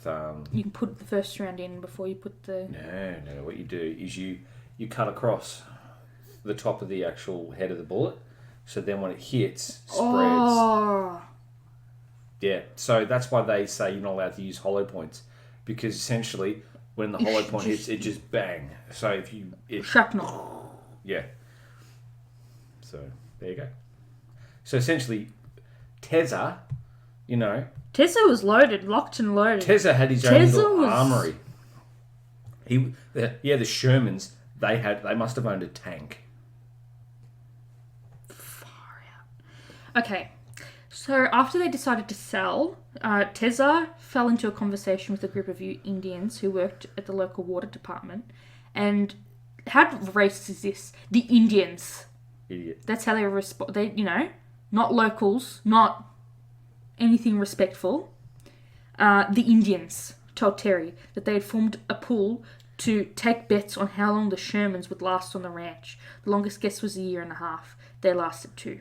you can put the first round in before you put the... No. What you do is you cut across the top of the actual head of the bullet, so then when it hits, spreads. Oh! Yeah, so that's why they say you're not allowed to use hollow points, because essentially when the hollow point hits, it just bang. So if you... Shrapnel. Yeah. So, there you go. So essentially, Tezza, Tessa was loaded, locked and loaded. Tezza had his own little was- armory. The Shermans, they must have owned a tank. Far out. Okay, so after they decided to sell, Tezza fell into a conversation with a group of Indians who worked at the local water department. And how racist is this? The Indians. Idiot. That's how they respond. They, not locals, not anything respectful. The Indians told Terry that they had formed a pool to take bets on how long the Shermans would last on the ranch. The longest guess was 1.5 years. They lasted 2.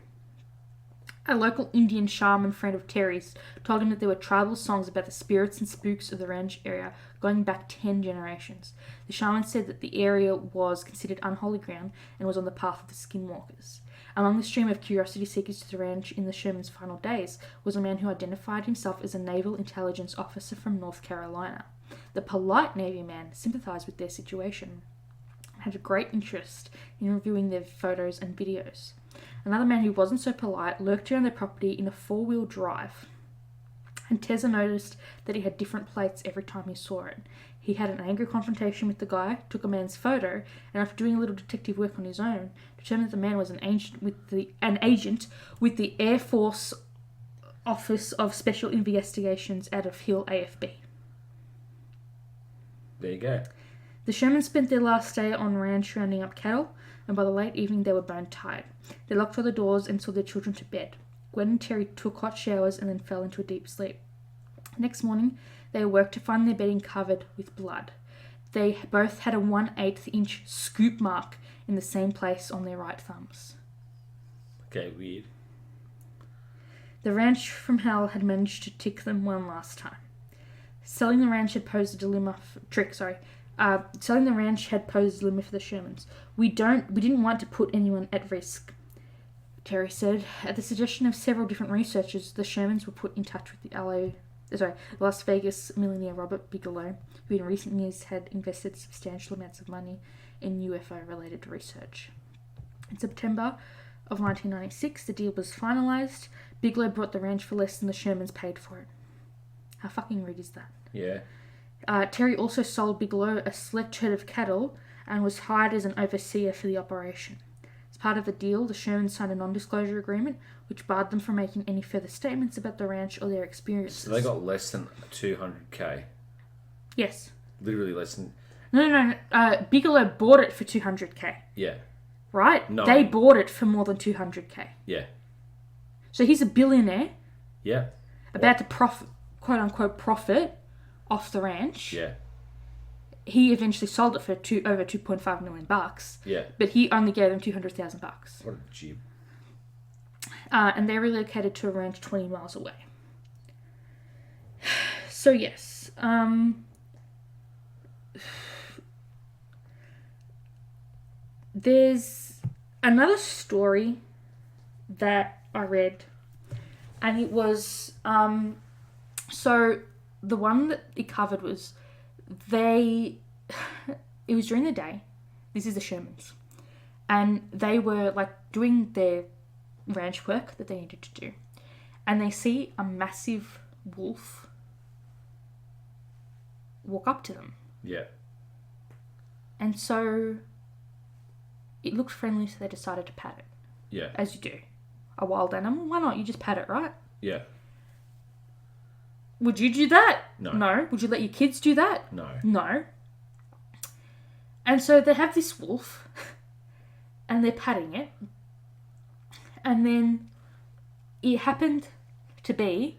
A local Indian shaman friend of Terry's told him that there were tribal songs about the spirits and spooks of the ranch area going back 10 generations. The shaman said that the area was considered unholy ground and was on the path of the Skinwalkers. Among the stream of curiosity seekers to the ranch in the Sherman's final days was a man who identified himself as a naval intelligence officer from North Carolina. The polite Navy man sympathized with their situation and had a great interest in reviewing their photos and videos. Another man who wasn't so polite lurked around their property in a 4-wheel drive, and Tezza noticed that he had different plates every time he saw it. He had an angry confrontation with the guy, took a man's photo, and after doing a little detective work on his own, determined that the man was an agent with the Air Force Office of Special Investigations out of Hill AFB. There you go. The Shermans spent their last day on ranch rounding up cattle, and by the late evening they were bone tired. They locked all the doors and saw their children to bed. Gwen and Terry took hot showers and then fell into a deep sleep. Next morning, they awoke to find their bedding covered with blood. They both had a 1/8 inch scoop mark in the same place on their right thumbs. Okay, weird. The ranch from hell had managed to tick them one last time. Selling the ranch had posed a dilemma for the Shermans. We didn't want to put anyone at risk, Terry said. At the suggestion of several different researchers, the Shermans were put in touch with the Las Vegas millionaire Robert Bigelow, who in recent years had invested substantial amounts of money in UFO-related research. In September of 1996, the deal was finalised. Bigelow bought the ranch for less than the Shermans paid for it. How fucking rude is that? Yeah. Terry also sold Bigelow a select herd of cattle and was hired as an overseer for the operation. As part of the deal, the Shermans signed a non-disclosure agreement which barred them from making any further statements about the ranch or their experiences. So they got less than 200k. Yes. Literally less than... No. Bigelow bought it for 200k. Yeah. Right? No. They bought it for more than 200k. Yeah. So he's a billionaire Yeah. about to profit, quote-unquote profit, off the ranch. Yeah. He eventually sold it for over $2.5 million. Yeah. But he only gave them $200,000. What a jib. And they relocated to a ranch 20 miles away. So yes, there's another story that I read, and it was so the one that it covered was it was during the day. This is the Shermans, and they were like doing their ranch work that they needed to do, and they see a massive wolf walk up to them. Yeah. And so it looked friendly, so they decided to pat it. Yeah. As you do. A wild animal, why not? You just pat it, right? Yeah. Would you do that? No. No. Would you let your kids do that? No. No. And so they have this wolf, and they're patting it, and then it happened to be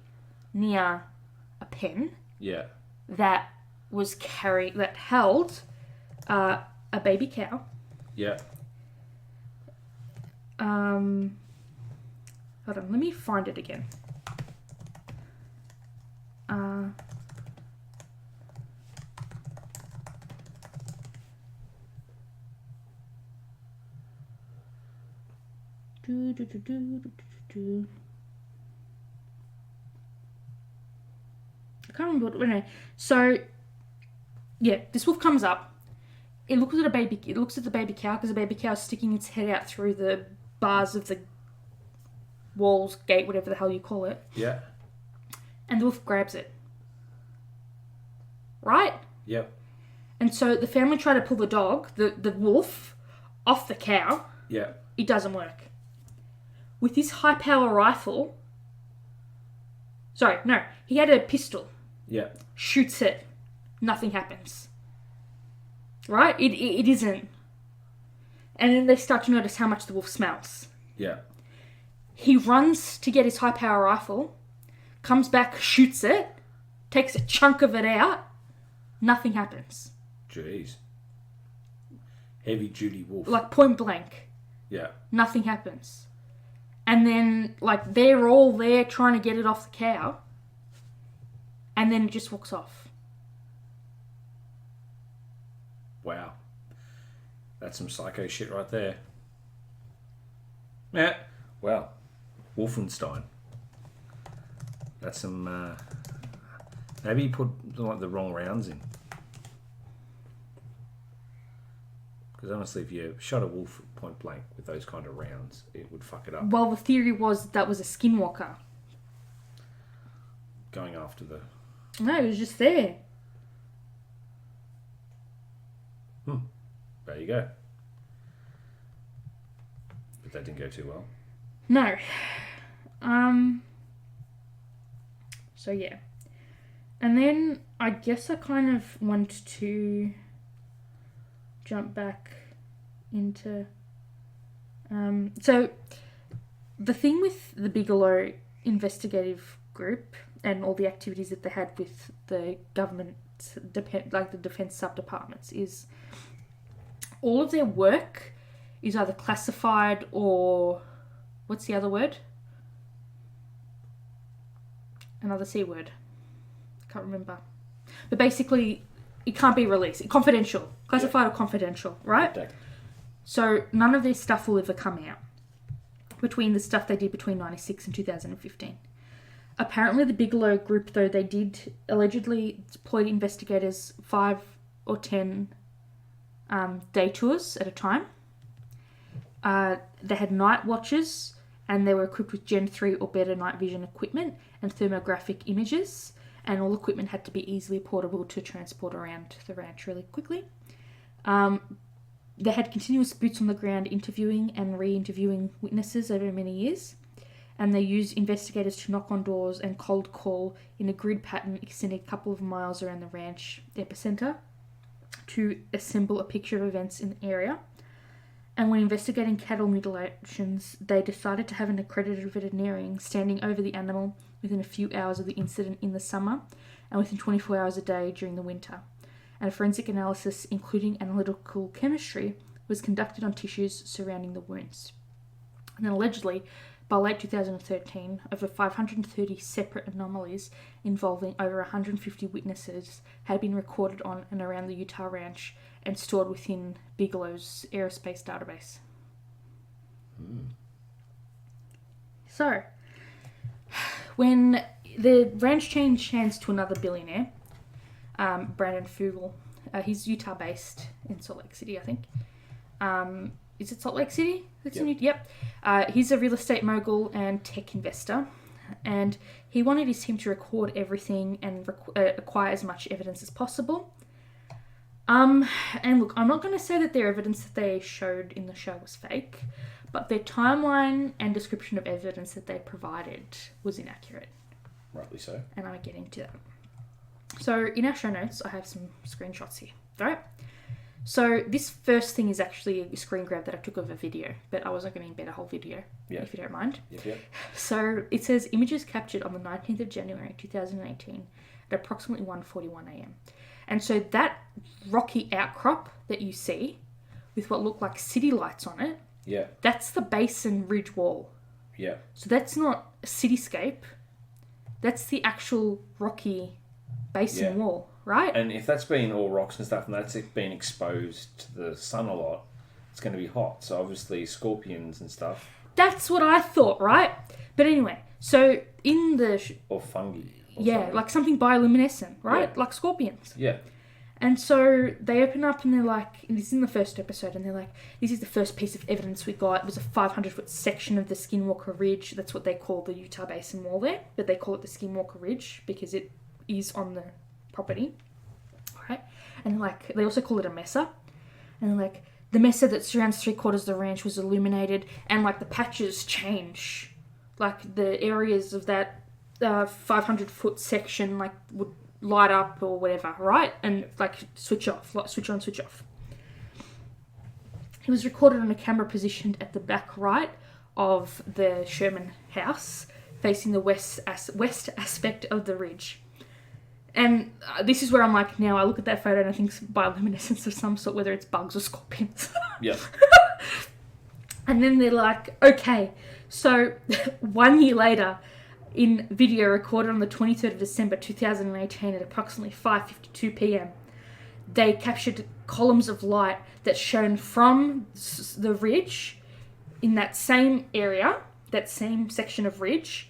near a pen Yeah. that held a baby cow. Yeah. Hold on, let me find it again. I can't remember what. Anyway, so yeah, this wolf comes up. It looks at the baby cow because the baby cow is sticking its head out through the bars of the walls, gate, whatever the hell you call it. Yeah. And the wolf grabs it. Right? Yep. And so the family try to pull the wolf, off the cow. Yeah. It doesn't work. With his high power rifle. Sorry, no. He had a pistol. Yeah. Shoots it. Nothing happens. Right? It isn't. And then they start to notice how much the wolf smells. Yeah. He runs to get his high power rifle, comes back, shoots it, takes a chunk of it out, nothing happens. Jeez. Heavy duty wolf. Like point blank. Yeah. Nothing happens. And then, like, they're all there trying to get it off the cow. And then it just walks off. Wow. That's some psycho shit right there. Yeah. Well, Wolfenstein. That's some... maybe you put like the wrong rounds in. Because honestly, if you shot a wolf point blank with those kind of rounds, it would fuck it up. Well, the theory was that was a skinwalker. Going after the... No, it was just there. There you go. But that didn't go too well. No. So yeah. And then I guess I kind of want to jump back into so the thing with the Bigelow investigative group and all the activities that they had with the government, like the defense sub-departments, is all of their work is either classified or what's the other word? Another C word. Can't remember. But basically, it can't be released. Confidential. Classified or confidential, right? Okay. So none of their stuff will ever come out between the stuff they did between 96 and 2015. Apparently the Bigelow group, though, they did allegedly deploy investigators 5 or 10 day tours at a time. They had night watches, and they were equipped with Gen 3 or better night vision equipment and thermographic images, and all equipment had to be easily portable to transport around the ranch really quickly. They had continuous boots on the ground interviewing and re-interviewing witnesses over many years, and they used investigators to knock on doors and cold call in a grid pattern extending a couple of miles around the ranch epicenter to assemble a picture of events in the area. And when investigating cattle mutilations, they decided to have an accredited veterinarian standing over the animal within a few hours of the incident in the summer and within 24 hours a day during the winter. And a forensic analysis, including analytical chemistry, was conducted on tissues surrounding the wounds. And then allegedly, by late 2013, over 530 separate anomalies involving over 150 witnesses had been recorded on and around the Utah ranch and stored within Bigelow's aerospace database. So, when the ranch changed hands to another billionaire, Brandon Fugal, he's Utah-based in Salt Lake City, I think. Is it Salt Lake City? Yep. He's a real estate mogul and tech investor, and he wanted his team to record everything and acquire as much evidence as possible. And look, I'm not going to say that their evidence that they showed in the show was fake, but their timeline and description of evidence that they provided was inaccurate. Rightly so. And I'm getting to that. So in our show notes, I have some screenshots here, right? So this first thing is actually a screen grab that I took of a video, but I wasn't going to embed a whole video, if you don't mind. Yep. So it says images captured on the 19th of January 2018 at approximately 1:41 a.m. And so that rocky outcrop that you see with what look like city lights on it, that's the Basin Ridge Wall. Yeah. So that's not a cityscape. That's the actual rocky basin wall, right? And if that's been all rocks and stuff and that's been exposed to the sun a lot, it's going to be hot. So obviously scorpions and stuff. That's what I thought, right? But anyway, so in the... Or fungi. something. Like something bioluminescent, right? Yeah. Like scorpions. Yeah. And so they open up and they're like, and this is in the first episode, and they're like, this is the first piece of evidence we got. It was a 500-foot section of the Skinwalker Ridge. That's what they call the Utah Basin Wall there, but they call it the Skinwalker Ridge because it is on the property, right? And like, they also call it a mesa. And like, the mesa that surrounds 3/4 of the ranch was illuminated, and like the patches change. Like the areas of that 500-foot section like would light up or whatever, right? And like switch off, like switch on, switch off. It was recorded on a camera positioned at the back right of the Sherman house, facing the west aspect of the ridge. And this is where I'm like, now I look at that photo and I think it's bioluminescence of some sort, whether it's bugs or scorpions. Yeah. And then they're like, okay. So 1 year later, in video recorded on the 23rd of December 2018 at approximately 5:52 p.m., they captured columns of light that shone from the ridge in that same area, that same section of ridge.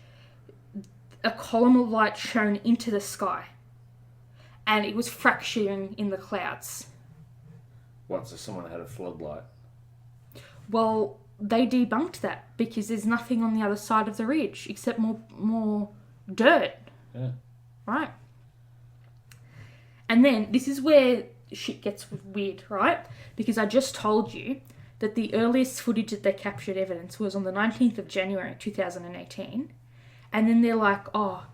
A column of light shone into the sky, and it was fracturing in the clouds. What, so someone had a floodlight? Well, they debunked that because there's nothing on the other side of the ridge except more dirt. Yeah. Right? And then this is where shit gets weird, right? Because I just told you that the earliest footage that they captured evidence was on the 19th of January 2018. And then they're like, oh,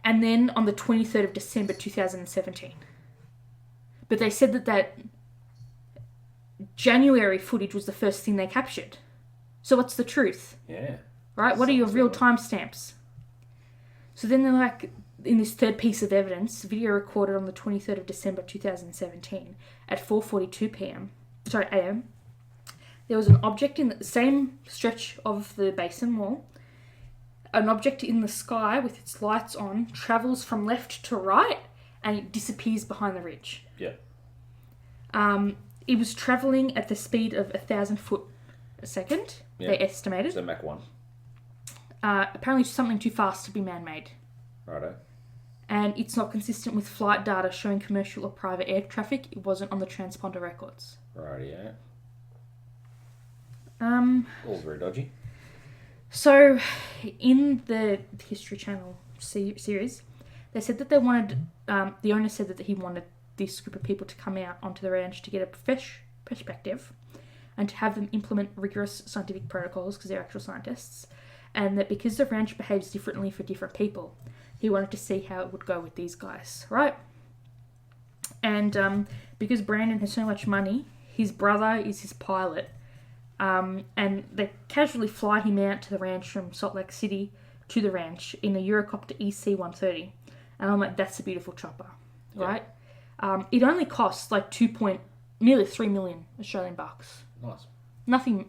and then on the 23rd of December 2017. But they said that January footage was the first thing they captured. So what's the truth? Yeah. Right? What are your real timestamps? So then they're like, in this third piece of evidence, video recorded on the 23rd of December 2017 at 4:42 a.m., there was an object in the same stretch of the basin wall. An object in the sky with its lights on travels from left to right and it disappears behind the ridge. Yeah. It was travelling at the speed of 1,000 foot a second, they estimated. So Mach 1. Apparently something too fast to be man-made. Righto. And it's not consistent with flight data showing commercial or private air traffic. It wasn't on the transponder records. Righty, yeah. All very dodgy. So, in the History Channel series, they said that they wanted, the owner said that he wanted this group of people to come out onto the ranch to get a fresh perspective and to have them implement rigorous scientific protocols because they're actual scientists, and that because the ranch behaves differently for different people, he wanted to see how it would go with these guys, right? And because Brandon has so much money, his brother is his pilot, and they casually fly him out to the ranch from Salt Lake City to the ranch in a Eurocopter EC-130. And I'm like, that's a beautiful chopper, right? It only costs like nearly 3 million Australian bucks. Nice. Nothing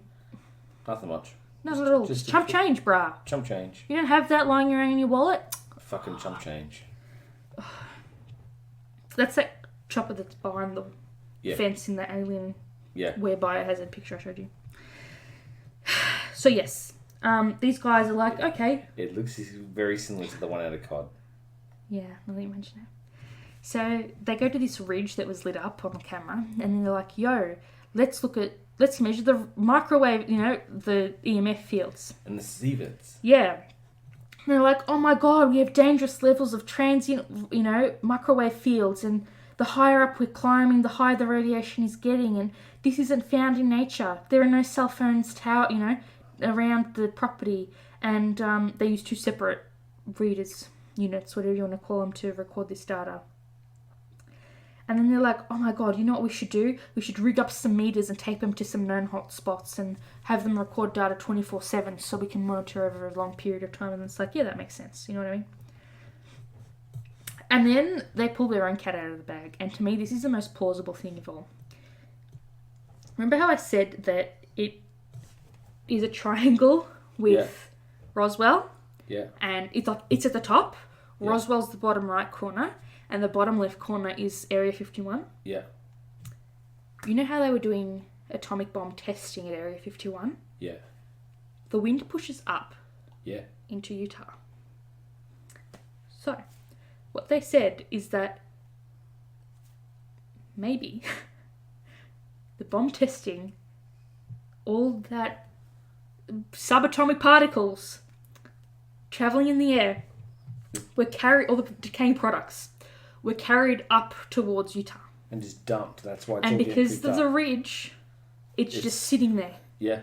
much. Not at all. Just Chump change, bruh. Chump change. You don't have that lying around in your wallet? Fucking chump change. That's that chopper that's behind the fence in the alien whereby it has a picture I showed you. So yes, these guys are like, okay. It looks very similar to the one out of COD. Yeah, now that you mention it. So they go to this ridge that was lit up on the camera, and then they're like, yo, let's measure the microwave, the EMF fields. And the sieverts. Yeah. And they're like, oh my god, we have dangerous levels of transient, microwave fields, and the higher up we're climbing, the higher the radiation is getting, and this isn't found in nature. There are no cell phones around the property, and they use two separate readers, units, whatever you want to call them, to record this data. And then they're like, oh my god, you know what we should do? We should rig up some meters and tape them to some known hotspots and have them record data 24/7 so we can monitor over a long period of time. And it's like, yeah, that makes sense. You know what I mean? And then they pull their own cat out of the bag. And to me, this is the most plausible thing of all. Remember how I said that it is a triangle with Roswell? Yeah. And it's at the top. Yeah. Roswell's the bottom right corner. And the bottom left corner is Area 51. Yeah. You know how they were doing atomic bomb testing at Area 51? Yeah. The wind pushes up. Yeah. Into Utah. So, what they said is that maybe the bomb testing, all that subatomic particles traveling in the air all the decaying products were carried up towards Utah. And just dumped. That's why it's and all because there's a ridge, it's just sitting there. Yeah.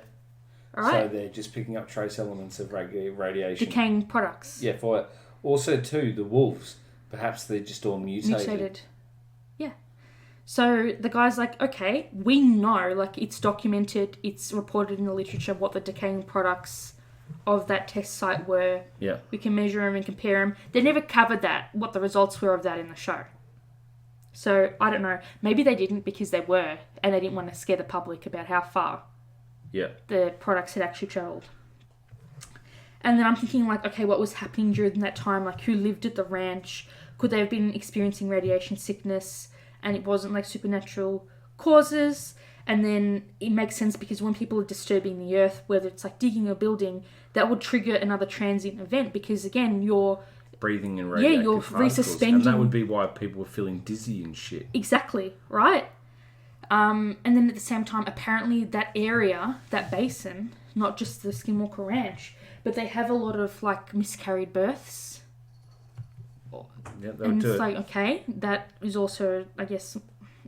Alright? So they're just picking up trace elements of radiation. Decaying products. Yeah, for it. Also, too, the wolves. Perhaps they're just all mutated. Yeah. So the guy's like, okay, we know, it's documented, it's reported in the literature what the decaying products of that test site were. Yeah. We can measure them and compare them. They never covered what the results were of that in the show. So, I don't know. Maybe they didn't because they were, and they didn't want to scare the public about how far the products had actually travelled. And then I'm thinking, like, okay, what was happening during that time? Like, who lived at the ranch? Could they have been experiencing radiation sickness and it wasn't, like, supernatural causes? And then it makes sense because when people are disturbing the earth, whether it's, like, digging or building, that would trigger another transient event because, again, you're... breathing in radioactive you're particles. resuspending... And that would be why people were feeling dizzy and shit. Exactly, right? And then at the same time, apparently that area, that basin, not just the Skinwalker Ranch, but they have a lot of, like, miscarried births. Yeah, they And would do it's it. like, okay, that is also, I guess,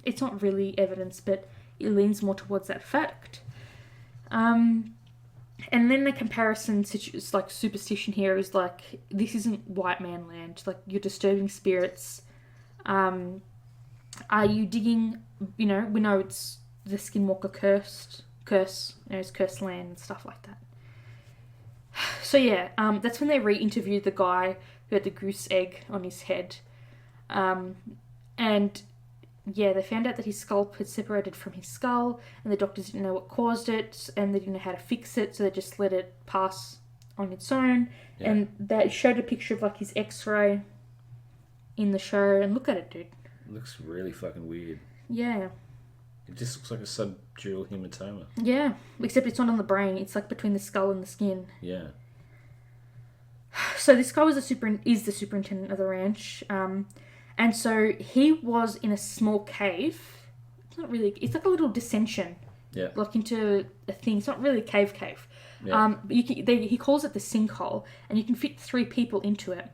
it's not really evidence, but it leans more towards that fact. And then the comparison to, like, superstition here is, like, this isn't white man land. Like, you're disturbing spirits. Are you digging, we know it's the Skinwalker curse, it's cursed land and stuff like that. So yeah, that's when they re-interviewed the guy who had the goose egg on his head. And yeah, they found out that his scalp had separated from his skull, and the doctors didn't know what caused it, and they didn't know how to fix it, so they just let it pass on its own. Yeah. And they showed a picture of, like, his x-ray in the show, and look at it, dude. It looks really fucking weird. Yeah. It just looks like a subdural hematoma. Yeah, except it's not on the brain, it's, like, between the skull and the skin. Yeah. So this guy was the superintendent of the ranch, and so he was in a small cave. It's like a little dissension, Yeah. like into a thing. It's not really a cave. Yeah. But he calls it the sinkhole, and you can fit 3 people into it.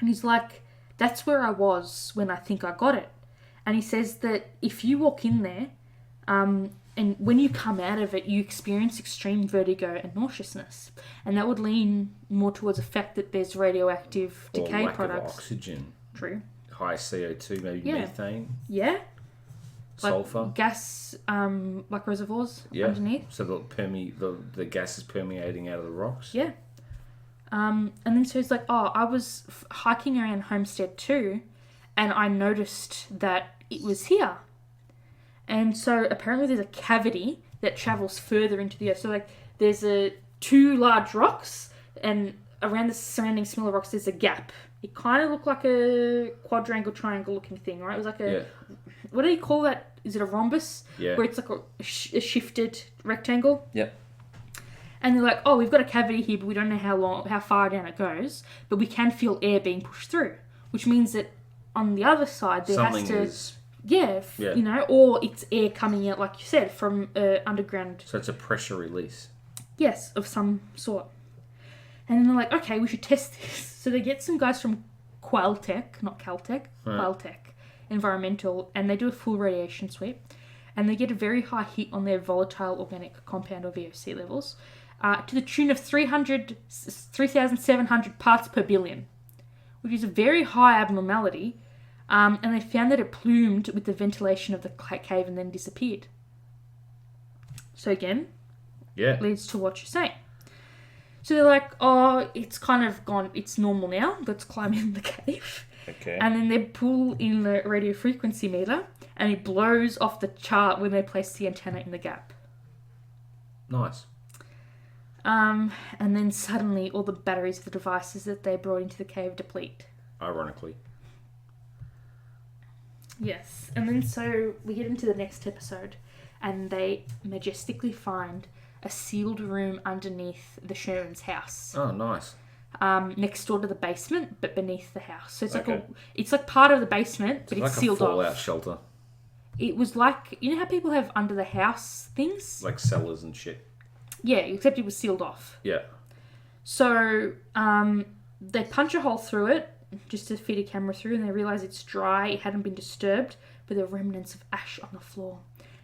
And he's like, that's where I was when I think I got it. And he says that if you walk in there, and when you come out of it, you experience extreme vertigo and nauseousness. And that would lean more towards the fact that there's radioactive decay or lack products. of oxygen. True. High CO2, maybe Yeah. methane, Yeah. Like sulfur. gas, like reservoirs Yeah. underneath. So the gas is permeating out of the rocks. Yeah. And then so he's like, oh, I was hiking around Homestead too, and I noticed that it was here. And so apparently there's a cavity that travels further into the earth. So, like, there's 2 large rocks, and around the surrounding smaller rocks there's a gap. It kind of looked like a quadrangle, triangle looking thing, right? It was like a... Yeah. What do you call that? Is it a rhombus? Yeah. Where it's like a shifted rectangle? Yep. And they're like, oh, we've got a cavity here, but we don't know how far down it goes, but we can feel air being pushed through, which means that on the other side there Something has to, is... yeah, or it's air coming out, like you said, from underground. So it's a pressure release. Yes, of some sort. And then they're like, okay, we should test this. So they get some guys from Caltech, not Caltech, Caltech Environmental, and they do a full radiation sweep, and they get a very high hit on their volatile organic compound, or VOC levels, to the tune of 3,700 parts per billion, which is a very high abnormality, and they found that it plumed with the ventilation of the cave and then disappeared. So again, Yeah. leads to what you're saying. So they're like, oh, it's kind of gone, it's normal now, let's climb in the cave. Okay. And then they pull in the radio frequency meter, and it blows off the chart when they place the antenna in the gap. Nice. And then suddenly all the batteries of the devices that they brought into the cave deplete. Ironically. Yes. And then so we get into the next episode, and they majestically find a sealed room underneath the Sherman's house. Oh, nice. Next door to the basement, but beneath the house. So it's Okay. it's like part of the basement, but Like it's a sealed fallout off. shelter. It was like, you know how people have under the house things? Like cellars and shit. Yeah, except it was sealed off. Yeah. So they punch a hole through it just to feed a camera through, and they realise it's dry, it hadn't been disturbed, but there were remnants of ash on the floor.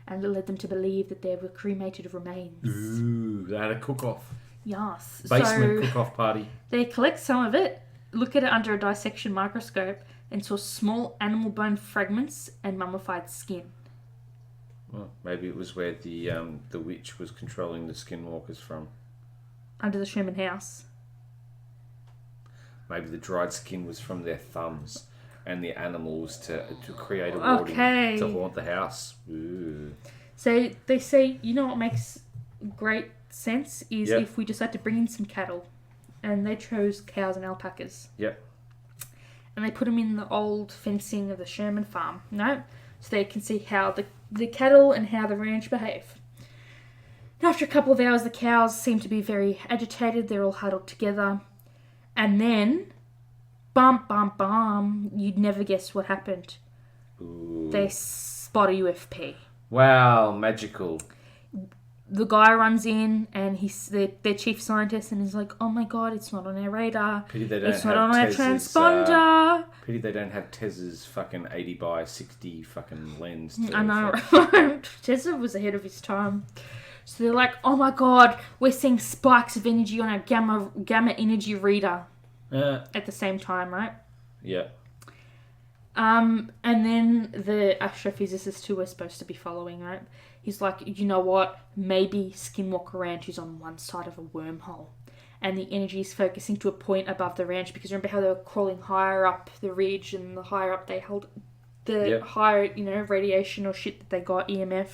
And it led them to believe that there were cremated remains. Ooh, they had a cook-off. Yes. Basement So cook-off party. they collect some of it, look at it under a dissection microscope, and saw small animal bone fragments and mummified skin. Well, maybe it was where the witch was controlling the skinwalkers from. Under the Sherman house. Maybe the dried skin was from their thumbs, and the animal was to create a warding Okay. to haunt the house. Ooh. So they say, you know what makes great sense is Yep. if we decide to bring in some cattle. And they chose cows and alpacas. Yep. And they put them in the old fencing of the Sherman farm, no? So they can see how the cattle and how the ranch behave. And after a couple of hours, the cows seem to be very agitated. They're all huddled together. And then, bum, bum, bum, you'd never guess what happened. Ooh. They spot a UFP. Wow, magical. The guy runs in and he's their chief scientist and he's like, oh my god, it's not on our radar. Pity they don't It's have not on our Tez's, transponder. Pity they don't have Tez's fucking 80 by 60 fucking lens. I know, right? Tessa was ahead of his time. So they're like, oh my god, we're seeing spikes of energy on our gamma energy reader at the same time, right? Yeah. And then the astrophysicist who we're supposed to be following, right? He's like, you know what? Maybe Skinwalker Ranch is on one side of a wormhole. And the energy is focusing to a point above the ranch. Because remember how they were crawling higher up the ridge, and the higher up they held the higher, radiation or shit that they got, EMF.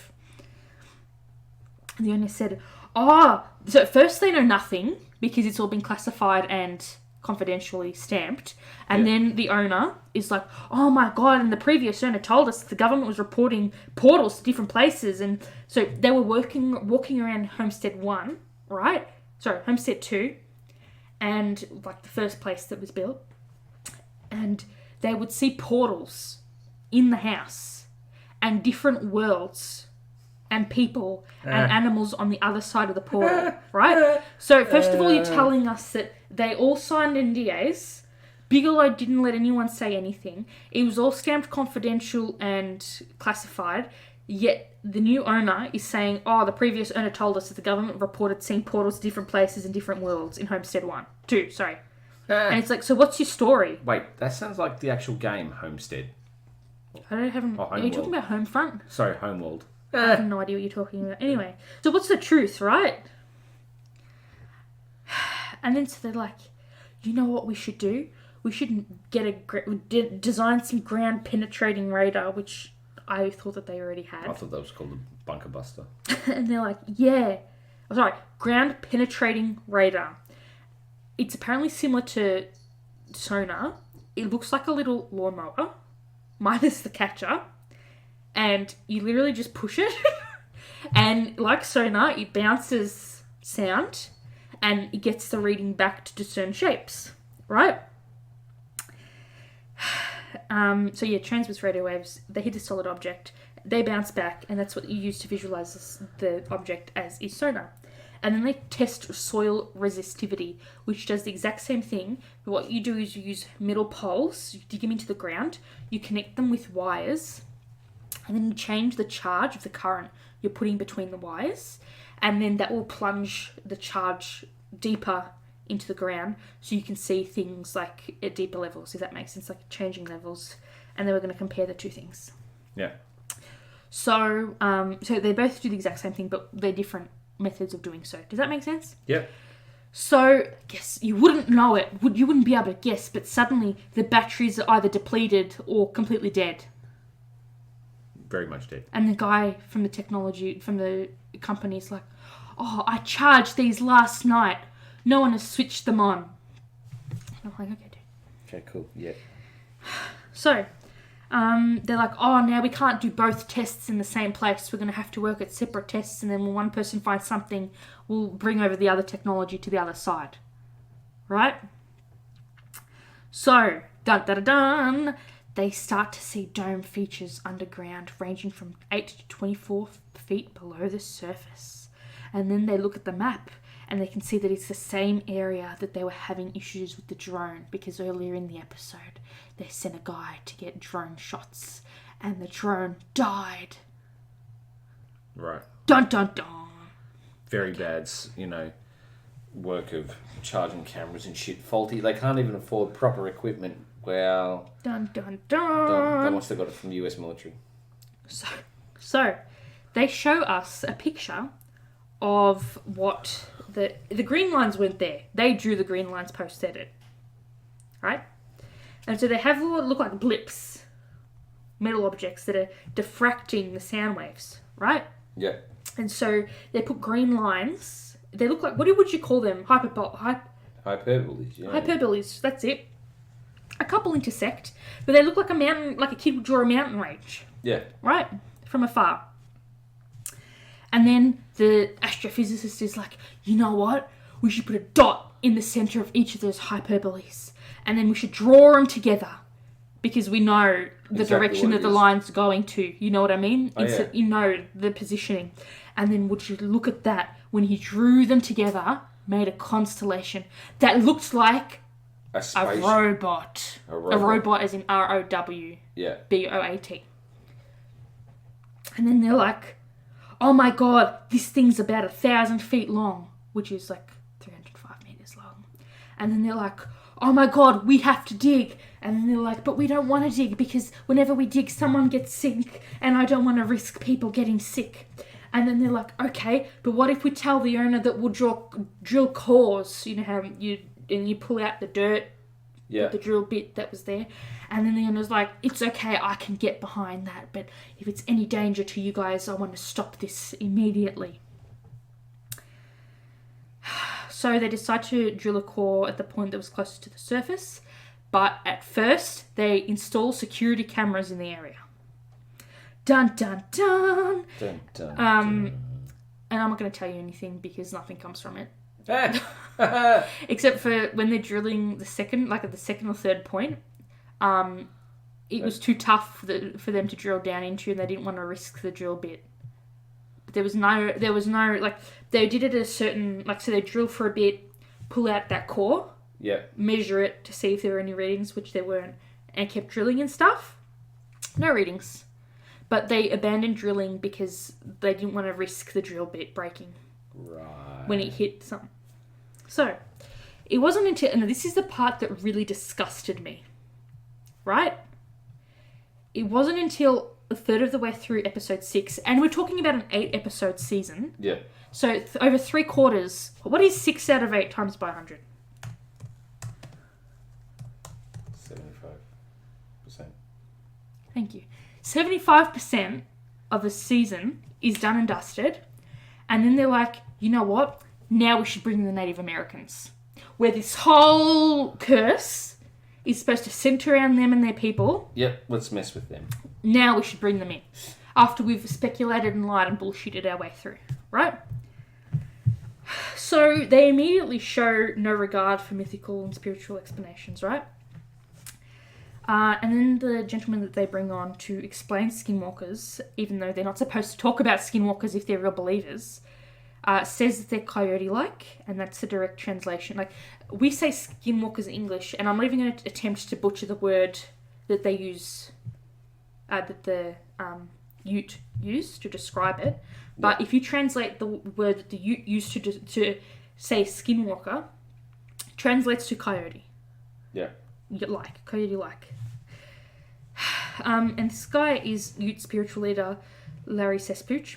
And the owner said, so at first they know nothing because it's all been classified and confidentially stamped. And then the owner is like, oh my god, and the previous owner told us the government was reporting portals to different places. And so they were walking around Homestead 1, right? Sorry, Homestead 2. And like the first place that was built. And they would see portals in the house and different worlds and people and animals on the other side of the portal, right? So first of all, you're telling us that they all signed NDAs. Bigelow didn't let anyone say anything. It was all stamped confidential and classified. Yet the new owner is saying, the previous owner told us that the government reported seeing portals to different places in different worlds in Homestead 2, sorry. And it's like, so what's your story? Wait, that sounds like the actual game, Homestead. Are you talking about Homefront? Sorry, Homeworld. I have no idea what you're talking about. Anyway, so what's the truth, right? And then so they're like, you know what we should do? We should design some ground penetrating radar, which I thought that they already had. I thought that was called a bunker buster. And they're like, ground penetrating radar. It's apparently similar to sonar. It looks like a little lawnmower, minus the catcher. And you literally just push it. And like sonar, it bounces sound. And it gets the reading back to discern shapes. Right? Transverse radio waves, they hit a solid object. They bounce back. And that's what you use to visualize the object as is sonar. And then they test soil resistivity, which does the exact same thing. But what you do is you use metal poles, you dig them into the ground, you connect them with wires, and then you change the charge of the current you're putting between the wires, and then that will plunge the charge deeper into the ground so you can see things like at deeper levels, if that makes sense, like changing levels. And then we're going to compare the two things. Yeah. So they both do the exact same thing, but they're different methods of doing so. Does that make sense? Yeah. So, guess you wouldn't know it. You wouldn't be able to guess, but suddenly the batteries are either depleted or completely dead. Very much dead. And the guy from the company is like, I charged these last night. No one has switched them on. And I'm like, okay, dude. Okay, cool. Yeah. So, they're like, now we can't do both tests in the same place. We're going to have to work at separate tests, and then when one person finds something, we'll bring over the other technology to the other side. Right? So, dun, they start to see dome features underground, ranging from 8 to 24 feet below the surface. And then they look at the map, and they can see that it's the same area that they were having issues with the drone, because earlier in the episode, they sent a guy to get drone shots, and the drone died. Right. Dun, dun, dun. Very bad, work of charging cameras and shit. Faulty. They can't even afford proper equipment. Wow. Dun, dun, dun. They must have got it from the US military. So they show us a picture of what the green lines weren't there. They drew the green lines post-edit. Right? And so they have what look like blips, metal objects that are diffracting the sound waves, right? Yeah. And so they put green lines. They look like, what would you call them? Hyperboles, yeah. Hyperboles, that's it. A couple intersect, but they look like a mountain, like a kid would draw a mountain range. Yeah. Right? From afar. And then the astrophysicist is like, you know what? We should put a dot in the centre of each of those hyperboles. And then we should draw them together. Because we know the direction that the line's going to. You know what I mean? Oh, yeah. You know the positioning. And then would you look at that, when he drew them together, made a constellation that looked like a robot. A robot as in ROW. Yeah. BOAT. And then they're like, oh my god, this thing's about 1,000 feet long, which is like 305 meters long. And then they're like, oh my god, we have to dig. And then they're like, but we don't want to dig because whenever we dig, someone gets sick, and I don't want to risk people getting sick. And then they're like, okay, but what if we tell the owner that we'll drill cores? You know how you pull out the dirt, the drill bit that was there. And then the owner's like, it's okay, I can get behind that, but if it's any danger to you guys, I want to stop this immediately. So they decide to drill a core at the point that was closest to the surface, but at first they install security cameras in the area. Dun dun dun. Dun, dun, And I'm not going to tell you anything because nothing comes from it. dun. Except for when they're drilling the second or third point, it was too tough for them to drill down into, and they didn't want to risk the drill bit. But there was no like, they did it at a certain, like, so they drill for a bit, pull out that core, measure it to see if there were any readings, which there weren't, and kept drilling and stuff. No readings. But they abandoned drilling because they didn't want to risk the drill bit breaking. Right. When it hit something. So, it wasn't until... And this is the part that really disgusted me. Right? It wasn't until a third of the way through episode 6, and we're talking about an 8-episode season. Yeah. So, over 3/4... What is 6 out of 8 times by 100? 75%. Thank you. 75% of the season is done and dusted, and then they're like, you know what? Now we should bring in the Native Americans, where this whole curse is supposed to centre around them and their people. Yep, let's mess with them. Now we should bring them in, after we've speculated and lied and bullshitted our way through, right? So they immediately show no regard for mythical and spiritual explanations, right? And then the gentleman that they bring on to explain skinwalkers, even though they're not supposed to talk about skinwalkers if they're real believers, says that they're coyote-like, and that's the direct translation. Like, we say skinwalkers in English, and I'm not even going to attempt to butcher the word that they use, that the Ute used to describe it. But if you translate the word that the Ute used to say skinwalker, translates to coyote. Yeah. Coyote-like. And this guy is Ute spiritual leader Larry Sespooch,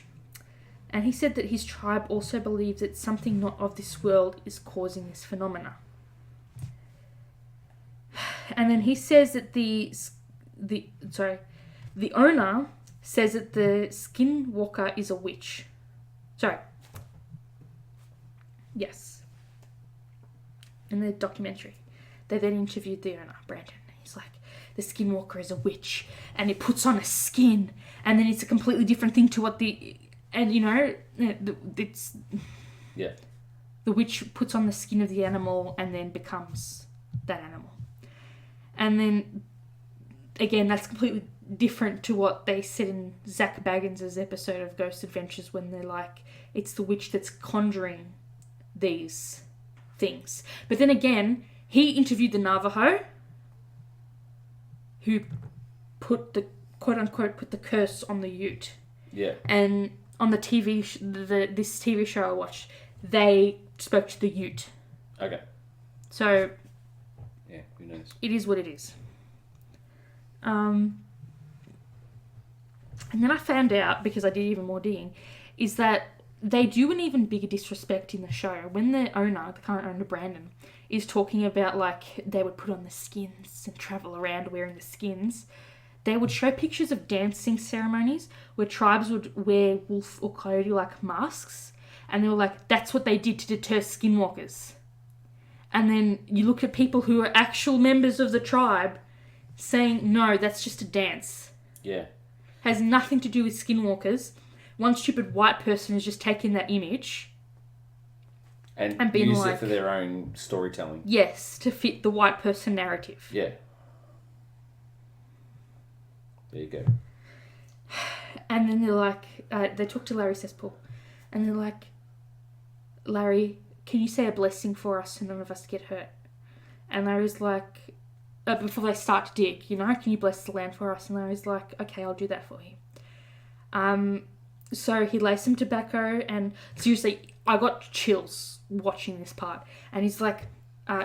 and he said that his tribe also believes that something not of this world is causing this phenomena. And then he says that the owner says that the Skinwalker is a witch. Yes. In the documentary, they then interviewed the owner, Brandon. He's like, the Skinwalker is a witch, and it puts on a skin, and then it's a completely different thing to what it's... Yeah. The witch puts on the skin of the animal and then becomes that animal. And then, again, that's completely different to what they said in Zach Baggins' episode of Ghost Adventures, when they're like, it's the witch that's conjuring these things. But then again, he interviewed the Navajo, who put the quote-unquote put the curse on the Ute. Yeah. And on the TV, this TV show I watched, they spoke to the Ute. Okay. So... yeah, who knows? It is what it is. And then I found out, because I did even more digging, is that they do an even bigger disrespect in the show. When the current owner, Brandon, is talking about, like, they would put on the skins and travel around wearing the skins, they would show pictures of dancing ceremonies where tribes would wear wolf or coyote-like masks, and they were like, that's what they did to deter skinwalkers. And then you look at people who are actual members of the tribe saying, no, that's just a dance. Yeah. Has nothing to do with skinwalkers. One stupid white person has just taken that image And been use like, it for their own storytelling. yes, to fit the white person narrative. Yeah. There you go. And then they're like, they talk to Larry Cesspool, and they're like, Larry, can you say a blessing for us so none of us get hurt? And Larry's like, before they start to dig, can you bless the land for us? And Larry's like, okay, I'll do that for you. So he lays some tobacco, and seriously, I got chills watching this part. And he's like,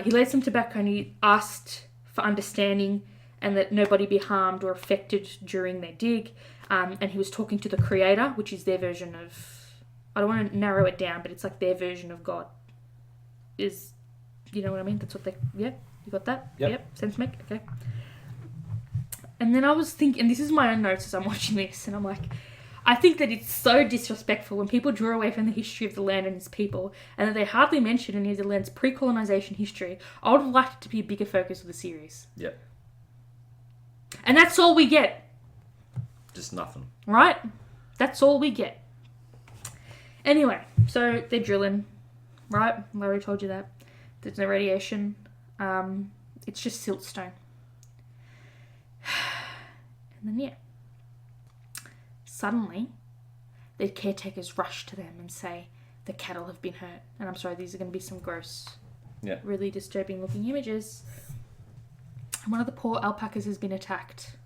he laid some tobacco and he asked for understanding and that nobody be harmed or affected during their dig. And he was talking to the creator, which is their version of, I don't want to narrow it down, but it's like their version of God. Is, you know what I mean? That's what they, yeah, you got that? Yep. Sense make? Okay. And then I was thinking, and this is my own notes as I'm watching this, and I'm like, I think that it's so disrespectful when people draw away from the history of the land and its people, and that they hardly mention any of the land's pre-colonization history. I would have liked it to be a bigger focus of the series. Yep. And that's all we get. Just nothing. Right? That's all we get. Anyway, so they're drilling, right? I already told you that. There's no radiation. It's just siltstone. And then, yeah. Suddenly, the caretakers rush to them and say, the cattle have been hurt. And I'm sorry, these are going to be some gross, really disturbing looking images. And one of the poor alpacas has been attacked.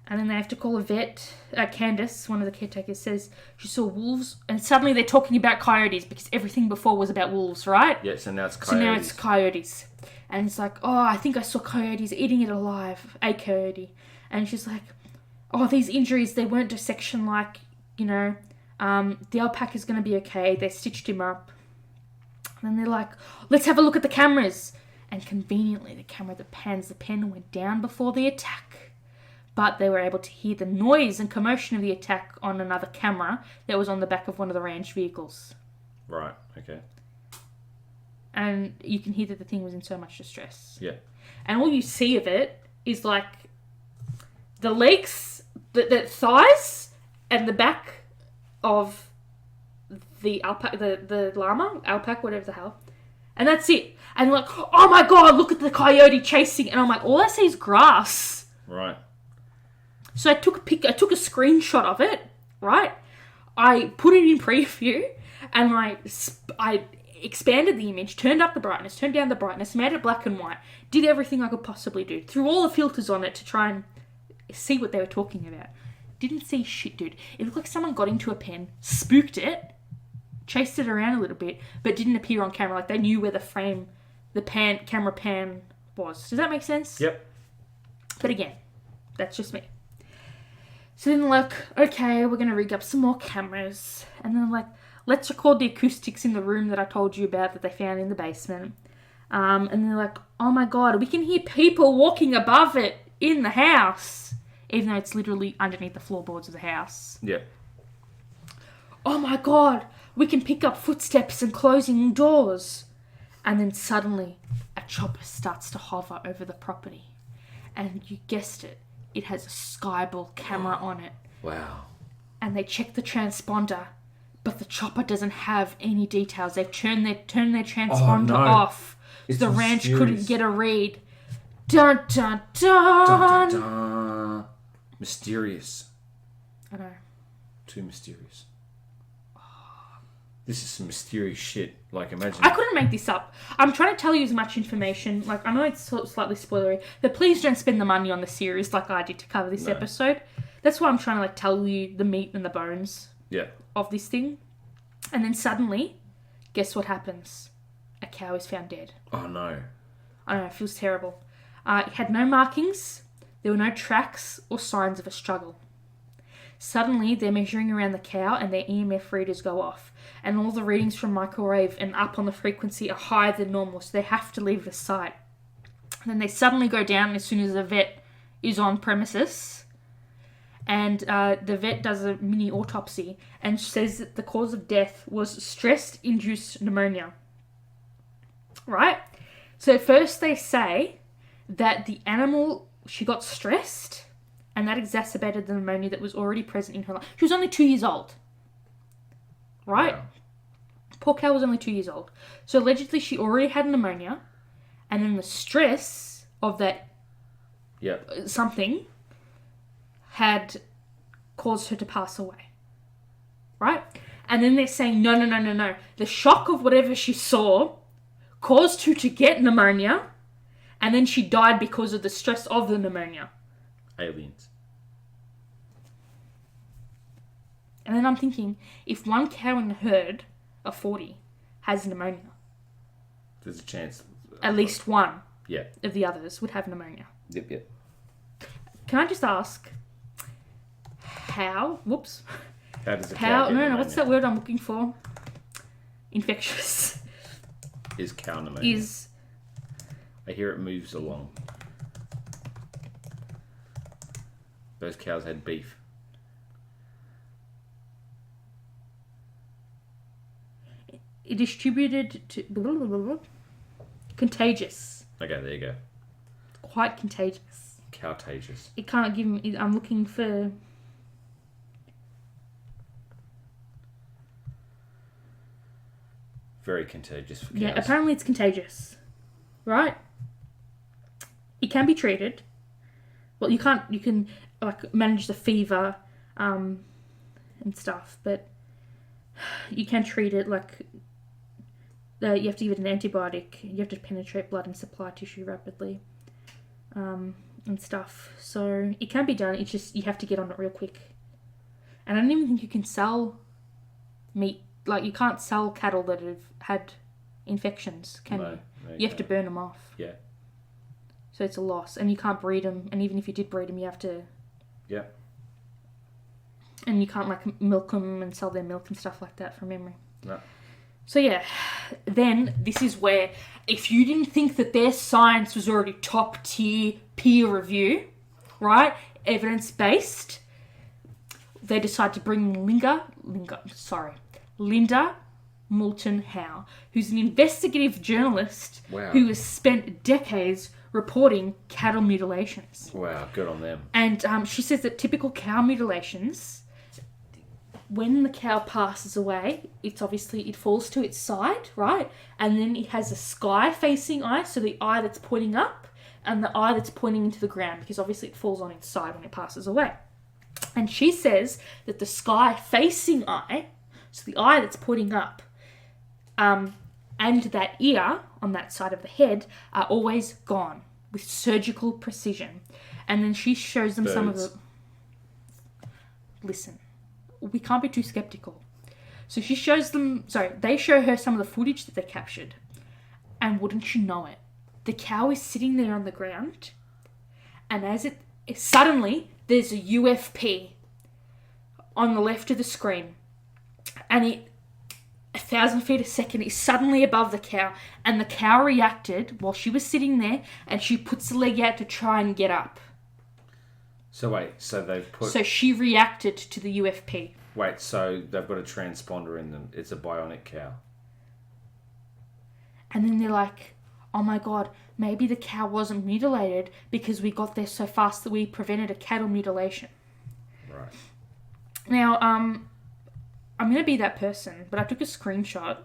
And then they have to call a vet. Candace, one of the caretakers, says she saw wolves. And suddenly they're talking about coyotes because everything before was about wolves, right? Yeah, so now it's coyotes. So now it's coyotes. And it's like, oh, I think I saw coyotes eating it alive. A coyote. And she's like, oh, these injuries, they weren't dissection-like, the alpaca's going to be okay. They stitched him up. And then they're like, let's have a look at the cameras. And conveniently, the camera that pans the pen went down before the attack. But they were able to hear the noise and commotion of the attack on another camera that was on the back of one of the ranch vehicles. Right, okay. And you can hear that the thing was in so much distress. Yeah. And all you see of it is like the legs, the thighs, and the back of the alpaca, the llama, alpaca, whatever the hell. And that's it. And like, oh my god, look at the coyote chasing. And I'm like, all I see is grass. Right. So I took a screenshot of it, right? I put it in preview, and I expanded the image, turned up the brightness, turned down the brightness, made it black and white, did everything I could possibly do, threw all the filters on it to try and see what they were talking about. Didn't see shit, dude. It looked like someone got into a pen, spooked it, chased it around a little bit, but didn't appear on camera. Like they knew where camera pan was. Does that make sense? Yep. But again, that's just me. So then like, okay, we're going to rig up some more cameras. And then like, let's record the acoustics in the room that I told you about that they found in the basement. And they're like, oh my god, we can hear people walking above it in the house. Even though it's literally underneath the floorboards of the house. Yeah. Oh my god, we can pick up footsteps and closing doors. And then suddenly, a chopper starts to hover over the property. And you guessed it, it has a Skyball camera on it. Wow. And they check the transponder, but the chopper doesn't have any details. They've turned their transponder off. So the ranch couldn't get a read. Dun dun dun! Dun, dun, dun. Mysterious. I know. Too mysterious. This is some mysterious shit. Like, imagine. I couldn't make this up. I'm trying to tell you as much information. Like, I know it's slightly spoilery, but please don't spend the money on the series like I did to cover this episode. That's why I'm trying to, like, tell you the meat and the bones of this thing. And then suddenly, guess what happens? A cow is found dead. Oh, no. I know, it feels terrible. It had no markings. There were no tracks or signs of a struggle. Suddenly, they're measuring around the cow and their EMF readers go off. And all the readings from microwave and up on the frequency are higher than normal, so they have to leave the site. And then they suddenly go down as soon as the vet is on premises, and the vet does a mini autopsy and says that the cause of death was stress-induced pneumonia. Right? So first they say that the animal, she got stressed, and that exacerbated the pneumonia that was already present in her life. She was only 2 years old. Right? Wow. Poor cow was only 2 years old. So allegedly she already had pneumonia, and then the stress of that something had caused her to pass away. Right? And then they're saying, no. The shock of whatever she saw caused her to get pneumonia, and then she died because of the stress of the pneumonia. Aliens. And then I'm thinking, if one cow in the herd of 40 has pneumonia, There's a chance. at least one Yeah. of the others would have pneumonia. Yep. Can I just ask, how? Whoops. How does a How? cow get No. pneumonia? What's that word I'm looking for? Infectious. Is cow pneumonia. Is I hear it moves along. Those cows had beef. it distributed to contagious. Okay, there you go. Quite contagious. Cowtagious. It can't give me. I'm looking for. Very contagious for cows. Yeah, apparently it's contagious, right? It can be treated. Well, you can't. You can like manage the fever, and stuff, but you can treat it like. You have to give it an antibiotic. You have to penetrate blood and supply tissue rapidly, and stuff. So it can be done. It's just you have to get on it real quick. And I don't even think you can sell meat. Like, you can't sell cattle that have had infections, can you? No, You have to burn them off. Yeah. So it's a loss. And you can't breed them. And even if you did breed them, you have to... Yeah. And you can't, like, milk them and sell their milk and stuff like that from memory. No. So, yeah. Then, this is where, if you didn't think that their science was already top-tier peer review, right, evidence-based, they decide to bring Linda Moulton Howe, who's an investigative journalist who has spent decades reporting cattle mutilations. Wow, good on them. And she says that typical cow mutilations, when the cow passes away, it's obviously, it falls to its side, right? And then it has a sky-facing eye, so the eye that's pointing up and the eye that's pointing into the ground, because obviously it falls on its side when it passes away. And she says that the sky-facing eye, so the eye that's pointing up, and that ear on that side of the head are always gone with surgical precision. And then she shows them some of the... Listen, we can't be too skeptical. So she shows them... Sorry, they show her some of the footage that they captured. And wouldn't you know it, the cow is sitting there on the ground, and as it suddenly... There's a UFP on the left of the screen, and it, 1,000 feet a second, is suddenly above the cow, and the cow reacted while she was sitting there, and she puts the leg out to try and get up. So wait, so they've put... So she reacted to the UFP. Wait, so they've got a transponder in them. It's a bionic cow. And then they're like, oh my God, maybe the cow wasn't mutilated because we got there so fast that we prevented a cattle mutilation. Right. Now, I'm going to be that person, but I took a screenshot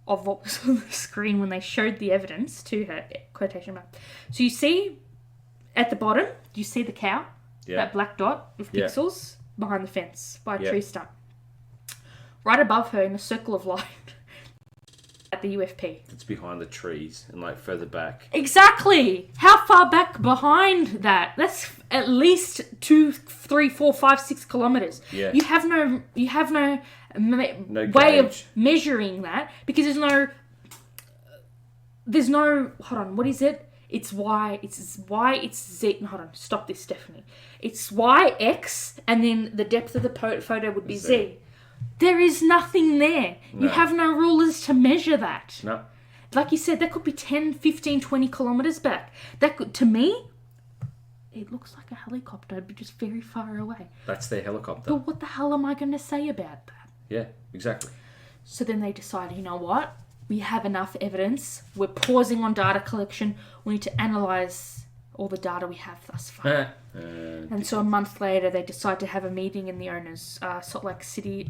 of what was on the screen when they showed the evidence to her, quotation mark. So you see, at the bottom, you see the cow, that black dot with pixels behind the fence by a tree stump. Right above her in a circle of light, at the UFP. It's behind the trees and like further back. Exactly. How far back behind that? That's at least 2, 3, 4, 5, 6 kilometers. Yeah. You have no No way of gauge. measuring that because there's no. Hold on. What is it? It's Y. It's Z. Hold on. Stop this, Stephanie. It's Y, X, and then the depth of the photo would be Z. There is nothing there. No. You have no rulers to measure that. No. Like you said, that could be 10, 15, 20 kilometres back. That could, to me, it looks like a helicopter, but just very far away. That's their helicopter. But what the hell am I going to say about that? Yeah, exactly. So then they decide, you know what? We have enough evidence. We're pausing on data collection. We need to analyse all the data we have thus far. And so a month later, they decide to have a meeting in the owner's Salt Lake City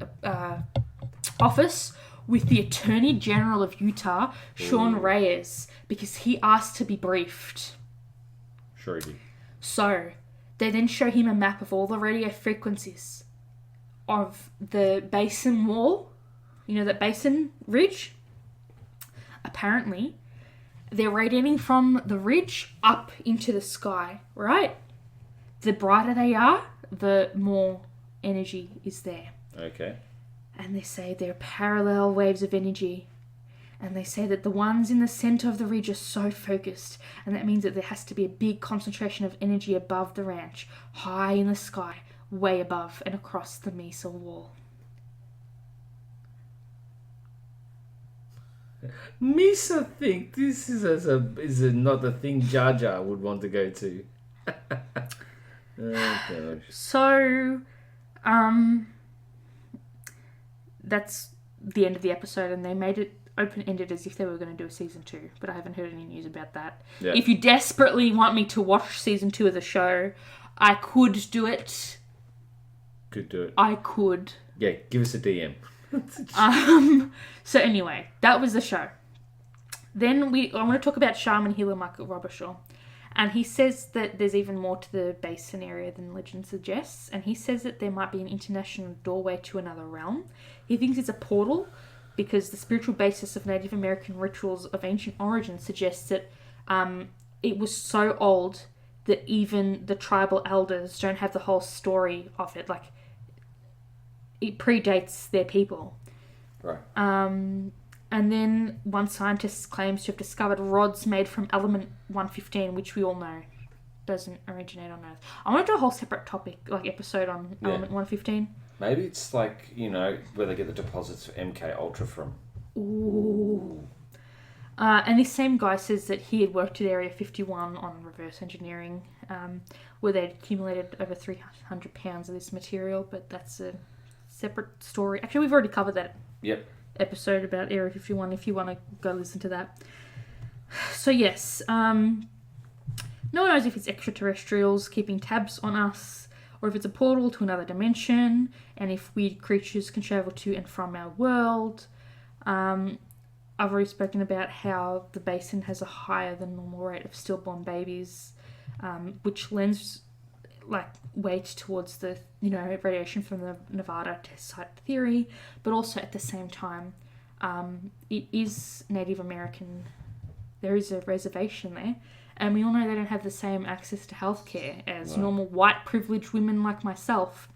office with the Attorney General of Utah, Sean Reyes, because he asked to be briefed. Sure he did. So they then show him a map of all the radio frequencies of the basin wall. You know, that basin ridge? Apparently, they're radiating from the ridge up into the sky, right? The brighter they are, the more energy is there. Okay. And they say they're parallel waves of energy. And they say that the ones in the centre of the ridge are so focused. And that means that there has to be a big concentration of energy above the ranch, high in the sky, way above and across the mesa wall. Misa think this is not a thing Jar Jar would want to go to. Oh gosh. So, that's the end of the episode, and they made it open-ended as if they were going to do a season 2, but I haven't heard any news about that. Yeah. If you desperately want me to watch season 2 of the show, I could do it. Could do it. I could. Yeah, give us a DM. So anyway, that was the show. Then I want to talk about shaman healer Michael Robershaw. And he says that there's even more to the basin area than legend suggests. And he says that there might be an international doorway to another realm. He thinks it's a portal because the spiritual basis of Native American rituals of ancient origin suggests that it was so old that even the tribal elders don't have the whole story of it. Like, it predates their people. Right. And then one scientist claims to have discovered rods made from element 115, which we all know doesn't originate on Earth. I want to do a whole separate topic, like episode on element 115. Maybe it's like, you know, where they get the deposits for MK Ultra from. Ooh. And this same guy says that he had worked at Area 51 on reverse engineering, where they'd accumulated over 300 pounds of this material, but that's a separate story. Actually, we've already covered that. Yep. Episode about Area 51 if you want to go listen to that. So yes, no one knows if it's extraterrestrials keeping tabs on us or if it's a portal to another dimension and if weird creatures can travel to and from our world. I've already spoken about how the basin has a higher than normal rate of stillborn babies, which lends weight towards the, radiation from the Nevada test site theory, but also at the same time, it is Native American. There is a reservation there, and we all know they don't have the same access to healthcare as normal white privileged women like myself.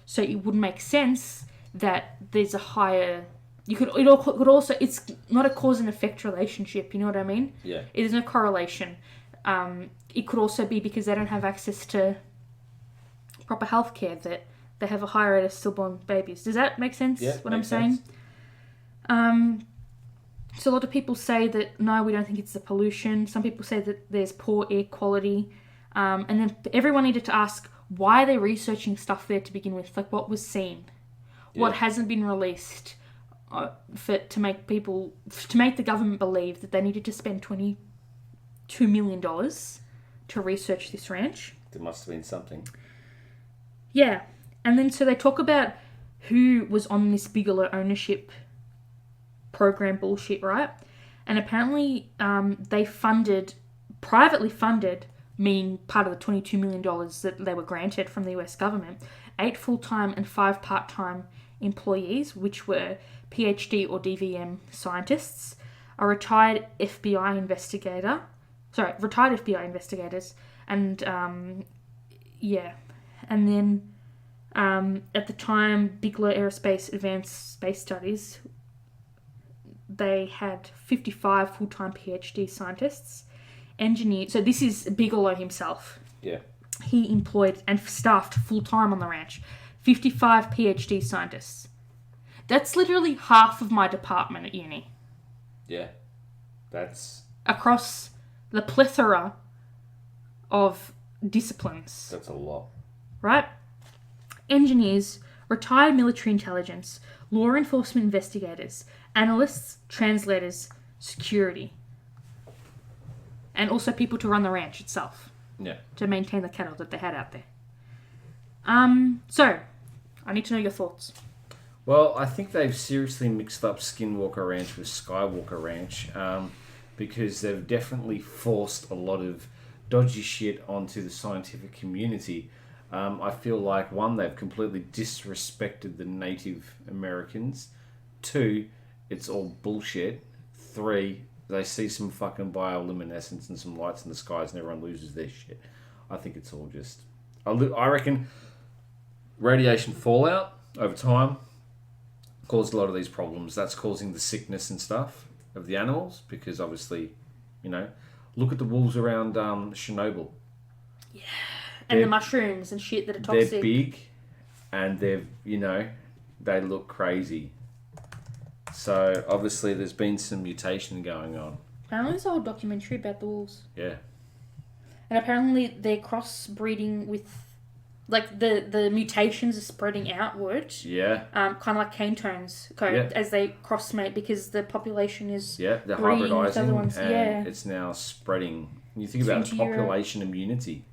So it would make sense that there's a higher. It could also. It's not a cause and effect relationship. You know what I mean? Yeah. There's no correlation. It could also be because they don't have access to proper healthcare that they have a higher rate of stillborn babies. Does that make sense? Yeah, what I'm saying? So a lot of people say that no, we don't think it's the pollution. Some people say that there's poor air quality, and then everyone needed to ask why are they researching stuff there to begin with, like what was seen, what hasn't been released, to make the government believe that they needed to spend $22 million to research this ranch. There must have been something. Yeah, and then so they talk about who was on this Bigelow ownership program bullshit, right? And apparently they privately funded, meaning part of the $22 million that they were granted from the US government, 8 full-time and 5 part-time employees, which were PhD or DVM scientists, a retired FBI investigators, and and then at the time, Bigelow Aerospace Advanced Space Studies, they had 55 full-time PhD scientists, engineers. So this is Bigelow himself. Yeah. He employed and staffed full-time on the ranch 55 PhD scientists. That's literally half of my department at uni. Yeah. That's... Across the plethora of disciplines, That's a lot. right? Engineers, retired military intelligence, law enforcement investigators, analysts, translators, security. And also people to run the ranch itself, Yeah. to maintain the cattle that they had out there. So, I need to know your thoughts. Well, I think they've seriously mixed up Skinwalker Ranch with Skywalker Ranch, because they've definitely forced a lot of dodgy shit onto the scientific community. I feel like, one, they've completely disrespected the Native Americans. Two, it's all bullshit. Three, they see some fucking bioluminescence and some lights in the skies and everyone loses their shit. I think it's all just... I reckon radiation fallout over time caused a lot of these problems. That's causing the sickness and stuff of the animals because obviously, look at the wolves around Chernobyl. Yeah. And the mushrooms and shit that are toxic. They're big and they look crazy. So obviously there's been some mutation going on. Apparently there's a whole documentary about the wolves. Yeah. And apparently they're crossbreeding with, like, the mutations are spreading outward. Yeah. Kind of like cane tones as they crossmate because the population is they're breeding with other hybridizing ones. and it's now spreading. You think about Into population immunity,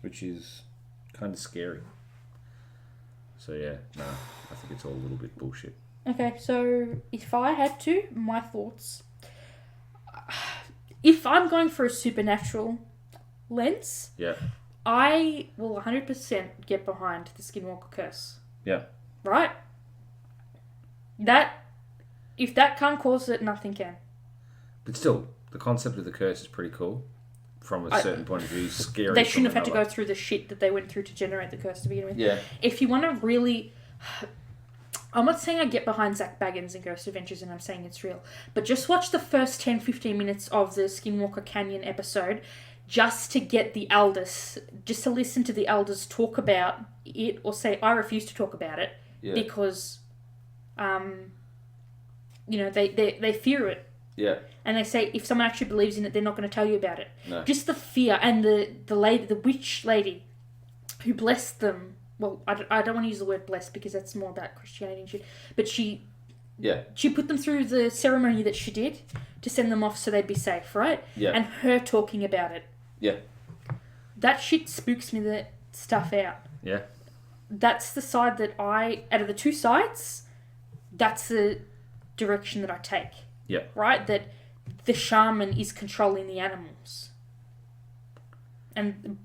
which is kind of scary. So yeah, no, I think it's all a little bit bullshit. Okay, so if I had to, my thoughts. If I'm going for a supernatural lens, Yeah. I will 100% get behind the Skinwalker Curse. Yeah. Right? If that can't cause it, nothing can. But still, the concept of the curse is pretty cool. From a certain point of view, scary. They shouldn't have had to go through the shit that they went through to generate the curse to begin with. Yeah. If you want to really... I'm not saying I get behind Zach Baggins and Ghost Adventures and I'm saying it's real. But just watch the first 10-15 minutes of the Skinwalker Canyon episode just to get the elders, just to listen to the elders talk about it or say, I refuse to talk about it because, they fear it. Yeah. And they say if someone actually believes in it, they're not going to tell you about it. No. Just the fear and the witch lady who blessed them. Well, I don't want to use the word blessed because that's more about Christianity and shit. But she put them through the ceremony that she did to send them off so they'd be safe, right? Yeah. And her talking about it. Yeah. That shit spooks me the stuff out. Yeah. That's the side that out of the two sides, that's the direction that I take. Yeah. Right? That the shaman is controlling the animals. And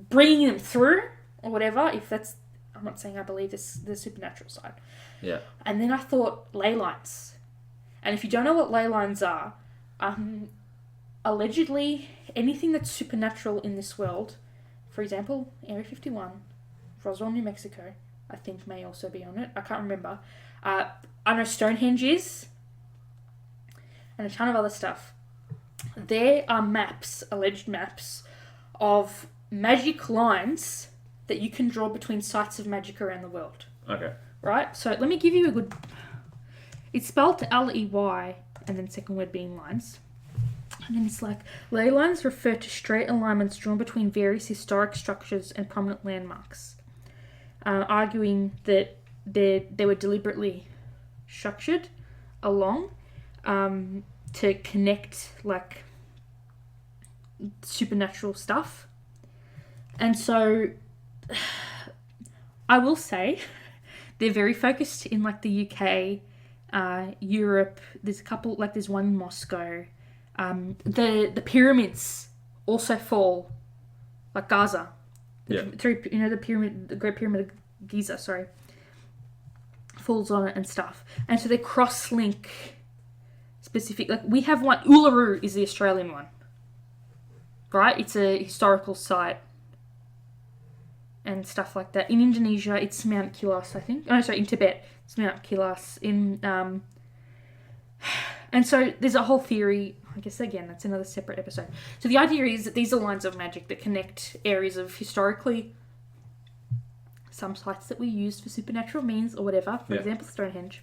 bringing them through, or whatever, if that's... I'm not saying I believe this the supernatural side. Yeah. And then I thought ley lines. And if you don't know what ley lines are, allegedly, anything that's supernatural in this world, for example, Area 51, Roswell, New Mexico, I think may also be on it. I can't remember. I know Stonehenge is, and a ton of other stuff. There are maps, alleged maps, of magic lines that you can draw between sites of magic around the world. Okay. Right? So let me give you a good... It's spelled Ley, and then second word being lines. And then it's like, ley lines refer to straight alignments drawn between various historic structures and prominent landmarks. Arguing that they were deliberately structured along to connect, like, supernatural stuff. And so, I will say, they're very focused in, like, the UK, Europe. There's a couple, like, there's one in Moscow. The pyramids also fall, like Gaza. The Great Pyramid of Giza, falls on it and stuff. And so they cross-link specific, like, we have one, Uluru is the Australian one. Right? It's a historical site. And stuff like that. In Indonesia, it's Mount Kilas, I think. Oh, sorry, in Tibet, it's Mount Kilas. And so there's a whole theory. I guess, again, that's another separate episode. So the idea is that these are lines of magic that connect areas of historically some sites that we used for supernatural means or whatever. For example, Stonehenge.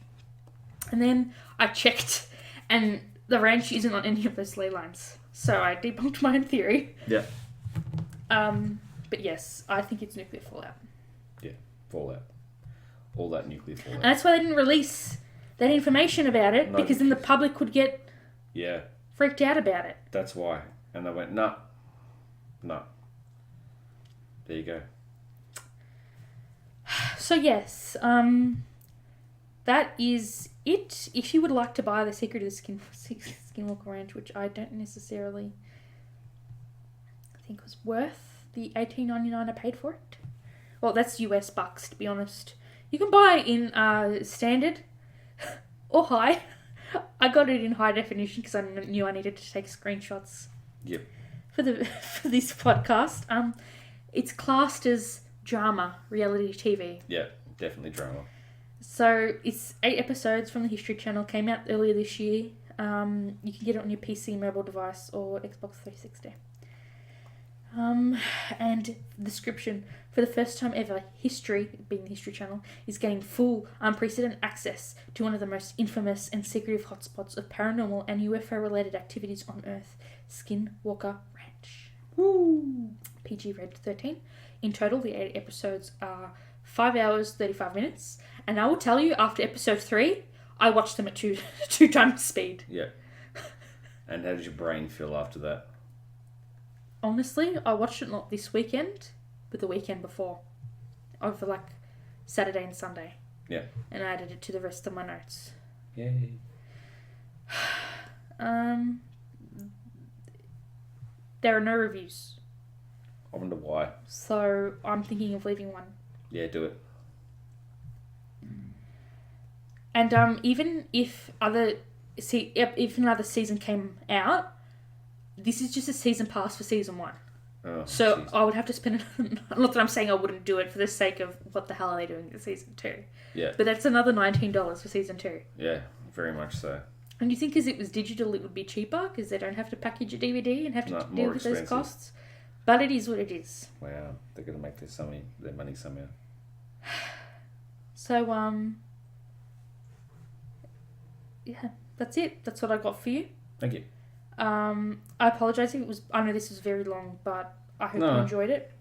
And then I checked, and the ranch isn't on any of those ley lines. So I debunked my own theory. Yeah. But yes, I think it's nuclear fallout. Yeah. Fallout. All that nuclear fallout. And that's why they didn't release that information about it, No, because then the public could get Yeah. freaked out about it. That's why. And they went, no. No. There you go. So yes, that is it. If you would like to buy The Secret of the Skinwalker Ranch, which I don't necessarily think was worth the $18.99 I paid for it. Well, that's US bucks, to be honest. You can buy it in standard or high. I got it in high definition because I knew I needed to take screenshots. Yep. For this podcast. It's classed as drama, reality TV. Yeah, definitely drama. So it's 8 episodes from the History Channel. Came out earlier this year. You can get it on your PC, mobile device, or Xbox 360. And the description: for the first time ever, history, being the History Channel, is getting full, unprecedented access to one of the most infamous and secretive hotspots of paranormal and UFO-related activities on Earth, Skinwalker Ranch. Woo! PG rated 13. In total, the 8 episodes are 5 hours, 35 minutes. And I will tell you, after episode 3, I watched them at two times speed. Yeah. And how did your brain feel after that? Honestly, I watched it not this weekend, but the weekend before. Over like Saturday and Sunday. Yeah. And I added it to the rest of my notes. Yay. There are no reviews. I wonder why. So I'm thinking of leaving one. Yeah, do it. And even if another season came out, this is just a season pass for season 1. Oh, So geez. I would have to spend not that I'm saying I wouldn't do it for the sake of what the hell are they doing in season 2. Yeah. But that's another $19 for season 2. Yeah, very much so. And you think because it was digital it would be cheaper because they don't have to package a DVD and have to No, deal more with those expensive. costs? But it is what it is. Wow, they're gonna make their money somehow. So yeah, that's it. That's what I got for you. Thank you. I apologise if it was. I know this was very long, but I hope you enjoyed it.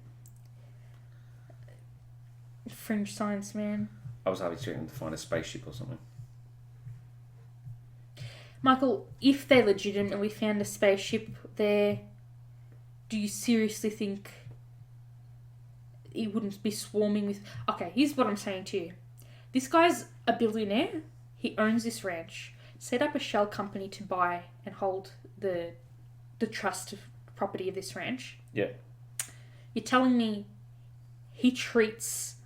Fringe science, man. I was hoping to find a spaceship or something. Michael, if they legitimately found a spaceship there, do you seriously think it wouldn't be swarming with... Okay, here's what I'm saying to you. This guy's a billionaire. He owns this ranch. Set up a shell company to buy and hold the trust of property of this ranch. Yeah. You're telling me he treats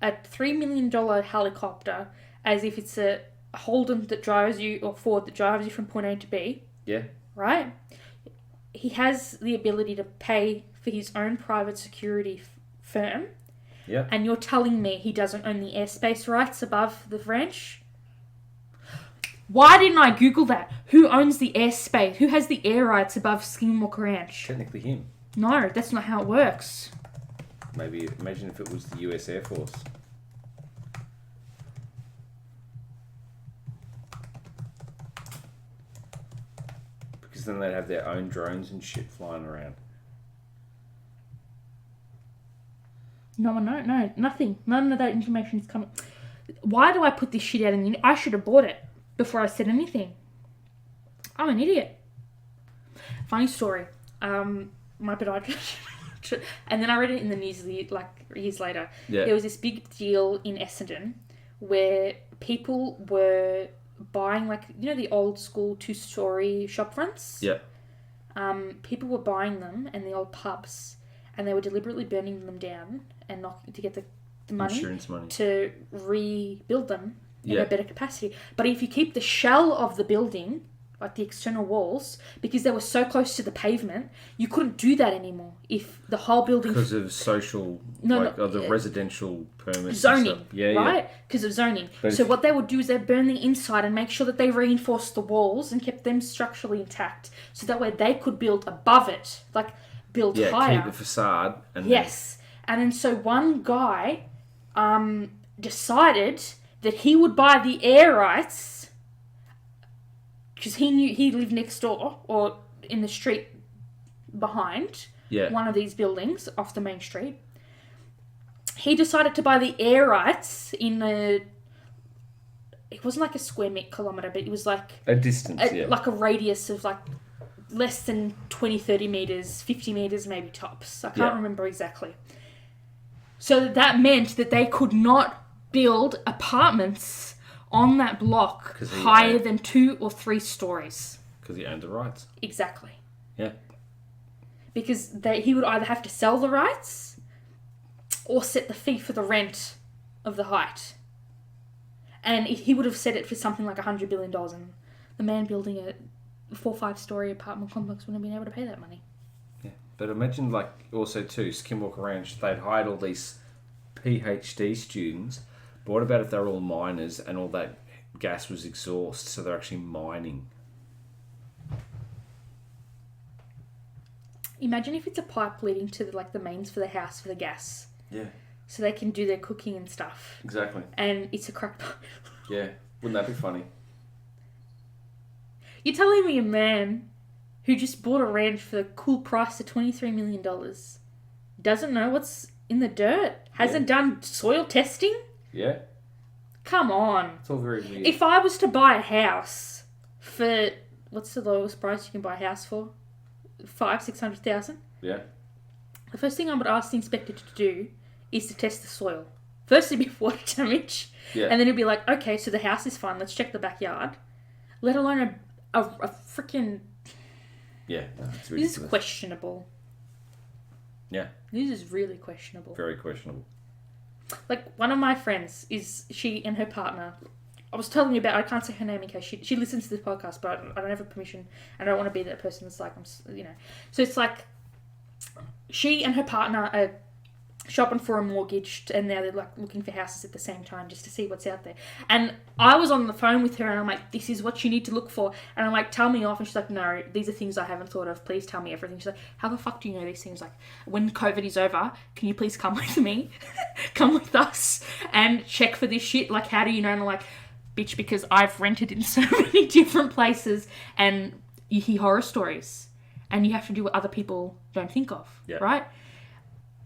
a $3 million helicopter as if it's a Holden that drives you, or Ford that drives you from point A to B. Yeah. Right? He has the ability to pay for his own private security firm. Yeah. And you're telling me he doesn't own the airspace rights above the ranch? Why didn't I Google that? Who owns the airspace? Who has the air rights above Skinwalker Ranch? Technically him. No, that's not how it works. Maybe imagine if it was the US Air Force. Because then they'd have their own drones and shit flying around. No, nothing. None of that information is coming. Why do I put this shit out in the... I should have bought it before I said anything. I'm an idiot. Funny story. My podiatrist... and then I read it in the news like years later. Yeah. There was this big deal in Essendon where people were buying, like, you know, the old school 2-story shop fronts? Yeah. People were buying them and the old pubs, and they were deliberately burning them down and to get the money, Insurance money to rebuild them in Yeah. a better capacity. But if you keep the shell of the building, like the external walls, because they were so close to the pavement, you couldn't do that anymore. If the whole building... because of social, the residential permits zoning, and stuff. Yeah, right? Because of zoning. But So if- what they would do is they'd burn the inside and make sure that they reinforced the walls and kept them structurally intact, so that way they could build above it, like build Yeah, higher. keep the facade. And Yes. And then so one guy decided that he would buy the air rights because he knew he lived next door, or in the street behind one of these buildings off the main street. He decided to buy the air rights in it wasn't like a square kilometre, but it was like a distance, like a radius of like less than 20, 30 metres, 50 metres maybe tops. I can't remember exactly. So that meant that they could not build apartments on that block higher than 2 or 3 stories. Because he owned the rights. Exactly. Yeah. Because he would either have to sell the rights or set the fee for the rent of the height. And he would have set it for something like $100 billion. And the man building a 4 or 5 story apartment complex wouldn't have been able to pay that money. Yeah. But imagine, like, also too, Skinwalker Ranch, they'd hired all these PhD students. But what about if they were all miners and all that gas was exhaust, so they're actually mining? Imagine if it's a pipe leading to the mains for the house for the gas. Yeah. So they can do their cooking and stuff. Exactly. And it's a crackpot. Yeah. Wouldn't that be funny? You're telling me a man who just bought a ranch for the cool price of $23 million doesn't know what's in the dirt? Hasn't done soil testing? Yeah. Come on. It's all very weird. If I was to buy a house for... What's the lowest price you can buy a house for? 500,000-600,000? Yeah. The first thing I would ask the inspector to do is to test the soil. Firstly, before water damage. Yeah. And then he'd be like, okay, so the house is fine. Let's check the backyard. Let alone a freaking... Yeah. No, it's This ridiculous. is questionable. Yeah. This is really questionable. Very questionable. Like, one of my friends she and her partner... I was telling you about... I can't say her name in case she listens to this podcast, but I don't have her permission. And I don't want to be that person that's like... So it's like... She and her partner are shopping for a mortgage, and now they're like looking for houses at the same time just to see what's out there. And I was on the phone with her, and I'm like, this is what you need to look for. And I'm like, tell me off. And she's like, no, these are things I haven't thought of. Please tell me everything. She's like, how the fuck do you know these things? Like, when COVID is over, can you please come with me? Come with us and check for this shit. Like, how do you know? And I'm like, bitch, because I've rented in so many different places, and you hear horror stories, and you have to do what other people don't think of, right?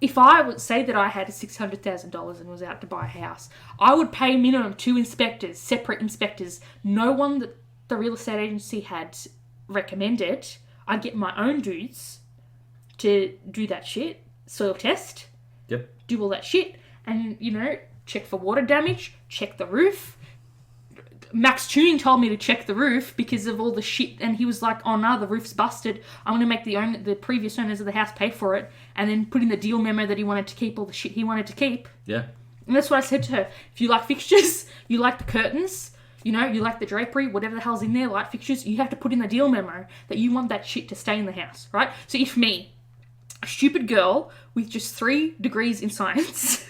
If I would say that I had $600,000 and was out to buy a house, I would pay minimum 2 inspectors, separate inspectors, no one that the real estate agency had recommended. I'd get my own dudes to do that shit, soil test, do all that shit, and, check for water damage, check the roof. Max Tuning told me to check the roof because of all the shit, and he was like, oh no, the roof's busted. I'm going to make the previous owners of the house pay for it, and then put in the deal memo that he wanted to keep all the shit he wanted to keep. Yeah. And that's what I said to her. If you like fixtures, you like the curtains, you like the drapery, whatever the hell's in there, light fixtures, you have to put in the deal memo that you want that shit to stay in the house, right? So if me, a stupid girl with just 3 degrees in science,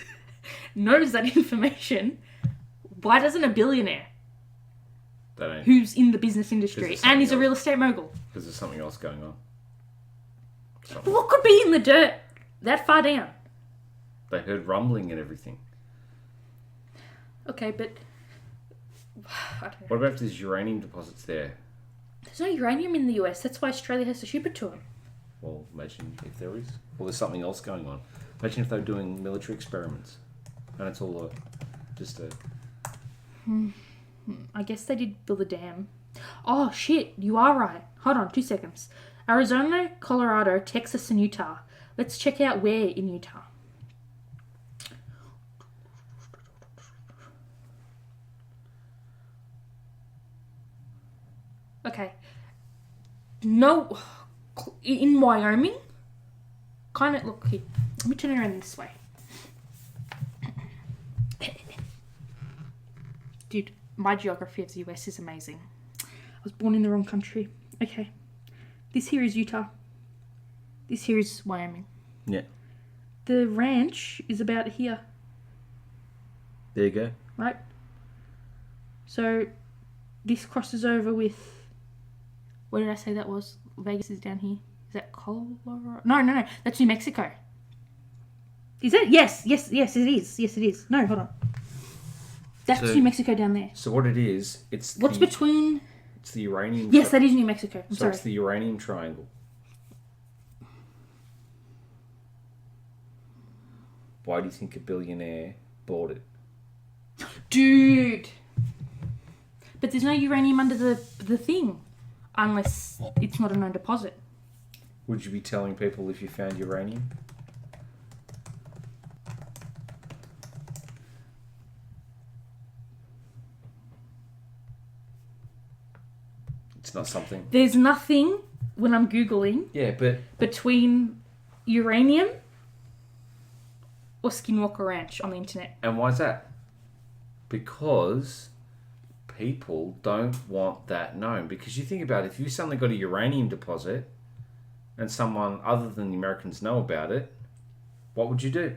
knows that information, why doesn't a billionaire who's in the business industry and is a real estate mogul? Because there's something else going on. But what could be in the dirt that far down? They heard rumbling and everything. Okay, but... I don't know. What about if there's uranium deposits there? There's no uranium in the US. That's why Australia has to ship it to them. Well, imagine if there is. Or there's something else going on. Imagine if they're doing military experiments. And it's all just a... I guess they did build a dam. Oh, shit. You are right. Hold on, 2 seconds. Arizona, Colorado, Texas, and Utah. Let's check out where in Utah. Okay. No. In Wyoming? Kind of... Look here. Let me turn it around this way. Dude, my geography of the US is amazing. I was born in the wrong country. Okay. This here is Utah. This here is Wyoming. Yeah. The ranch is about here. There you go. Right? So, this crosses over with... Where did I say that was? Vegas is down here. Is that Colorado? No. That's New Mexico. Is it? Yes, it is. Yes, it is. No, hold on. That's New Mexico down there. So what it is, it's... What's between... It's the uranium. Yes, that is New Mexico. I'm So sorry. it's the uranium triangle. Why do you think a billionaire bought it? Dude. But there's no uranium under the thing. Unless it's not a known deposit. Would you be telling people if you found uranium? It's not something. There's nothing, when I'm Googling, Yeah, but between uranium or Skinwalker Ranch on the internet. and why is that? Because people don't want that known. Because you think about it, if you suddenly got a uranium deposit and someone other than the Americans know about it, what would you do?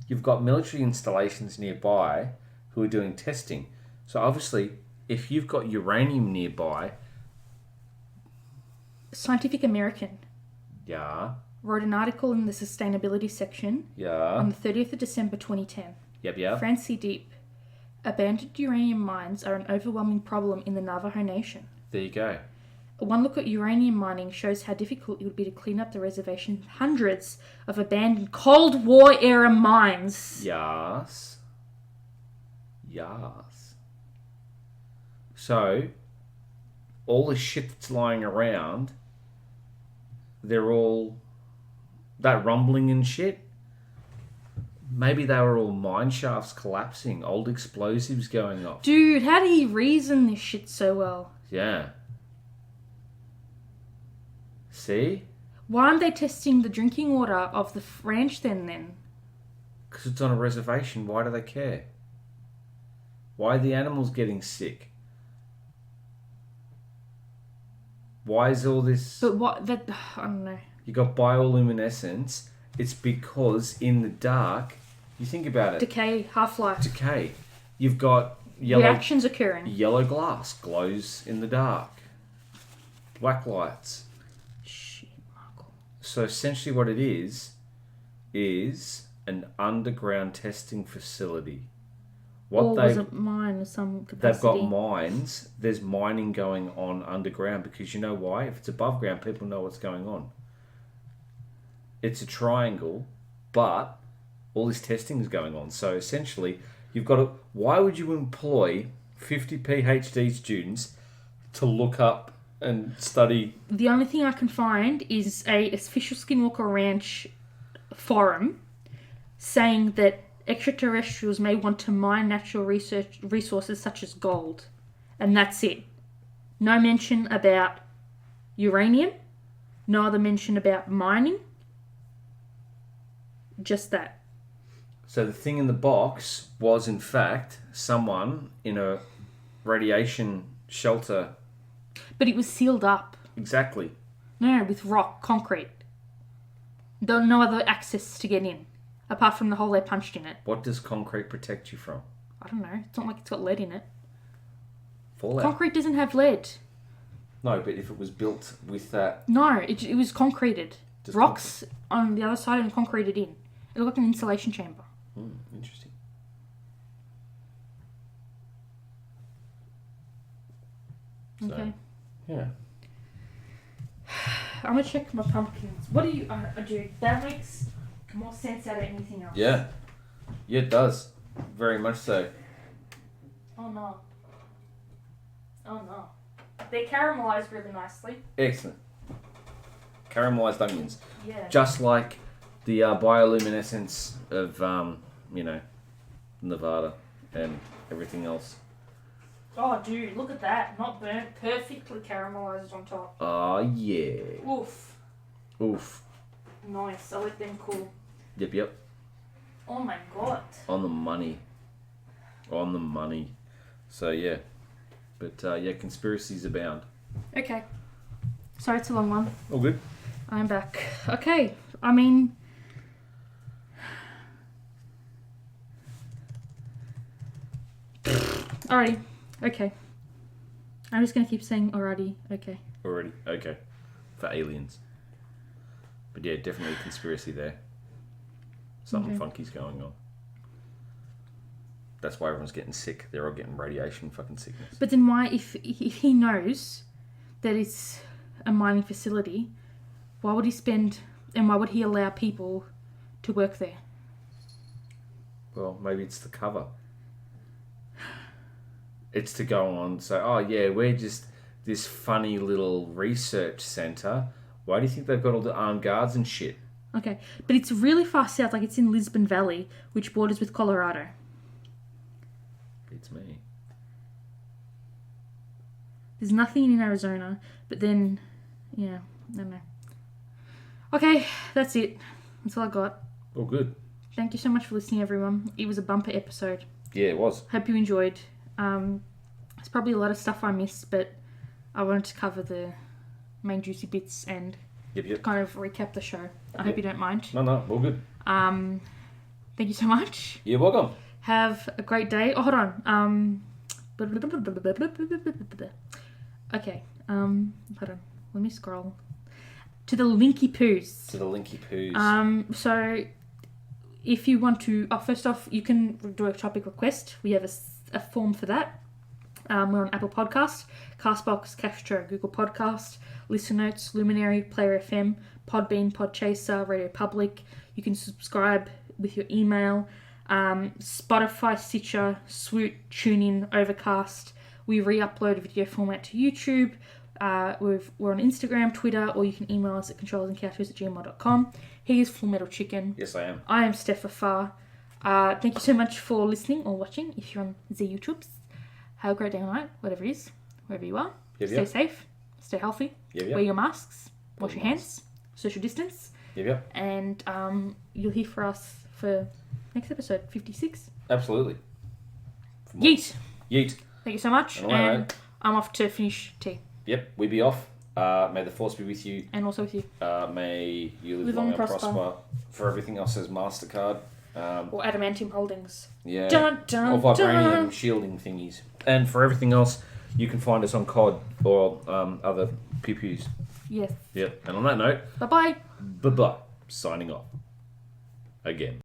You've got military installations nearby who are doing testing. So obviously, if you've got uranium nearby, Scientific American yeah, wrote an article in the sustainability section yeah, on the 30th of December 2010. yep. Francie Deep. Abandoned uranium mines are an overwhelming problem in the Navajo Nation. There you go. One look at uranium mining shows how difficult it would be to clean up the reservation. Hundreds of abandoned Cold War era mines. Yes. So, all the shit that's lying around, they're all that rumbling and shit. Maybe they were all mine shafts collapsing, old explosives going off. Dude, how do you reason this shit so well? Yeah. See? Why aren't they testing the drinking water of the ranch then? Because it's on a reservation. Why do they care? Why are the animals getting sick? Why is all this... But what, I don't know. You got bioluminescence. It's because in the dark, you think about it. Decay, half-life. Decay. You've got yellow Reactions occurring. yellow glass glows in the dark. Black lights. Shit, Michael. So essentially what it is an underground testing facility. Or was it mine of some capacity? They've got mines. There's mining going on underground because you know why? If it's above ground, people know what's going on. It's a triangle, but all this testing is going on. So essentially, you've got to... Why would you employ 50 PhD students to look up and study... The only thing I can find is a official Skinwalker Ranch forum saying that extraterrestrials may want to mine natural resources such as gold. And that's it. No mention about uranium. No other mention about mining. Just that. So the thing in the box was, in fact, someone in a radiation shelter. But it was sealed up. Exactly. No, with rock, concrete. There was no other access to get in. Apart from the hole they punched in it. What does concrete protect you from? I don't know. It's not like it's got lead in it. Fallout. Concrete doesn't have lead. No, but if it was built with that... No, it was concreted. Just Rocks on the other side and concreted in. It looked like an insulation chamber. Interesting. So, Okay. yeah. I'm gonna check my pumpkins. What do you... dude, that makes more sense out of anything else. Yeah. Yeah, it does. Very much so. Oh no. Oh no. They're caramelized really nicely. Excellent. Caramelized onions. Yeah. Just like the bioluminescence of, Nevada and everything else. Oh dude, look at that. Not burnt. Perfectly caramelized on top. Oh, yeah. Oof. Oof. Nice. I like them cool. Yep. Oh my god. On the money. On the money. So, yeah. But, conspiracies abound. Okay. Sorry, it's a long one. All good. I'm back. Okay. I mean... Alrighty. Okay. I'm just going to keep saying alrighty. Okay. Already. Okay. For aliens. But, yeah, definitely a conspiracy there. Something Okay. funky's going on. That's why everyone's getting sick. They're all getting radiation fucking sickness. But then why, if he knows that it's a mining facility, why would he allow people to work there? Well, maybe it's the cover. It's to go on and say, oh yeah, we're just this funny little research centre. Why do you think they've got all the armed guards and shit? Okay, but it's really far south, like it's in Lisbon Valley, which borders with Colorado. Beats me. There's nothing in Arizona, but then, yeah, I don't know. Okay, that's it. That's all I got. All good. Thank you so much for listening, everyone. It was a bumper episode. Yeah, it was. Hope you enjoyed. There's probably a lot of stuff I missed, but I wanted to cover the main juicy bits and Yep. kind of recap the show. I hope you don't mind. No, all good. Thank you so much. You're welcome. Have a great day. Oh, hold on. Okay. Hold on. Let me scroll to the linky poos. So if you want to, first off, you can do a topic request. We have a form for that. We're on Apple Podcast, Castbox, Castro, Google Podcast, Listen Notes, Luminary, Player FM, Podbean, Podchaser, Radio Public. You can subscribe with your email. Spotify, Stitcher, Swoot, TuneIn, Overcast. We re-upload a video format to YouTube. We're on Instagram, Twitter, or you can email us at controllersandcouches@gmail.com. He is FullMetalChicken. Yes, I am. I am Stephfafahh. Thank you so much for listening or watching if you're on the YouTubes. Have a great day or night, whatever it is, wherever you are. Stay safe, stay healthy, wear your masks, wash your hands, social distance. And you'll hear from us for next episode, 56. Absolutely. Yeet. Yeet. Thank you so much. And I'm off to finish tea. Yep, we be off. May the force be with you. And also with you. May you live long and prosper. For everything else, says MasterCard. Or Adamantium Holdings. Yeah. Dun, dun, or vibranium dun. shielding thingies. And for everything else, you can find us on COD or other pew-pews. Yes. Yep. And on that note, Bye-bye. bye-bye. Signing off. Again.